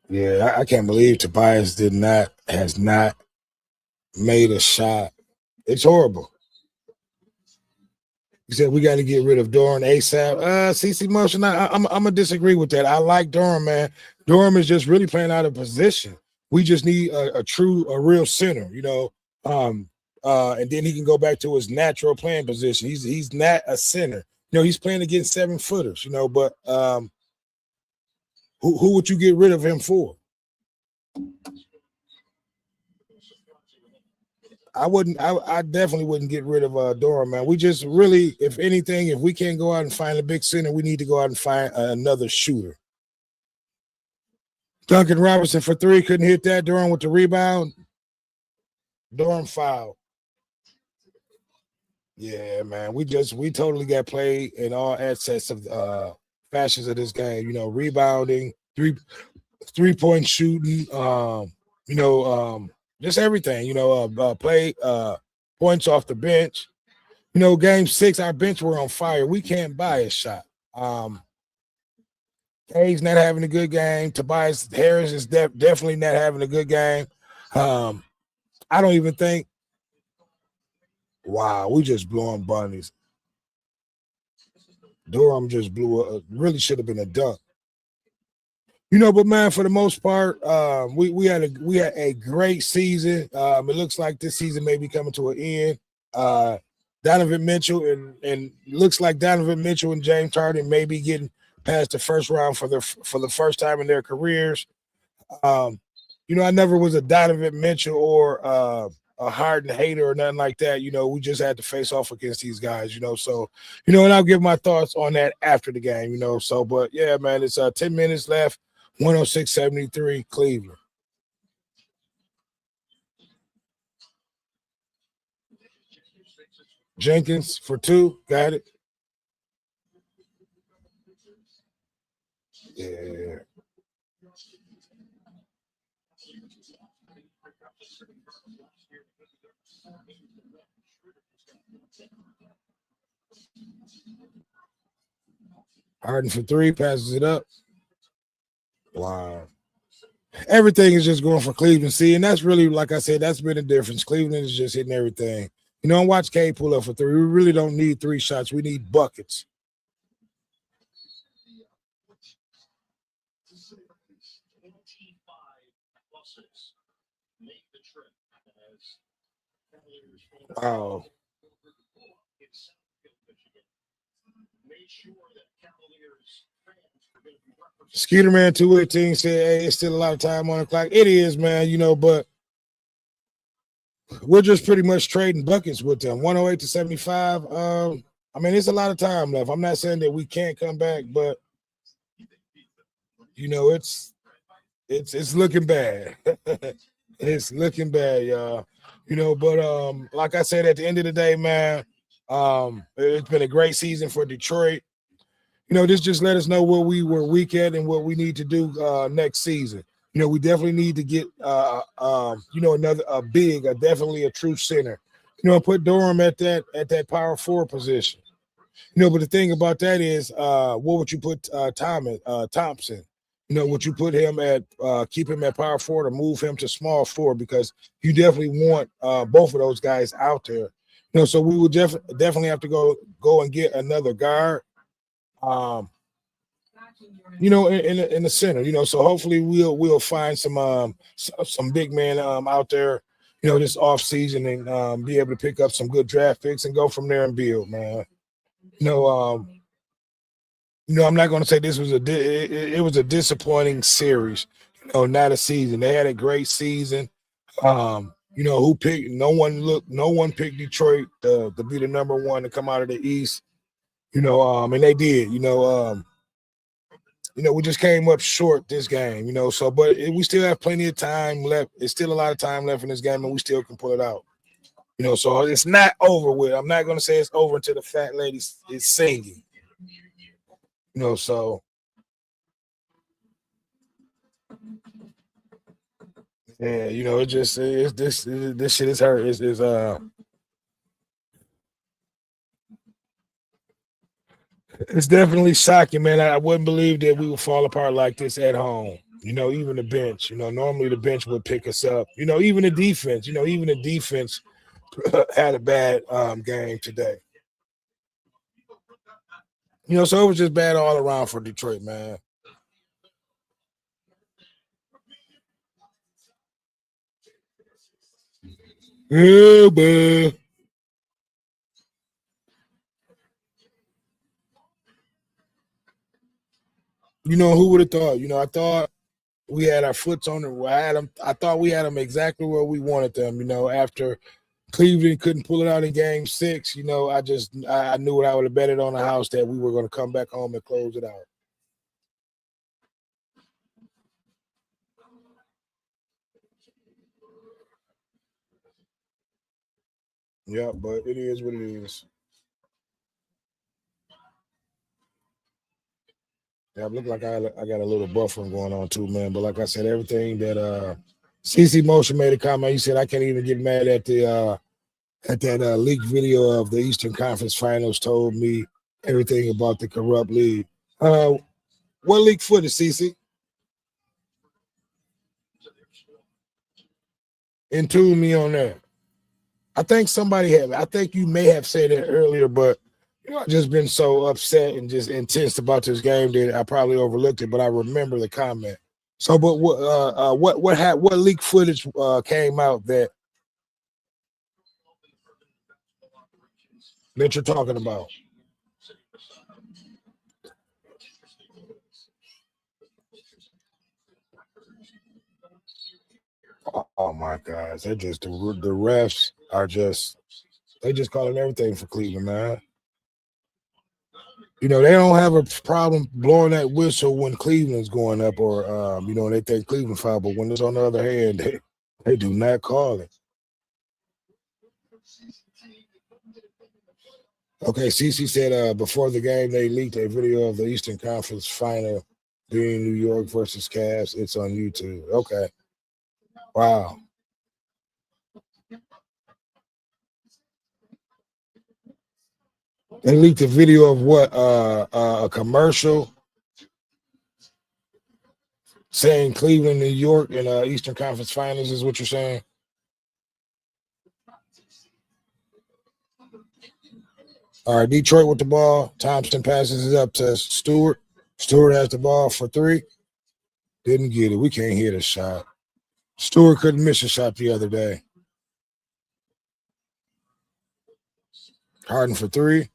Speaker 1: Yeah, I can't believe Tobias has not made a shot. It's horrible. He said we got to get rid of Durham ASAP. CC Motion, I'm gonna disagree with that. I like Durham, man. Durham is just really playing out of position. We just need a real center, you know. And then he can go back to his natural playing position. He's not a center. You know, he's playing against 7-footers, you know, but who would you get rid of him for? I definitely wouldn't get rid of Durham, man. We just really, if anything, if we can't go out and find a big center, we need to go out and find another shooter. Duncan Robinson for 3, couldn't hit that. Durham with the rebound. Durham foul. Yeah, man. We totally got played in all aspects of fashions of this game. You know, rebounding, three-point shooting, you know, just everything, you know, play points off the bench. You know, game 6, our bench were on fire. We can't buy a shot. Hayes not having a good game. Tobias Harris is definitely not having a good game. I don't even think. Wow, we just blowing bunnies. Durham just blew really should have been a dunk. But man, for the most part, we had a great season. It looks like this season may be coming to an end. Donovan Mitchell and looks like Donovan Mitchell and James Harden may be getting past the first round for the first time in their careers. I never was a Donovan Mitchell or a Harden hater or nothing like that. We just had to face off against these guys. So and I'll give my thoughts on that after the game. So but yeah, man, it's 10 minutes left. 106-73 Cleveland. Jenkins for 2. Got it. Yeah. Harden for 3, passes it up. Wow. Everything is just going for Cleveland. See, and that's really, like I said, that's been the difference. Cleveland is just hitting everything. And watch Cade pull up for 3. We really don't need 3 shots. We need buckets. Wow. Skeeter Man 218 said, hey, it's still a lot of time on the clock. It is, man, but we're just pretty much trading buckets with them. 108-75. It's a lot of time left. I'm not saying that we can't come back, but it's looking bad. It's looking bad, y'all. But like I said, at the end of the day, man, it's been a great season for Detroit. This just let us know where we were weak at and what we need to do next season. We definitely need to get another definitely a true center. Put Durham at that power forward position. But the thing about that is, what would you put Thompson? Would you put him at keep him at power forward or move him to small forward, because you definitely want both of those guys out there. So we would definitely have to go and get another guard. In the center, so hopefully we'll find some big men out there, this off season and be able to pick up some good draft picks and go from there and build, man. I'm not going to say this was it was a disappointing series, not a season. They had a great season. Who picked? No one picked Detroit to be the number 1 to come out of the East. And they did. We just came up short this game, so but we still have plenty of time left. It's still a lot of time left in this game, and we still can pull it out. So it's not over with. I'm not going to say it's over until the fat lady is singing. So yeah, it just this shit is hurt. It's definitely shocking, man. I wouldn't believe that we would fall apart like this at home. Even the bench. Normally the bench would pick us up. Even the defense. Even the defense had a bad game today. So it was just bad all around for Detroit, man. Yeah, man. Who would have thought? I thought we had our foots on it. I thought we had them exactly where we wanted them. After Cleveland couldn't pull it out in Game 6, I knew what I would have betted on the house that we were going to come back home and close it out. Yeah, but it is what it is. Yeah, I look like I got a little buffering going on too, man. But like I said, everything that CC Motion made a comment. He said I can't even get mad at that leaked video of the Eastern Conference Finals. Told me everything about the corrupt league. What leaked footage, CC? Intune me on that. I think somebody had. I think you may have said it earlier, but I've just been so upset and just intense about this game that I probably overlooked it. But I remember the comment. So, but what leaked footage came out that you're talking about? Oh my gosh, they just the refs are just they just calling everything for Cleveland, man. They don't have a problem blowing that whistle when Cleveland's going up, or they think Cleveland foul, but when it's on the other hand, they do not call it. Okay, CC said before the game they leaked a video of the Eastern Conference final being New York versus Cavs. It's on YouTube. Okay. Wow. They leaked a video of what? A commercial saying Cleveland, New York, in Eastern Conference Finals is what you're saying? All right, Detroit with the ball. Thompson passes it up to Stewart. Stewart has the ball for three. Didn't get it. We can't hit a shot. Stewart couldn't miss a shot the other day. Harden for three.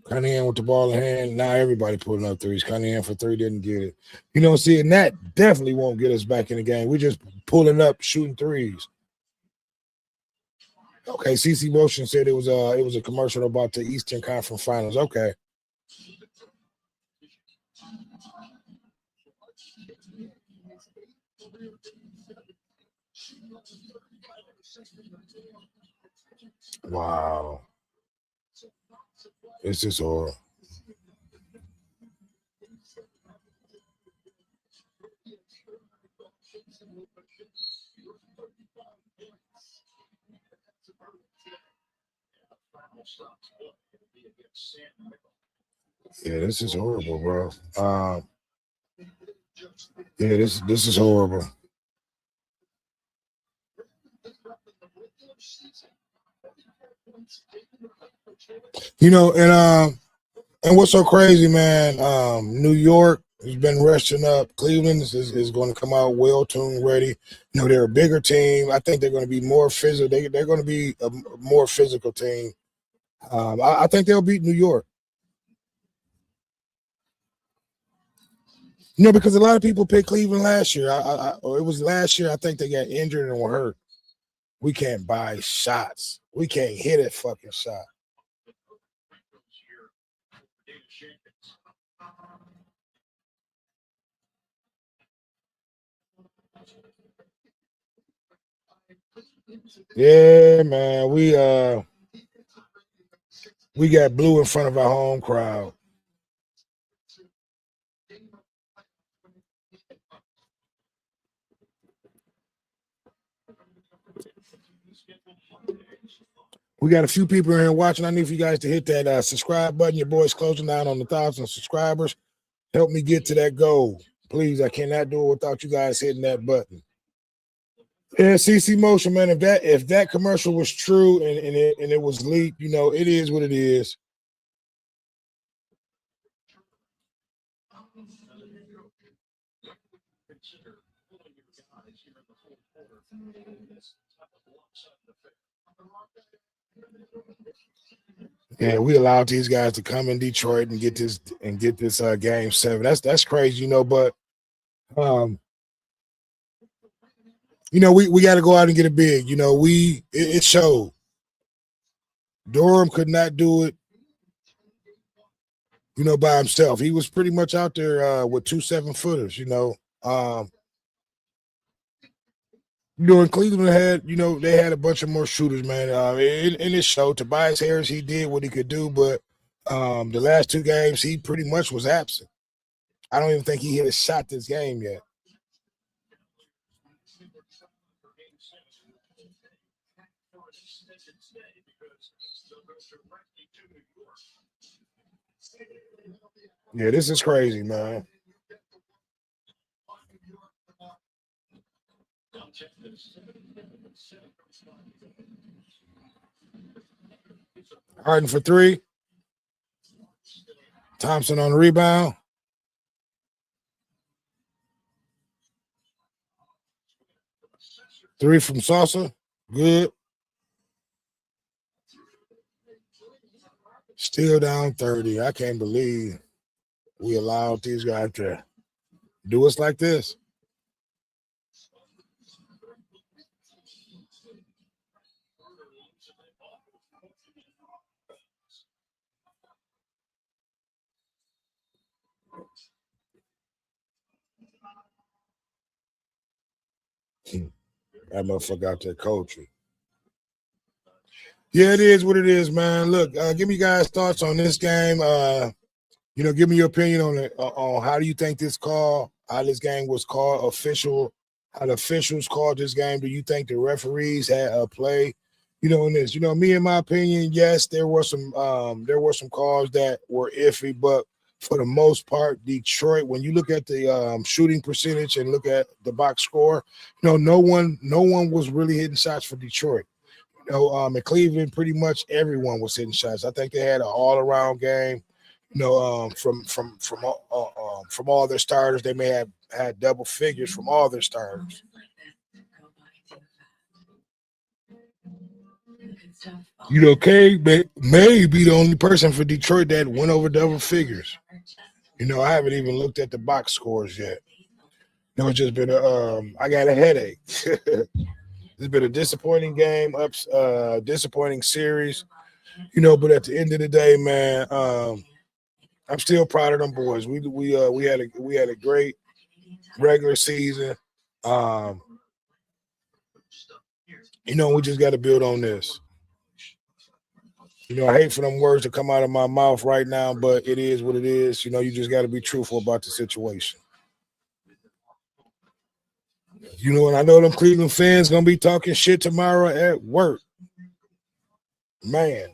Speaker 1: Cunningham with the ball in hand. Now everybody pulling up threes. Cunningham for three, didn't get it. And that definitely won't get us back in the game. We're just pulling up, shooting threes. Okay, CC Motion said it was a commercial about the Eastern Conference Finals. Okay. Wow. It's just horrible. Yeah, this is horrible, bro. Yeah, this is horrible. And what's so crazy, man? New York has been resting up. Cleveland is going to come out well-tuned, ready. They're a bigger team. I think they're going to be more physical. They're going to be a more physical team. I think they'll beat New York. Because a lot of people picked Cleveland last year. Or it was last year. I think they got injured and were hurt. We can't buy shots. We can't hit a fucking shot. Yeah, man. We got blue in front of our home crowd. We got a few people in here watching. I need for you guys to hit that subscribe button. Your boy's closing down on 1,000 subscribers. Help me get to that goal. Please, I cannot do it without you guys hitting that button. Yeah, CC Motion, man. If that commercial was true and it was leaked, it is what it is. Yeah, we allowed these guys to come in Detroit and get this game 7. That's crazy, but we got to go out and get a big. It showed. Durham could not do it, by himself. He was pretty much out there with 2 7-footers, in Cleveland had, they had a bunch of more shooters, man. In this show, Tobias Harris, he did what he could do, but the last 2 games, he pretty much was absent. I don't even think he hit a shot this game yet. Yeah, this is crazy, man. Harden for three. Thompson on the rebound. Three from Salsa. Good. Still down 30. I can't believe we allowed these guys to do us like this. That motherfucker out there coaching. Yeah, it is what it is, man. Look, give me guys' thoughts on this game. Give me your opinion on it. On how do you think how this game was called, how the officials called this game? Do you think the referees had a play? In this, me in my opinion, yes, there were some calls that were iffy, but for the most part, Detroit. When you look at the shooting percentage and look at the box score, no one was really hitting shots for Detroit. In Cleveland, pretty much everyone was hitting shots. I think they had an all-around game. From all their starters, they may have had double figures from all their starters. K may be the only person for Detroit that went over double figures. I haven't even looked at the box scores yet. It's just been I got a headache. It's been a disappointing game, disappointing series. But at the end of the day, man, I'm still proud of them boys. We had a great regular season. We just got to build on this. I hate for them words to come out of my mouth right now, but it is what it is. You just got to be truthful about the situation. And I know them Cleveland fans gonna be talking shit tomorrow at work. Man.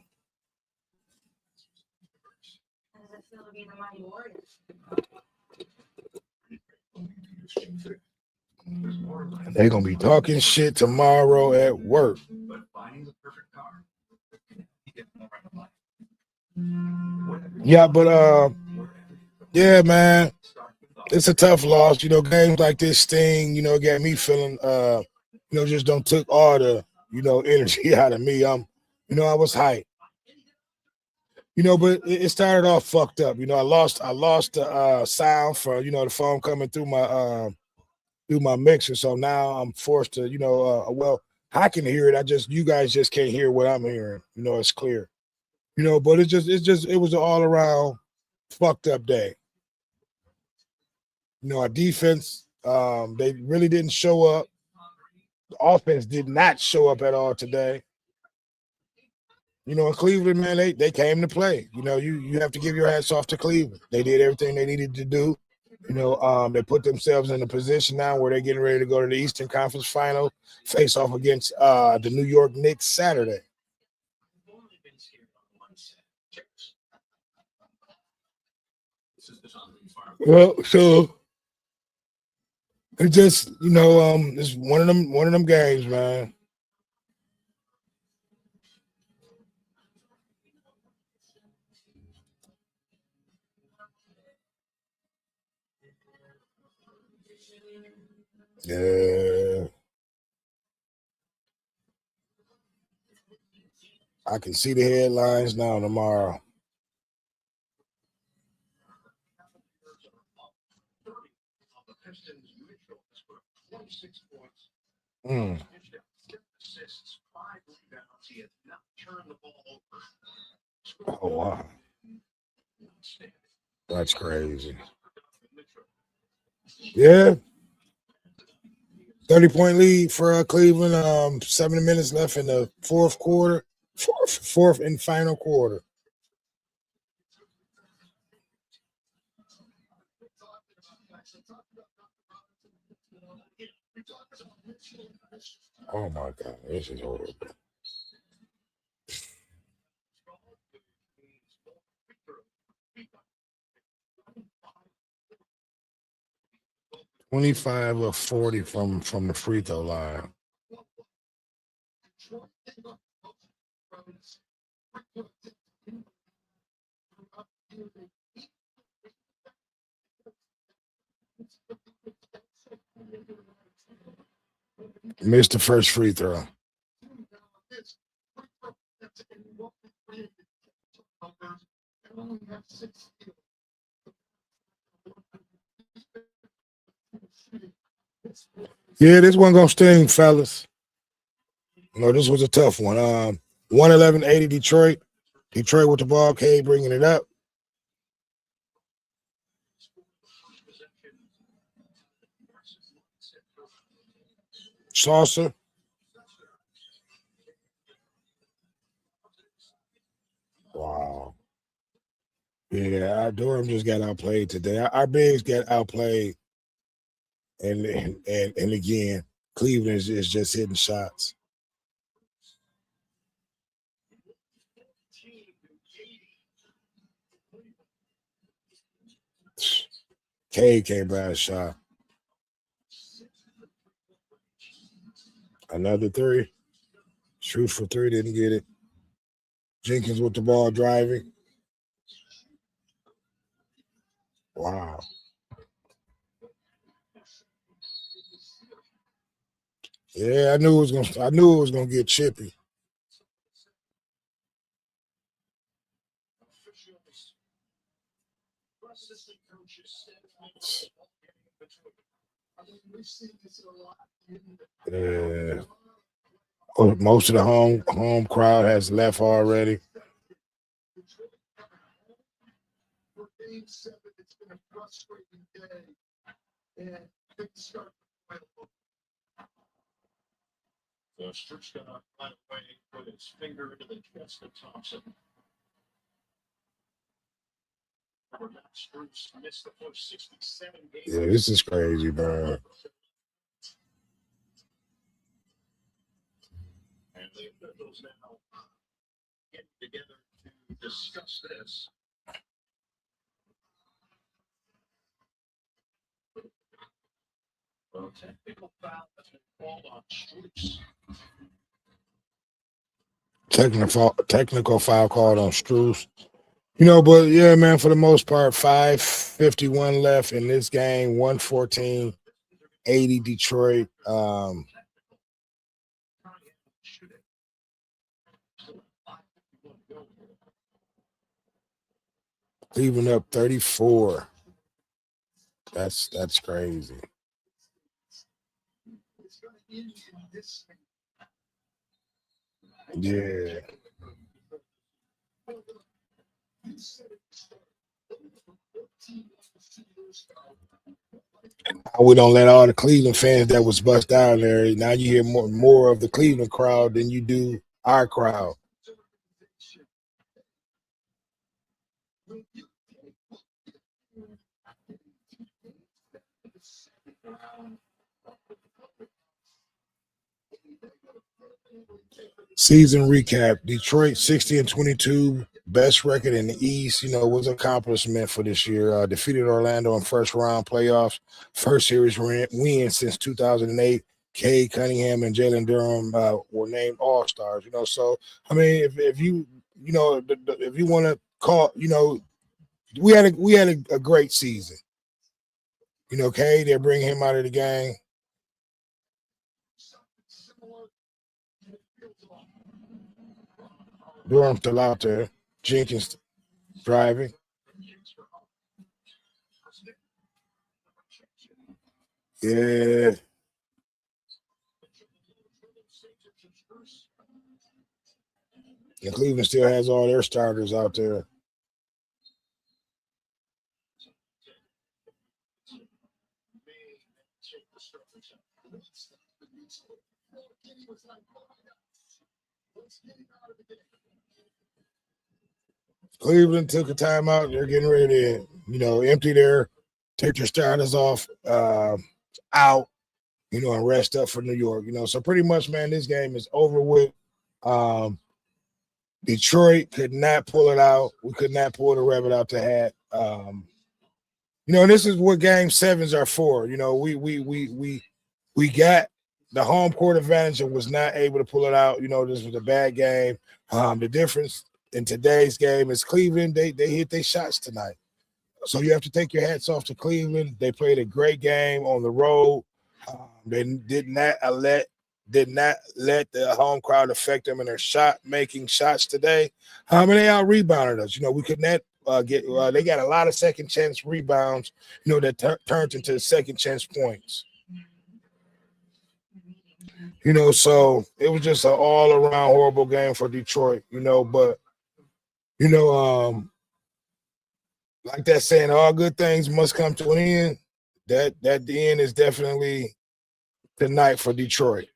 Speaker 1: They're gonna be talking shit tomorrow at work. Yeah, but yeah, man, it's a tough loss. Games like this sting. It got me feeling. Just don't took all the energy out of me. I was hyped. But it started off fucked up. I lost the sound for the phone coming through my mixer. So now I'm forced to well, I can hear it. You guys just can't hear what I'm hearing. It's clear. But it was an all around fucked up day. Our defense, they really didn't show up. The offense did not show up at all today. In Cleveland, man, they came to play. You have to give your hats off to Cleveland. They did everything they needed to do. They put themselves in a position now where they're getting ready to go to the Eastern Conference Final, face off against the New York Knicks Saturday. Well, so it's just it's one of them games, man. Yeah. I can see the headlines now tomorrow. Oh, wow. That's crazy. Yeah. 30-point lead for Cleveland. 7 minutes left in the fourth quarter. Fourth and final quarter. Oh my God, this is horrible. $25 of 40 from the free throw line. Missed the first free throw. Yeah, this one gonna sting, fellas. No, this was a tough one. 111-80 Detroit. Detroit with the ball, K bringing it up. Saucer. Wow. Yeah, Durham just got outplayed today. Our bigs got outplayed, and again, Cleveland is just hitting shots. K came by a shot. Another three. Shoot for three, didn't get it. Jenkins with the ball driving. Wow. Yeah, I knew it was gonna get chippy. Yeah. Most of the home crowd has left already.
Speaker 3: It's been a frustrating day, and things start.
Speaker 2: Strick's gonna find a way to put his finger into the chest of Thompson. Missed the first 67 games.
Speaker 1: Yeah, this is crazy, bro.
Speaker 2: And the officials now getting together to discuss this. Well, technical foul has been called on Strux.
Speaker 1: Technical foul called on Strus. You know, but yeah, man, for the most part, 5:51 left in this game, 114-80 Detroit. Cleveland up 34. That's crazy. Yeah. We don't let all the Cleveland fans that was bust down there. Now you hear more of the Cleveland crowd than you do our crowd. Season recap: Detroit 60-22, best record in the East. You know, was an accomplishment for this year. Defeated Orlando in first round playoffs, first series win since 2008. Cade Cunningham and Jalen Durham were named All Stars. You know, so I mean, if you know if you want to call, you know, we had a great season. You know, Cade, they're bringing him out of the game. Durham still out there. Jenkins driving. Yeah. And Cleveland still has all their starters out there. Cleveland took a timeout. They're getting ready to, you know, empty take their starters off out. and rest up for New York. So pretty much, man, this game is over with. Detroit could not pull it out. We could not pull the rabbit out the hat. This is what game sevens are for. We got the home court advantage and was not able to pull it out. This was a bad game. The difference in today's game is Cleveland, they hit their shots tonight. So you have to take your hats off to Cleveland. They played a great game on the road. They did not let the home crowd affect them in their making shots today. And they out rebounded us. We could not get. They got a lot of second chance rebounds. That turned into second chance points. So it was just an all around horrible game for Detroit. But like that saying, all good things must come to an end. That the end is definitely tonight for Detroit.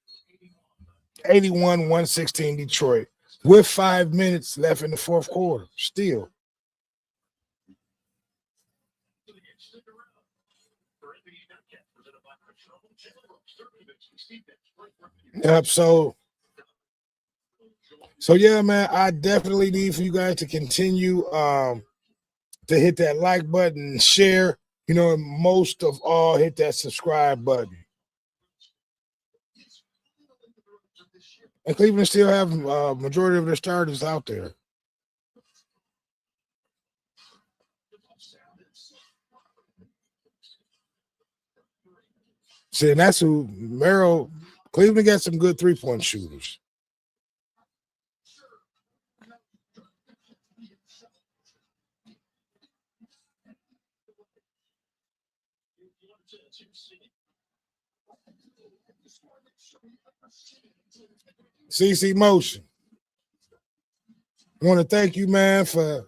Speaker 1: 81-116 Detroit with 5 minutes left in the fourth quarter. Still. Yep. So yeah, man, I definitely need for you guys to continue to hit that like button, share, and most of all, hit that subscribe button. And Cleveland still have majority of their starters out there. See, and that's who Cleveland got some good three-point shooters. CC Motion. I want to thank you, man, for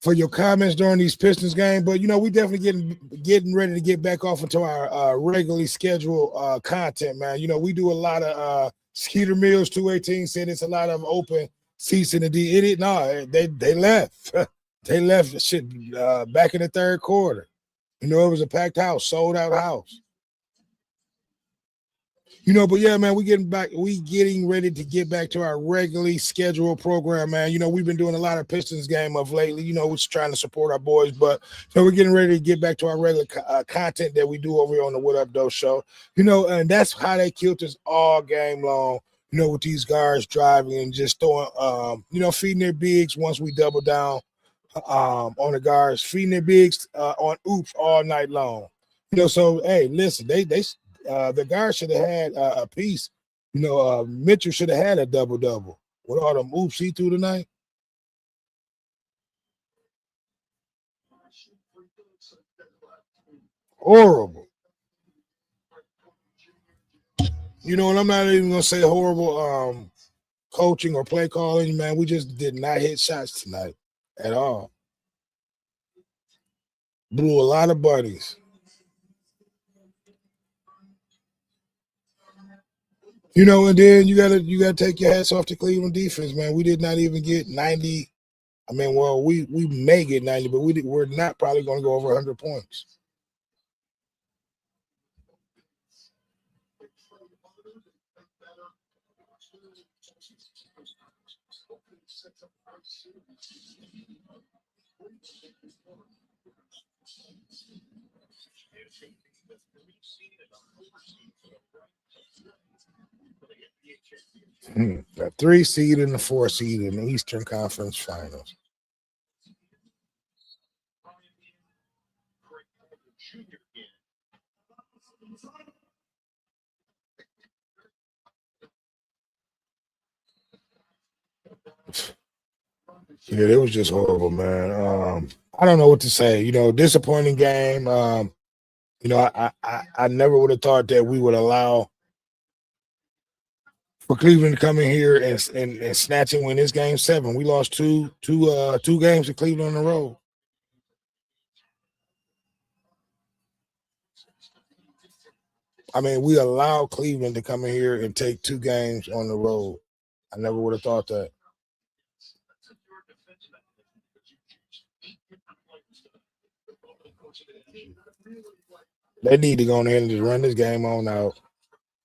Speaker 1: for your comments during these Pistons games. But we definitely getting ready to get back off into our regularly scheduled content, man. We do a lot of Skeeter Mills 218 said it's a lot of open seats in the D. No, they left. They left the shit back in the third quarter. It was a packed house, sold out house. But yeah, man, we getting ready to get back to our regularly scheduled program, man. We've been doing a lot of Pistons game of lately, we're just trying to support our boys, but we're getting ready to get back to our regular content that we do over here on the What Up Doe show, and that's how they killed us all game long, with these guards driving and just throwing, feeding their bigs once we double down on the guards, feeding their bigs on oops all night long. So hey, listen, the guard should have had a piece. Mitchell should have had a double-double with all them oops he threw tonight. Horrible. And I'm not even going to say horrible coaching or play calling, man. We just did not hit shots tonight at all. Blew a lot of buddies. And then you gotta take your hats off to Cleveland defense, man. We did not even get 90. I mean, well, we may get 90, but we're not probably going to go over 100 points. The 3 seed and the 4 seed in the Eastern Conference Finals. Yeah, it was just horrible, man. I don't know what to say. Disappointing game. I never would have thought that we would allow for Cleveland to come in here and snatch and win this game 7. We lost two games to Cleveland on the road. I mean, we allowed Cleveland to come in here and take 2 games on the road. I never would have thought that. They need to go on there and just run this game on out.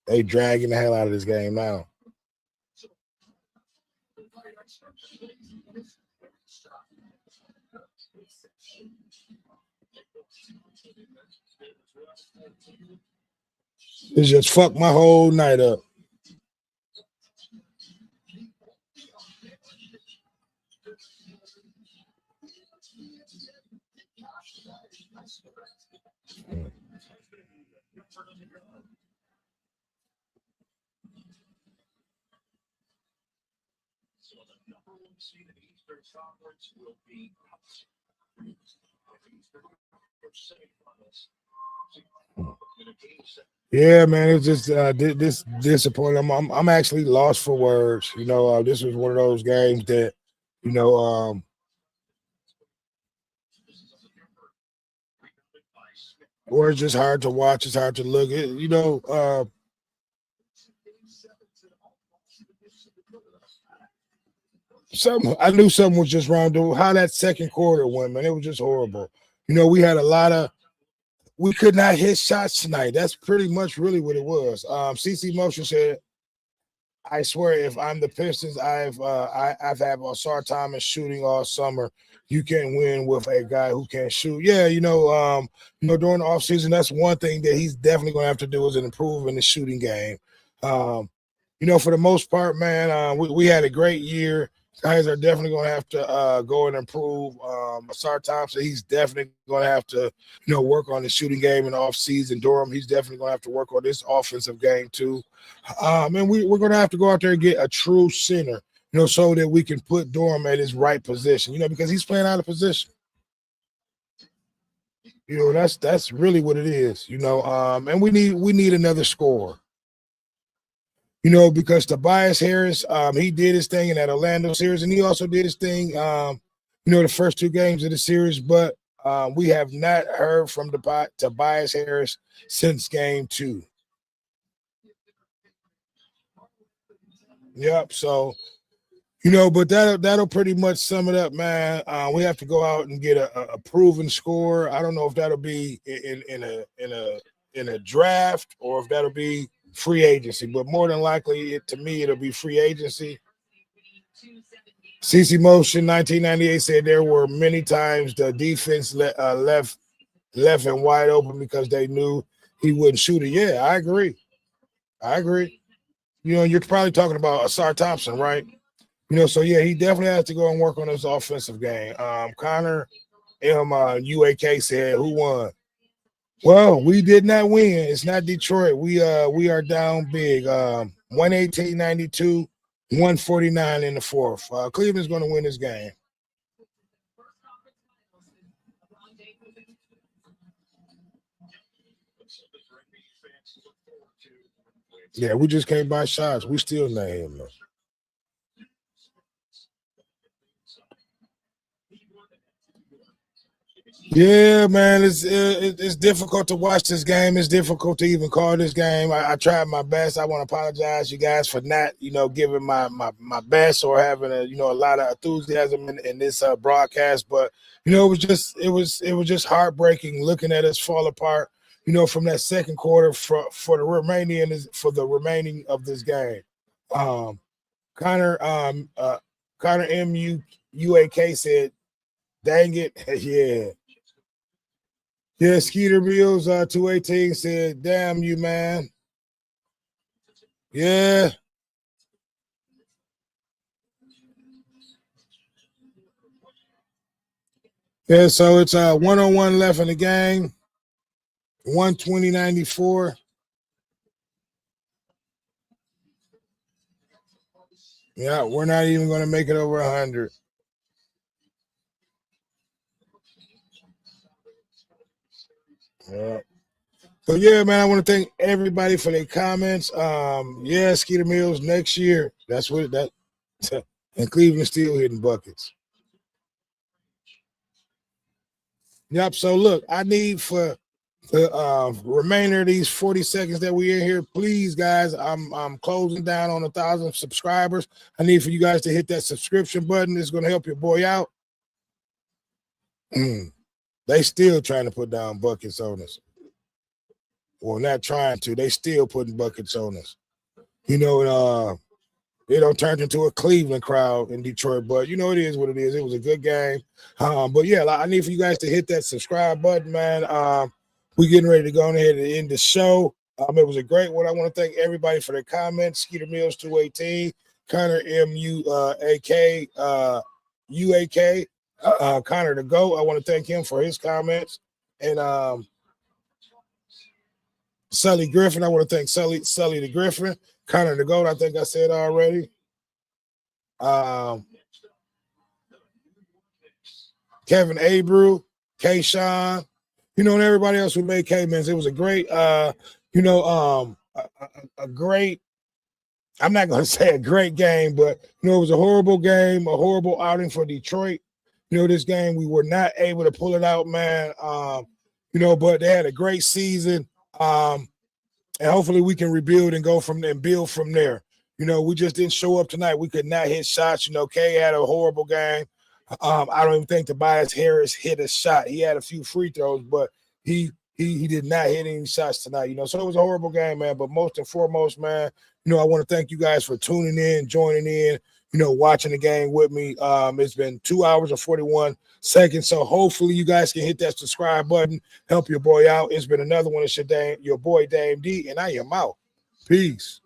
Speaker 1: They dragging the hell out of this game now. It just fucked my whole night up. Yeah, man, it's just this disappointing. I'm actually lost for words. You know, this was one of those games that, you know, or it's just hard to watch. It's hard to look at. You know, I knew something was just wrong. Dude, how that second quarter went, man, it was just horrible. You know, we had a lot of. We could not hit shots tonight. That's pretty much really what it was. CC Motion said, I swear, if I'm the Pistons, I've had Osar Thomas shooting all summer. You can't win with a guy who can't shoot. Yeah, you know, during the offseason, that's one thing that he's definitely going to have to do is improve in the shooting game. You know, for the most part, man, we had a great year. Guys are definitely going to have to go and improve. Osar Thompson, he's definitely going to have to, you know, work on the shooting game in the offseason. Durham, he's definitely going to have to work on this offensive game too. And we're going to have to go out there and get a true center, you know, so that we can put Durham at his right position, you know, because he's playing out of position. You know, that's really what it is, you know. And we need another scorer. You know, because Tobias Harris, he did his thing in that Orlando series, and he also did his thing, you know, the first two games of the series. But we have not heard from Tobias Harris since game 2. Yep. So, you know, but that'll pretty much sum it up, man. We have to go out and get a proven score. I don't know if that'll be in a draft or if that'll be free agency, but more than likely, to me, it'll be free agency. CC Motion 1998 said there were many times the defense left him wide open because they knew he wouldn't shoot it. Yeah, I agree. You know, you're probably talking about Osar Thompson, right? You know, so yeah, he definitely has to go and work on his offensive game. Connor UAK said, "Who won?" Well, we did not win. It's not Detroit. We are down big. 118-92, 149 in the fourth. Cleveland's going to win this game. Yeah, we just can't buy shots. We still not here, man. Yeah, man, it's difficult to watch this game. It's difficult to even call this game. I tried my best. I want to apologize, you guys, for not, you know, giving my best or having a lot of enthusiasm in this broadcast. But you know, it was just heartbreaking looking at us fall apart. You know, from that second quarter for the remaining of this game. Connor MUAK said, "Dang it, yeah." Yeah, Skeeter Mills 218 said, "Damn you, man." Yeah. Yeah, so it's 101 left in the game. 120-94. Yeah, we're not even going to make it over 100. Yeah. So yeah, man, I want to thank everybody for their comments. Yeah, Skeeter Mills next year. That's what that and Cleveland still hitting buckets. Yep. So look, I need for the remainder of these 40 seconds that we're in here, please, guys. I'm closing down on 1,000 subscribers. I need for you guys to hit that subscription button. It's going to help your boy out. They still trying to put down buckets on us. Well, not trying to. They still putting buckets on us. You know, it don't turn into a Cleveland crowd in Detroit, but you know, it is what it is. It was a good game. But yeah, I need for you guys to hit that subscribe button, man. We getting ready to go ahead and end the show. It was a great one. I want to thank everybody for their comments. Skeeter Mills 218, Connor MUAK, UAK, Connor the GOAT. I want to thank him for his comments. And Sully Griffin, I want to thank Sully the Griffin. Connor the GOAT, I think I said already. Kevin Abreu, K-Sean, you know, and everybody else who made K-Mans. It was a great, a great, I'm not going to say a great game, but, you know, it was a horrible game, a horrible outing for Detroit. You know, this game, we were not able to pull it out, man. You know, but they had a great season. And hopefully we can rebuild and go from there and build from there. You know, we just didn't show up tonight. We could not hit shots. You know, K had a horrible game. I don't even think Tobias Harris hit a shot. He had a few free throws, but he did not hit any shots tonight. You know, so it was a horrible game, man. But most and foremost, man, you know, I want to thank you guys for tuning in, joining in, you know, watching the game with me. It's been 2 hours and 41 seconds. So hopefully you guys can hit that subscribe button, help your boy out. It's been another one. It's your boy Dame D, and I am out. Peace.